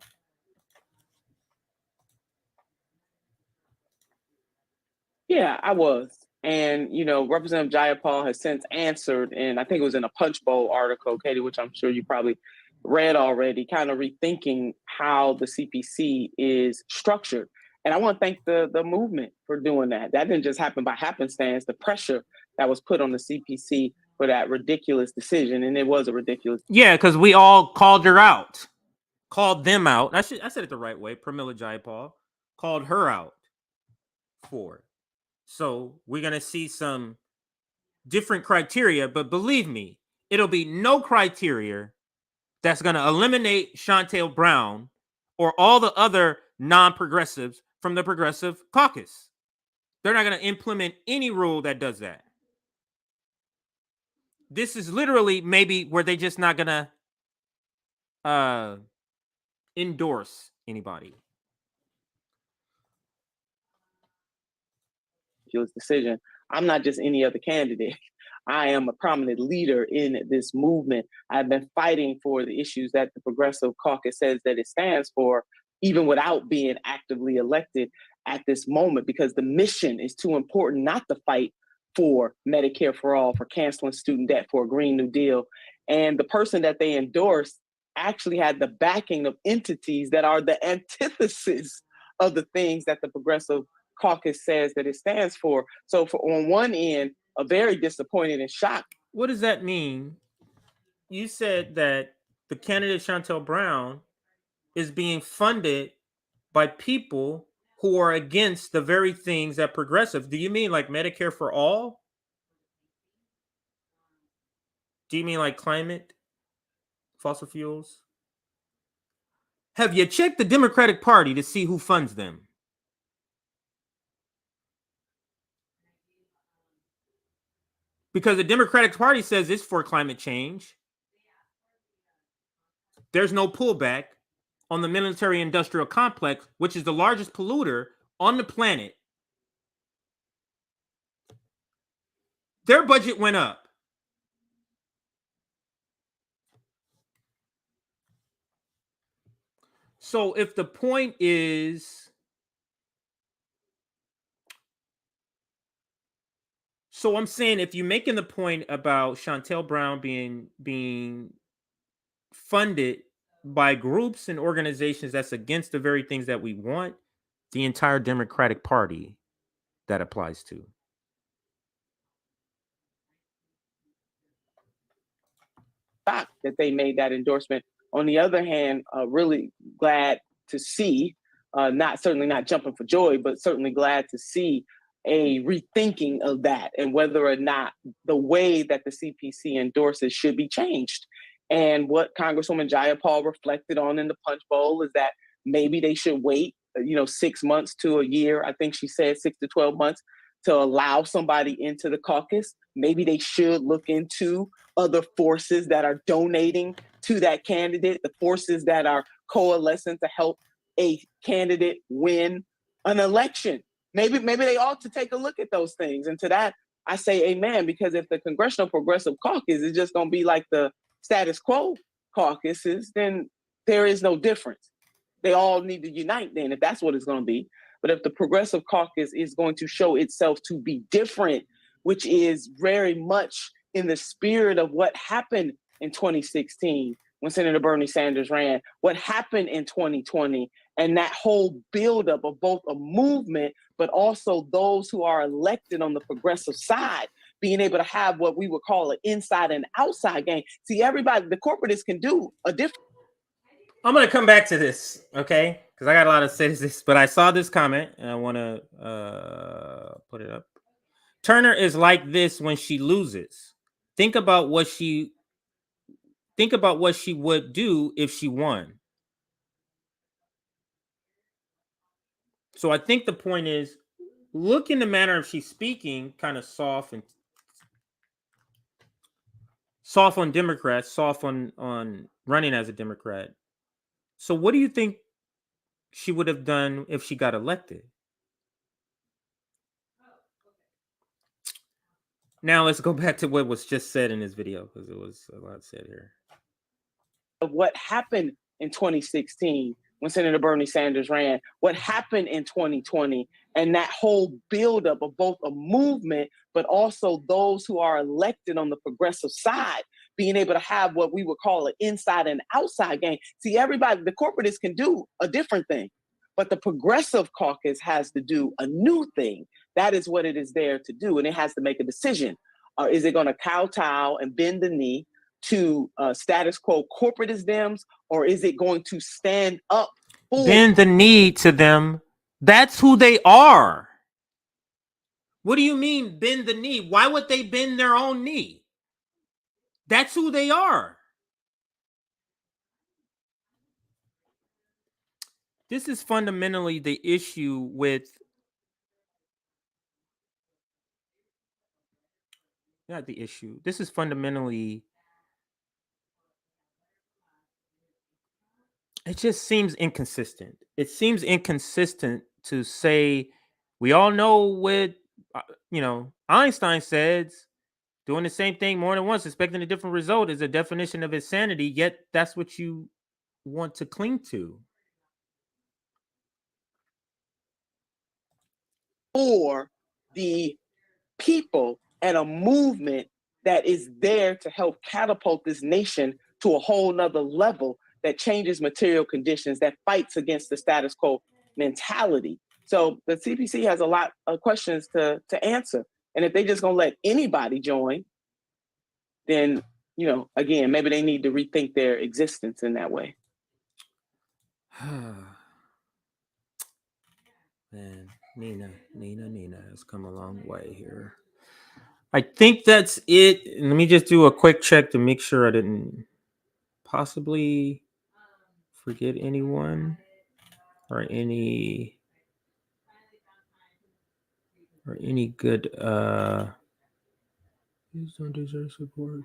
Yeah, I was. And, you know, Representative Jayapal has since answered, and I think it was in a Punch Bowl article, Katie, which I'm sure you probably read already, kind of rethinking how the CPC is structured. And I want to thank the movement for doing that. That didn't just happen by happenstance. The pressure that was put on the CPC for that ridiculous decision, and it was a ridiculous.
Yeah, because we all called her out, called them out. I said it the right way. Pramila Jayapal called her out for it. So we're gonna see some different criteria, but believe me, it'll be no criteria that's gonna eliminate Shontel Brown or all the other non-progressives from the Progressive Caucus. They're not gonna implement any rule that does that. This is literally maybe where they just not gonna endorse anybody.
Decision. I'm not just any other candidate. I am a prominent leader in this movement. I've been fighting for the issues that the Progressive Caucus says that it stands for, even without being actively elected at this moment, because the mission is too important not to fight for Medicare for all, for canceling student debt, for a Green New Deal. And the person that they endorsed actually had the backing of entities that are the antithesis of the things that the Progressive Caucus says that it stands for. So on one end, a very disappointed and shocked.
What does that mean? You said that the candidate Shontel Brown is being funded by people who are against the very things that progressive. Do you mean like Medicare for all? Do you mean like climate, fossil fuels? Have you checked the Democratic Party to see who funds them? Because the Democratic Party says it's for climate change. There's no pullback on the military-industrial complex, which is the largest polluter on the planet. Their budget went up. So if the point is, so I'm saying if you're making the point about Shontel Brown being funded by groups and organizations that's against the very things that we want, the entire Democratic Party that applies to.
Shocked that they made that endorsement. On the other hand, really glad to see, certainly not jumping for joy, but certainly glad to see a rethinking of that and whether or not the way that the CPC endorses should be changed. And what Congresswoman Jayapal reflected on in the Punch Bowl is that maybe they should wait, 6 months to a year. I think she said 6 to 12 months to allow somebody into the caucus. Maybe they should look into other forces that are donating to that candidate, the forces that are coalescing to help a candidate win an election. Maybe they ought to take a look at those things. And to that, I say amen, because if the Congressional Progressive Caucus is just going to be like the status quo caucuses, then there is no difference. They all need to unite then, if that's what it's going to be. But if the Progressive Caucus is going to show itself to be different, which is very much in the spirit of what happened in 2016 when Senator Bernie Sanders ran, what happened in 2020, and that whole buildup of both a movement, but also those who are elected on the progressive side, being able to have what we would call an inside and outside game. See, everybody, the corporatists can do a different.
I'm going to come back to this, okay? Because I got a lot of citizens, but I saw this comment and I want to put it up. Turner is like this when she loses. Think about what she would do if she won. So I think the point is, look in the manner of she's speaking, kind of soft on Democrats, soft on running as a Democrat. So what do you think she would have done if she got elected? Now let's go back to what was just said in this video, because it was a lot said here.
Of what happened in 2016 when Senator Bernie Sanders ran, what happened in 2020, and that whole buildup of both a movement, but also those who are elected on the progressive side, being able to have what we would call an inside and outside game. See, everybody, the corporatists can do a different thing, but the progressive caucus has to do a new thing. That is what it is there to do, and it has to make a decision. Is it going to kowtow and bend the knee to status quo corporatist Dems, or is it going to stand up for
bend the knee to them? That's who they are. What do you mean bend the knee? Why would they bend their own knee? That's who they are. This is fundamentally the issue with not the issue. This is fundamentally, it just seems inconsistent. It seems inconsistent to say, we all know what, Einstein says, doing the same thing more than once, expecting a different result is a definition of insanity, yet that's what you want to cling to.
For the people and a movement that is there to help catapult this nation to a whole nother level that changes material conditions, that fights against the status quo mentality. So the CPC has a lot of questions to answer. And if they just gonna let anybody join, then, again, maybe they need to rethink their existence in that way.
Man, Nina has come a long way here. I think that's it. Let me just do a quick check to make sure I didn't possibly forget anyone or any good please don't deserve support.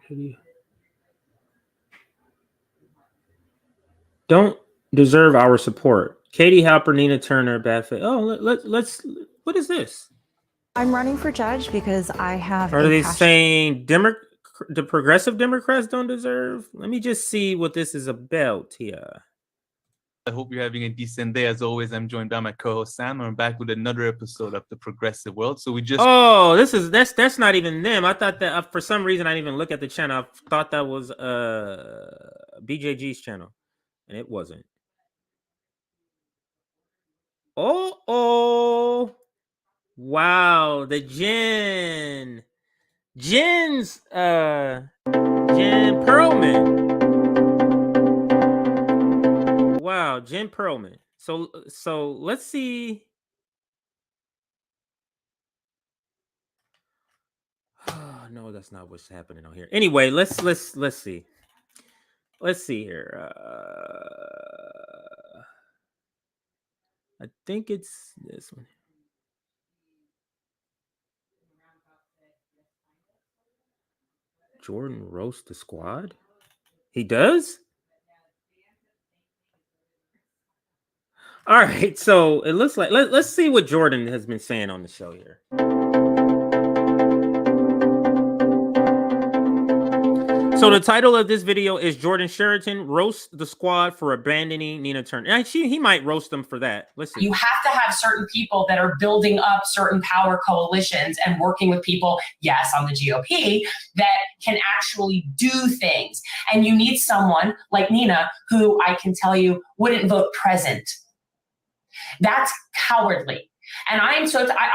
Don't deserve our support. Katie Halper, Nina Turner, bad fit. Oh, let's what is this?
I'm running for judge because I have.
Are they saying the progressive Democrats don't deserve? Let me just see what this is about here.
I hope you're having a decent day. As always, I'm joined by my co-host Sam. I'm back with another episode of the Progressive World. So we just
that's not even them. I thought that for some reason I didn't even look at the channel. I thought that was BJG's channel, and it wasn't. Oh. Wow, the Jen Perlman. Wow, Jen Perlman. So let's see. Oh, no, that's not what's happening on here. Anyway, let's see. Let's see here. I think it's this one. Jordan roast the squad? He does? All right, so it looks like let's see what Jordan has been saying on the show here. So the title of this video is Jordan Sheraton roasts the squad for abandoning Nina Turner. And he might roast them for that. Let's see.
You have to have certain people that are building up certain power coalitions and working with people, yes, on the GOP, that can actually do things. And you need someone like Nina, who I can tell you wouldn't vote present. That's cowardly. And I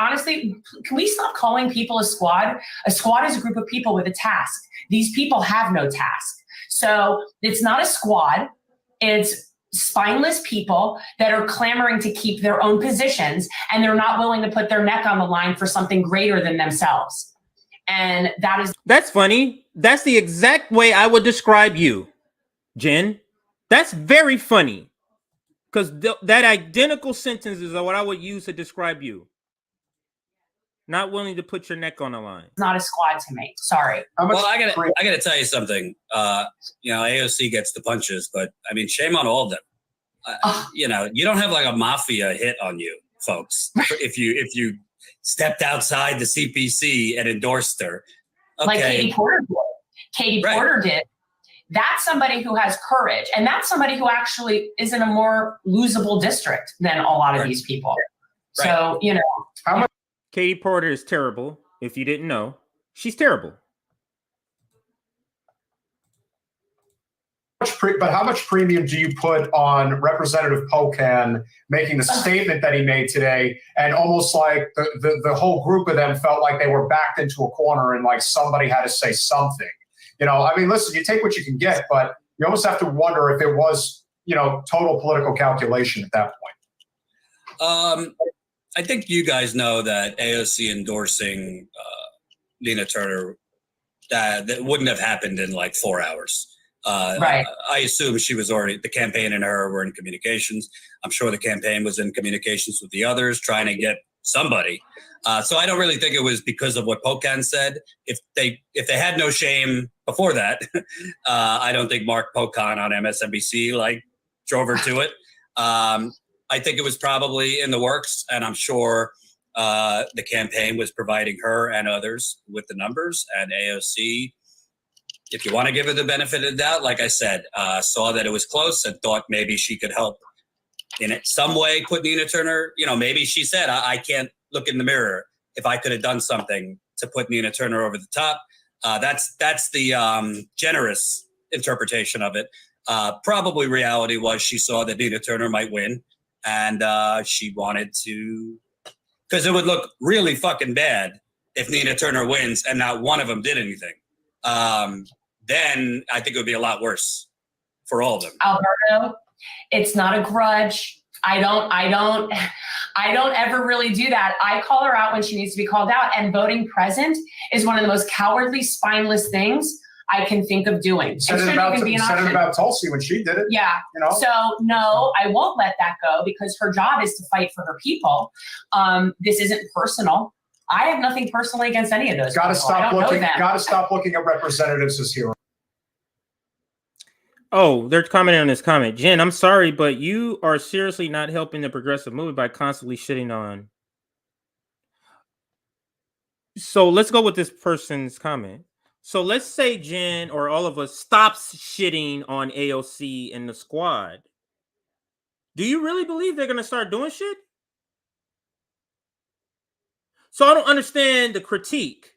honestly, can we stop calling people a squad? A squad is a group of people with a task. These people have no task. So it's not a squad. It's spineless people that are clamoring to keep their own positions, and they're not willing to put their neck on the line for something greater than themselves. And that's
funny. That's the exact way I would describe you, Jen. That's very funny. Because that identical sentence is what I would use to describe you. Not willing to put your neck on the line.
It's not a squad to me. Sorry.
Well, I gotta tell you something. AOC gets the punches, but I mean, shame on all of them. You don't have like a mafia hit on you, folks. if you stepped outside the CPC and endorsed her, okay.
Like Katie Porter did. Katie Porter did. That's somebody who has courage. And that's somebody who actually is in a more losable district than a lot of these people. So, you know.
How much Katie Porter is terrible. If you didn't know, she's terrible.
But how much premium do you put on Representative Pocan making the statement that he made today, and almost like the whole group of them felt like they were backed into a corner and like somebody had to say something? You know, I mean, listen, you take what you can get, but you almost have to wonder if it was, you know, total political calculation at that point.
I think you guys know that AOC endorsing Nina Turner, that wouldn't have happened in like 4 hours. I assume she was already, the campaign and her were in communications. I'm sure the campaign was in communications with the others, trying to get somebody. So I don't really think it was because of what Pocan said. If they had no shame before that, I don't think Mark Pocan on MSNBC like drove her to it. I think it was probably in the works, and I'm sure the campaign was providing her and others with the numbers, and AOC, if you want to give her the benefit of the doubt, like I said, saw that it was close and thought maybe she could help in some way put Nina Turner, you know, maybe she said, I can't look in the mirror if I could have done something to put Nina Turner over the top. That's the generous interpretation of it. Probably reality was she saw that Nina Turner might win, and she wanted to, because it would look really fucking bad if Nina Turner wins and not one of them did anything. Then I think it would be a lot worse for all of them.
Alberto, it's not a grudge. I don't ever really do that. I call her out when she needs to be called out, and voting present is one of the most cowardly, spineless things I can think of doing.
Said it about Tulsi when she did it.
Yeah.
You know?
So no, I won't let that go, because her job is to fight for her people. This isn't personal. I have nothing personally against any of those.
Got to stop looking at representatives as heroes.
Oh, they're commenting on this comment. Jen, I'm sorry, but you are seriously not helping the progressive movement by constantly shitting on. So let's go with this person's comment. So let's say Jen or all of us stops shitting on AOC and the squad. Do you really believe they're going to start doing shit? So I don't understand the critique.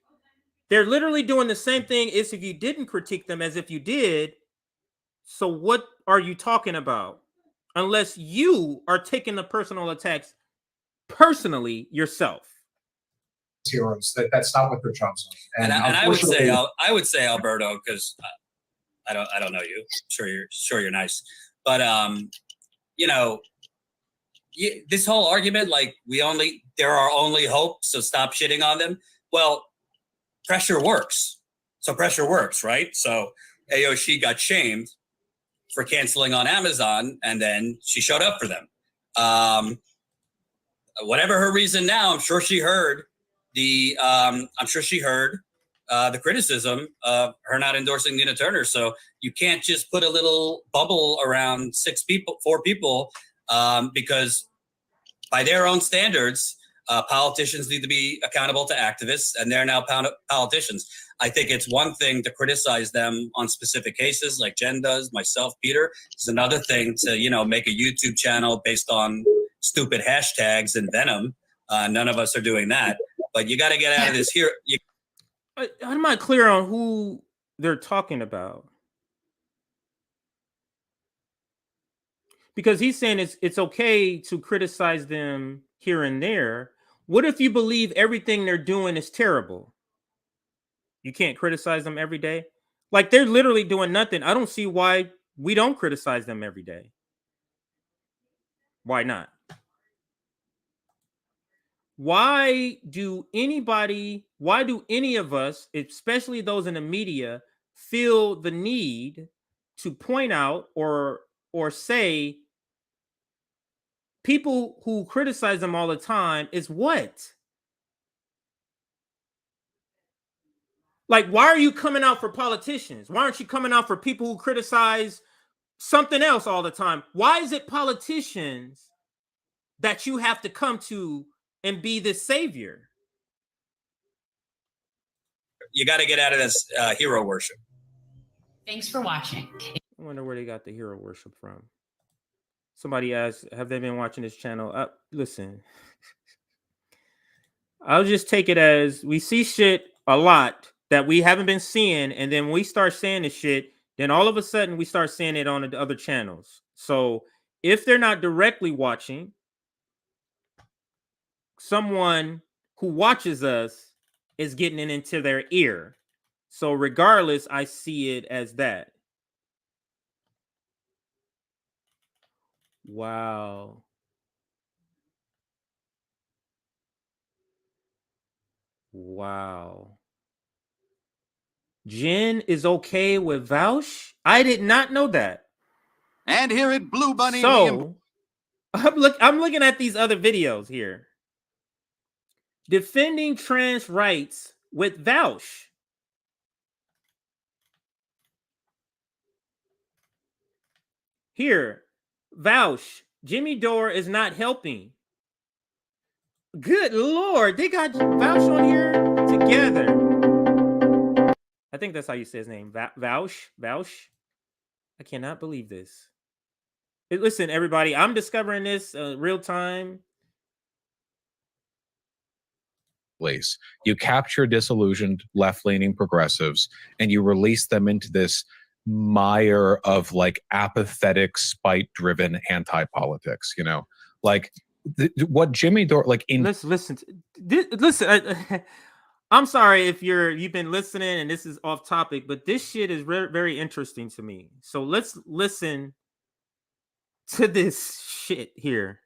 They're literally doing the same thing as if you didn't critique them as if you did. So what are you talking about? Unless you are taking the personal attacks personally yourself.
Heroes. That's not what their jobs are.
And I would say Alberto, because I don't know you. Sure you're nice, but you know, this whole argument like there are only hope, so stop shitting on them. Well, pressure works. So pressure works, right? So AOC got shamed for canceling on Amazon, and then she showed up for them. Whatever her reason now, I'm sure she heard the criticism of her not endorsing Nina Turner. So you can't just put a little bubble around 4 people, because by their own standards, politicians need to be accountable to activists, and they're now politicians. I think it's one thing to criticize them on specific cases like Jen does, myself, Peter. It's another thing to, you know, make a YouTube channel based on stupid hashtags and venom. None of us are doing that, but you got to get out of this here.
I'm not clear on who they're talking about. Because he's saying it's okay to criticize them here and there. What if you believe everything they're doing is terrible? You can't criticize them every day. Like, they're literally doing nothing. I don't see why we don't criticize them every day. Why not? Why do any of us, especially those in the media, feel the need to point out or say people who criticize them all the time is what? Like, why are you coming out for politicians? Why aren't you coming out for people who criticize something else all the time? Why is it politicians that you have to come to and be the savior?
You got to get out of this hero worship.
Thanks for watching.
I wonder where they got the hero worship from. Somebody asked, have they been watching this channel? Listen, I'll just take it as we see shit a lot that we haven't been seeing, and then when we start saying this shit, then all of a sudden we start seeing it on the other channels. So if they're not directly watching, someone who watches us is getting it into their ear. So regardless, I see it as that. Wow. Wow. Jen is okay with Vouch? I did not know that.
And here at Blue Bunny,
so I'm looking at these other videos here. Defending trans rights with Vouch. Here, Vouch, Jimmy Dore is not helping. Good Lord, they got Vouch on here together. I think that's how you say his name. Vouch. I cannot believe this. Listen, everybody, I'm discovering this real time.
Place. You capture disillusioned left-leaning progressives and you release them into this mire of like apathetic, spite-driven anti-politics, you know? Like what Jimmy Dore, like in
listen, I'm sorry if you've been listening and this is off topic, but this shit is very interesting to me. So let's listen to this shit here.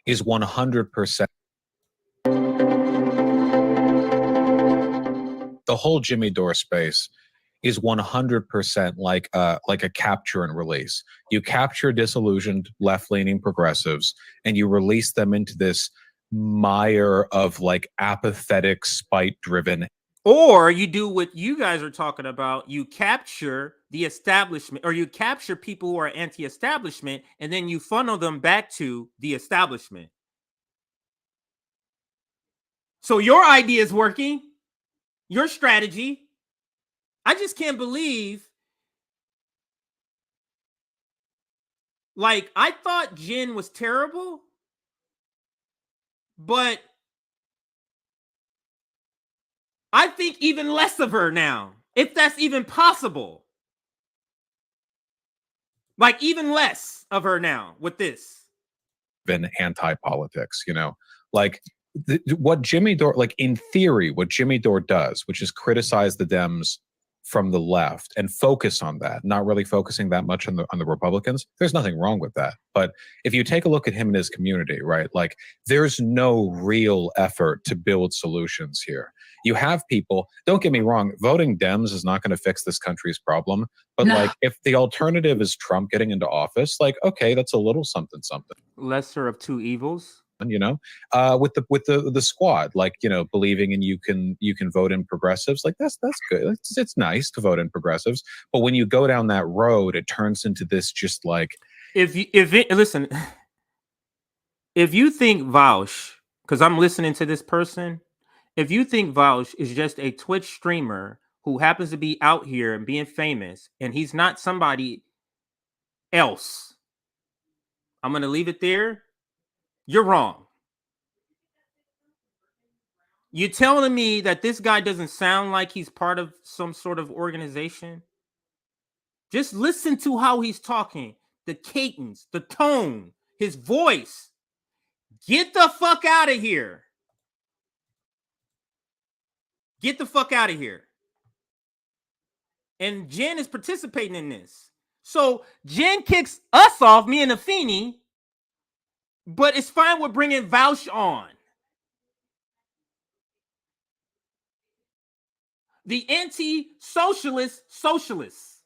Is 100%. The whole Jimmy Dore space is 100% like a capture and release. You capture disillusioned left-leaning progressives and you release them into this mire of like apathetic, spite-driven.
Or you do what you guys are talking about. You capture the establishment, or you capture people who are anti-establishment, and then you funnel them back to the establishment. So your idea is working. Your strategy. I just can't believe. Like, I thought Jen was terrible, but I think even less of her now, if that's even possible. Like, even less of her now with this.
Been anti-politics, you know, like what Jimmy Dore, like in theory, what Jimmy Dore does, which is criticize the Dems from the left and focus on that, not really focusing that much on the Republicans. There's nothing wrong with that. But if you take a look at him and his community, right, like there's no real effort to build solutions here. You have people, don't get me wrong, voting Dems is not going to fix this country's problem. But like if the alternative is Trump getting into office, like, okay, that's a little something.
Lesser of two evils.
You know, with the squad, like, you know, believing in you can vote in progressives, like that's good. It's nice to vote in progressives, but when you go down that road, it turns into this just like
listen, if you think Vouch, because I'm listening to this person, if you think Vouch is just a Twitch streamer who happens to be out here and being famous, and he's not somebody else, I'm gonna leave it there. You're wrong. You're telling me that this guy doesn't sound like he's part of some sort of organization? Just listen to how he's talking, the cadence, the tone, his voice. Get the fuck out of here. Get the fuck out of here. And Jen is participating in this. So Jen kicks us off, me and Afeni, but it's fine with bringing Vouch on. The anti-socialist socialists.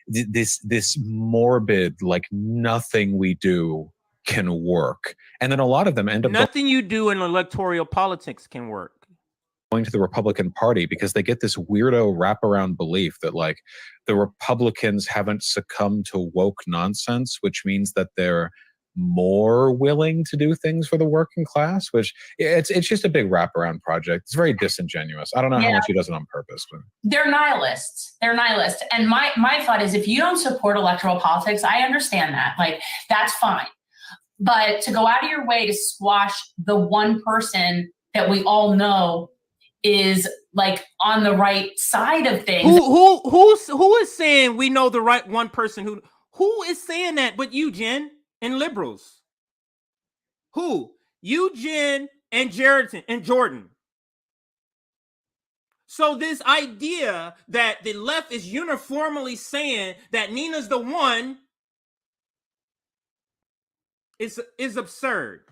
This morbid, like nothing we do can work. And then a lot of them end up
nothing you do in electoral politics can work.
Going to the Republican Party because they get this weirdo wraparound belief that like the Republicans haven't succumbed to woke nonsense, which means that they're more willing to do things for the working class, which it's just a big wraparound project. It's very disingenuous. I don't know how much he does it on purpose, but
they're nihilists. They're nihilists. And my thought is, if you don't support electoral politics, I understand that. Like, that's fine. But to go out of your way to squash the one person that we all know is like on the right side of things.
Who is saying we know the right one person? Who is saying that but you, Jen, and liberals? Who? You, Jen, and Jordan. So this idea that the left is uniformly saying that Nina's the one is absurd.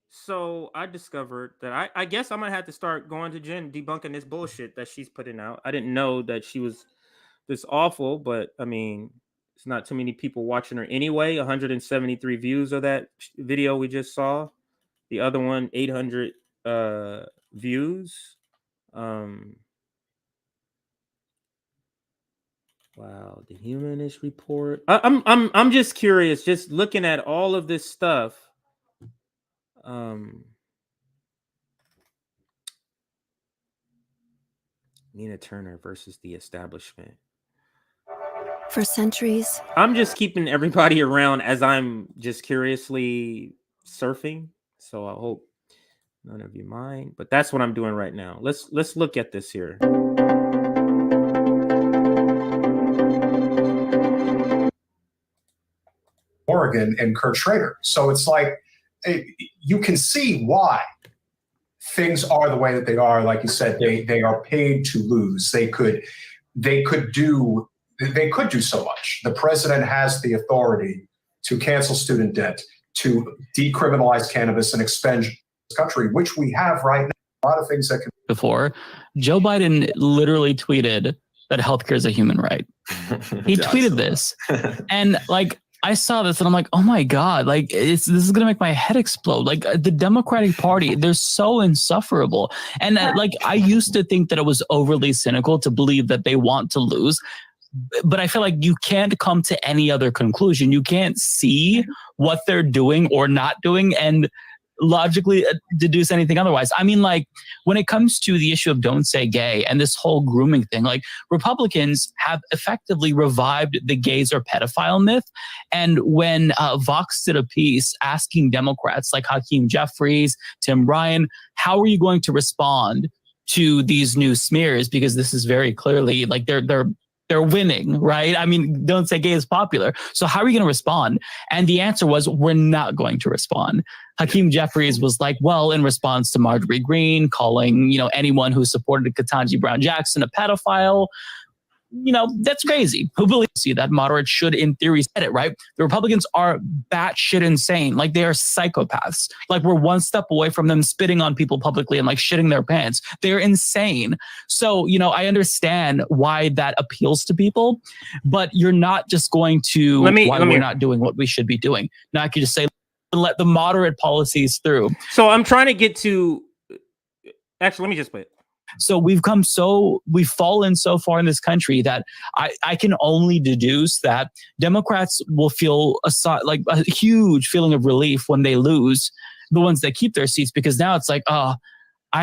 So I discovered that I guess I'm gonna have to start going to Jen debunking this bullshit that she's putting out. I didn't know that she was this awful, but I mean, it's not too many people watching her anyway. 173 views of that video we just saw. The other one, 800 views. Wow, the Humanist Report. I'm just curious, just looking at all of this stuff. Nina Turner versus the establishment.
For centuries.
I'm just keeping everybody around as I'm just curiously surfing. So I hope none of you mind. But that's what I'm doing right now. Let's look at this here.
Oregon and Kurt Schrader. So it's like you can see why things are the way that they are. Like you said, they are paid to lose. They could do so much. The president has the authority to cancel student debt, to decriminalize cannabis and expend this country, which we have right now. A lot of things that can.
Before, Joe Biden literally tweeted that healthcare is a human right. He tweeted this, and like, I saw this and I'm like, oh my God, like this is going to make my head explode. Like the Democratic Party, they're so insufferable. And like, I used to think that it was overly cynical to believe that they want to lose. But I feel like you can't come to any other conclusion. You can't see what they're doing or not doing and logically deduce anything otherwise. I mean, like when it comes to the issue of don't say gay and this whole grooming thing, like Republicans have effectively revived the gays are pedophile myth. And when Vox did a piece asking Democrats like Hakeem Jeffries, Tim Ryan, how are you going to respond to these new smears? Because this is very clearly like they're winning, right? I mean, don't say gay is popular. So how are you going to respond? And the answer was, we're not going to respond. Hakeem Jeffries was like, well, in response to Marjorie Greene calling, anyone who supported Ketanji Brown Jackson a pedophile, that's crazy. Who believes you that moderates should, in theory, said it, right? The Republicans are batshit insane. Like, they are psychopaths. Like, we're one step away from them spitting on people publicly and, like, shitting their pants. They're insane. So, I understand why that appeals to people, but you're not just going to we're not doing what we should be doing. Now, I could just say, let the moderate policies through.
So I'm trying to get to... Actually, let me just play it.
So we've fallen so far in this country that I can only deduce that Democrats will feel like a huge feeling of relief when they lose, the ones that keep their seats, because now it's like, I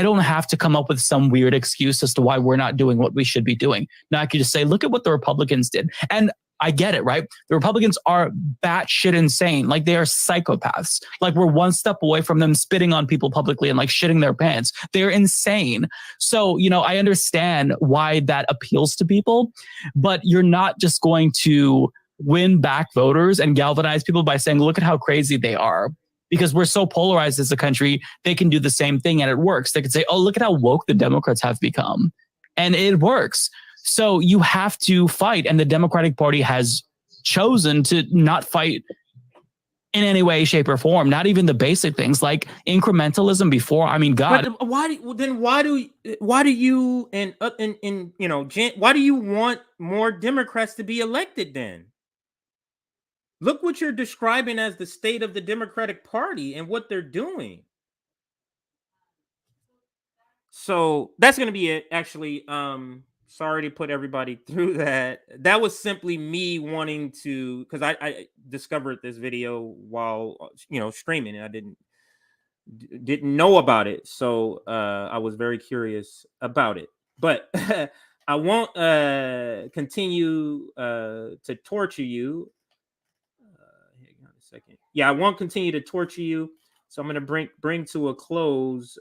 don't have to come up with some weird excuse as to why we're not doing what we should be doing. Now I could just say, look at what the Republicans did. And I get it, right? The Republicans are batshit insane. Like, they are psychopaths. Like, we're one step away from them spitting on people publicly and like shitting their pants. They're insane. So, I understand why that appeals to people, but you're not just going to win back voters and galvanize people by saying, look at how crazy they are. Because we're so polarized as a country, they can do the same thing and it works. They could say, oh, look at how woke the Democrats have become. And it works. So you have to fight. And the Democratic Party has chosen to not fight in any way, shape, or form. Not even the basic things like incrementalism before. I mean, God.
But why do you why do you want more Democrats to be elected then? Look what you're describing as the state of the Democratic Party and what they're doing. So that's going to be it, actually. Sorry to put everybody through that. That was simply me wanting to, because I discovered this video while streaming, and I didn't know about it, so I was very curious about it. But I won't continue to torture you. Hang on a second. Yeah, I won't continue to torture you. So I'm going to bring to a close.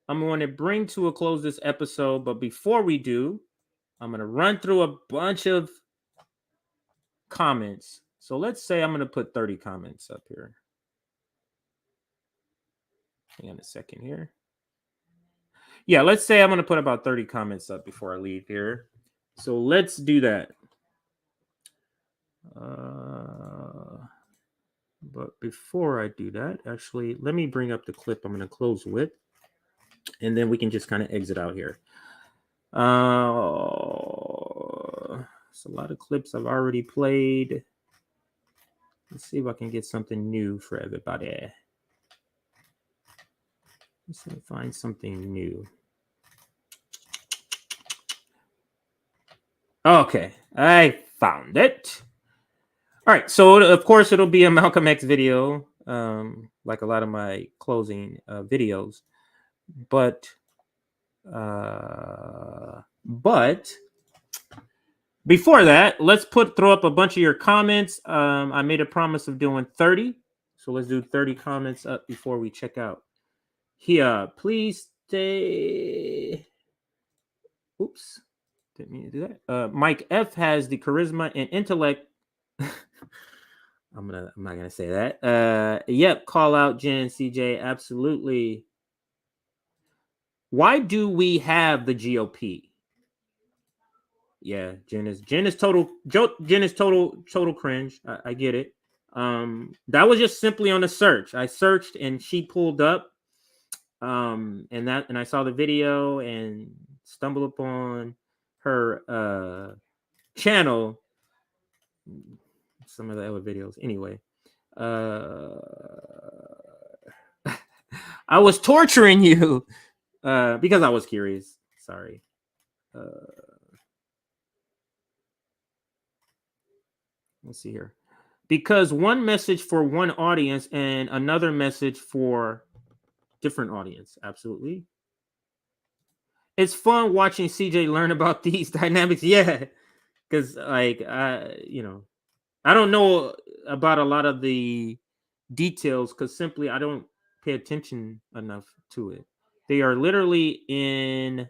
I'm going to bring to a close this episode, but before we do, I'm going to run through a bunch of comments. So let's say I'm going to put 30 comments up here. Hang on a second here. Yeah, let's say I'm going to put about 30 comments up before I leave here. So let's do that. But before I do that, actually, let me bring up the clip I'm going to close with. And then we can just kind of exit out here. It's a lot of clips I've already played. Let's see if I can get something new for everybody. Let's find something new. Okay, I found it. All right, so of course it'll be a Malcolm X video, like a lot of my closing videos. But before that, let's throw up a bunch of your comments. I made a promise of doing 30, so let's do 30 comments up before we check out. Here, please stay. Oops, didn't mean to do that. Mike F has the charisma and intellect. I'm not gonna say that. Yep, call out Jen and CJ. Absolutely. Why do we have the GOP? Yeah, Jen is total cringe. I get it. That was just simply on a search. I searched and she pulled up. And I saw the video and stumbled upon her channel. Some of the other videos. Anyway. I was torturing you because I was curious. Sorry. Let's see here. Because one message for one audience and another message for different audience. Absolutely. It's fun watching CJ learn about these dynamics. Yeah. Because I don't know about a lot of the details because simply I don't pay attention enough to it. They are literally in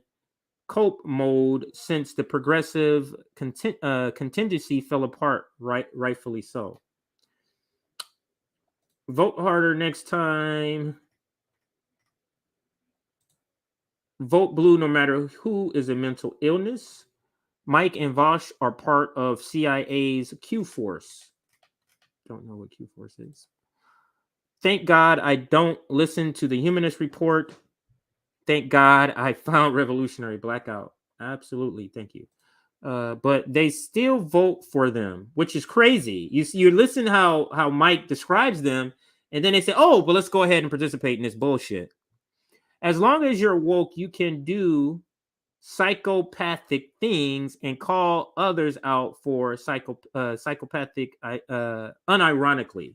cope mode since the progressive contingency fell apart, rightfully so. Vote harder next time. Vote blue no matter who is a mental illness. Mike and Vosh are part of CIA's Q-Force. Don't know what Q-Force is. Thank God I don't listen to the Humanist Report. Thank God I found Revolutionary Blackout. Absolutely. Thank you. But they still vote for them, which is crazy. You listen how Mike describes them, and then they say, oh, but let's go ahead and participate in this bullshit. As long as you're woke, you can do psychopathic things and call others out for psychopathic unironically.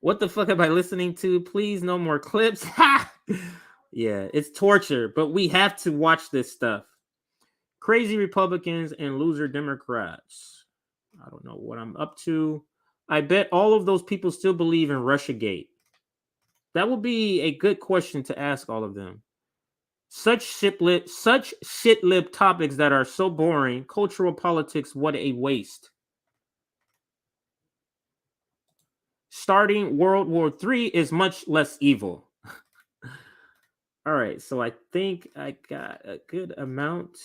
What the fuck am I listening to? Please, no more clips. Yeah, it's torture, but we have to watch this stuff. Crazy Republicans and loser Democrats. I don't know what I'm up to. I bet all of those people still believe in Russiagate. That would be a good question to ask all of them. Such shit-lib topics that are so boring. Cultural politics, what a waste. Starting World War III is much less evil. All right, so I think I got a good amount.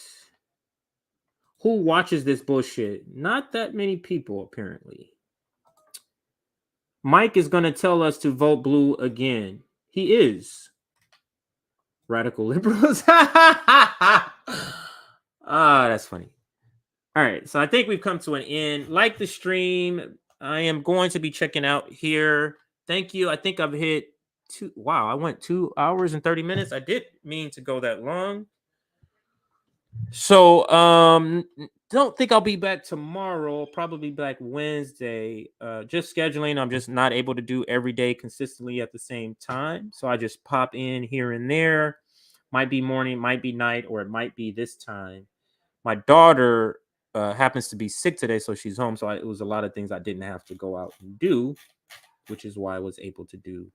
Who watches this bullshit? Not that many people, apparently. Mike is going to tell us to vote blue again. He is. Radical liberals. That's funny. All right, so I think we've come to an end. Like the stream. I am going to be checking out here. Thank you. I think I've hit Wow, I went 2 hours and 30 minutes. I didn't mean to go that long. So don't think I'll be back tomorrow. Probably back Wednesday. Just scheduling. I'm just not able to do every day consistently at the same time. So I just pop in here and there. Might be morning, might be night, or it might be this time. My daughter happens to be sick today, so she's home. So it was a lot of things I didn't have to go out and do, which is why I was able to do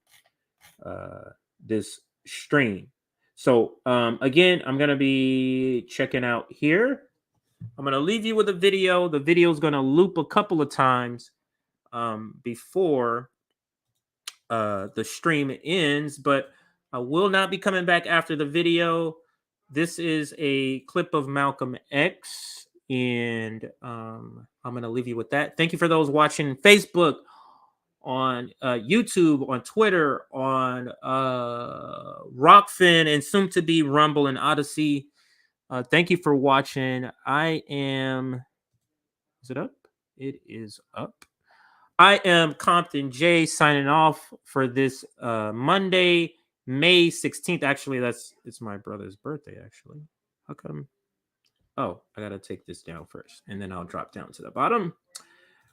this stream. So again, I'm going to be checking out here. I'm going to leave you with a video. The video is going to loop a couple of times before the stream ends, but I will not be coming back after the video. This is a clip of Malcolm X, and I'm going to leave you with that. Thank you for those watching Facebook, on YouTube, on Twitter, on Rockfin, and soon to be Rumble and Odyssey. Thank you for watching. I am. Is it up? It is up. I am Compton J signing off for this Monday, May 16th. Actually, it's my brother's birthday. Actually, how come? Oh, I gotta take this down first, and then I'll drop down to the bottom.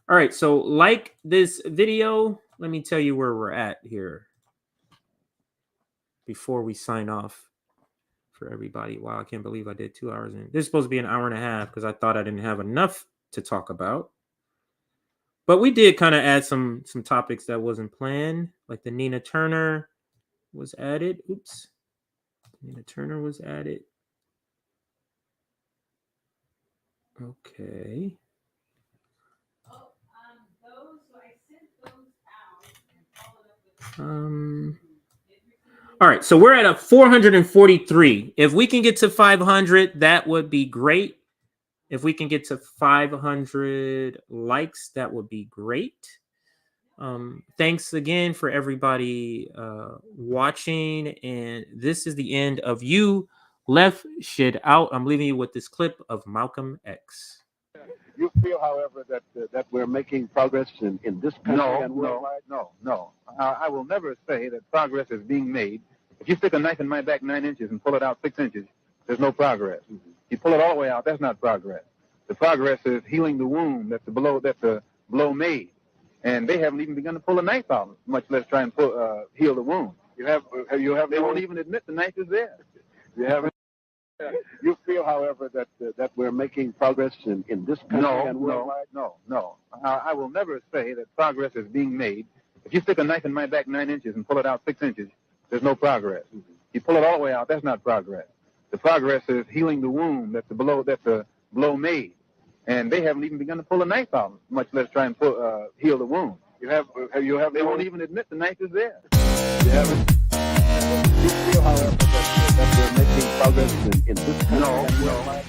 All right, so like this video, let me tell you where we're at here before we sign off for everybody. Wow, I can't believe I did 2 hours. This is supposed to be an hour and a half because I thought I didn't have enough to talk about. But we did kind of add some topics that wasn't planned, like the Nina Turner was added. Oops. Nina Turner was added. Okay. All right, so we're at a 443. If we can get to 500, that would be great. If we can get to 500 likes, that would be great. Thanks again for everybody watching, and this is the end of You Left Shit Out. I'm leaving you with this clip of Malcolm X.
You feel, however, that we're making progress in this country and worldwide? No. I will never say that progress is being made. If you stick a knife in my back 9 inches and pull it out 6 inches, there's no progress. You pull it all the way out, that's not progress. The progress is healing the wound that the blow made. And they haven't even begun to pull a knife out, much less try and heal the wound. They won't even admit the knife is there. You haven't. You feel, however, that we're making progress in this country and worldwide? No. I will never say that progress is being made. If you stick a knife in my back 9 inches and pull it out 6 inches, there's no progress. You pull it all the way out, that's not progress. The progress is healing the wound that the blow made. And they haven't even begun to pull a knife out, much less try and heal the wound. They won't even admit the knife is there. You haven't. You feel, however, that we're making progress in this country? No.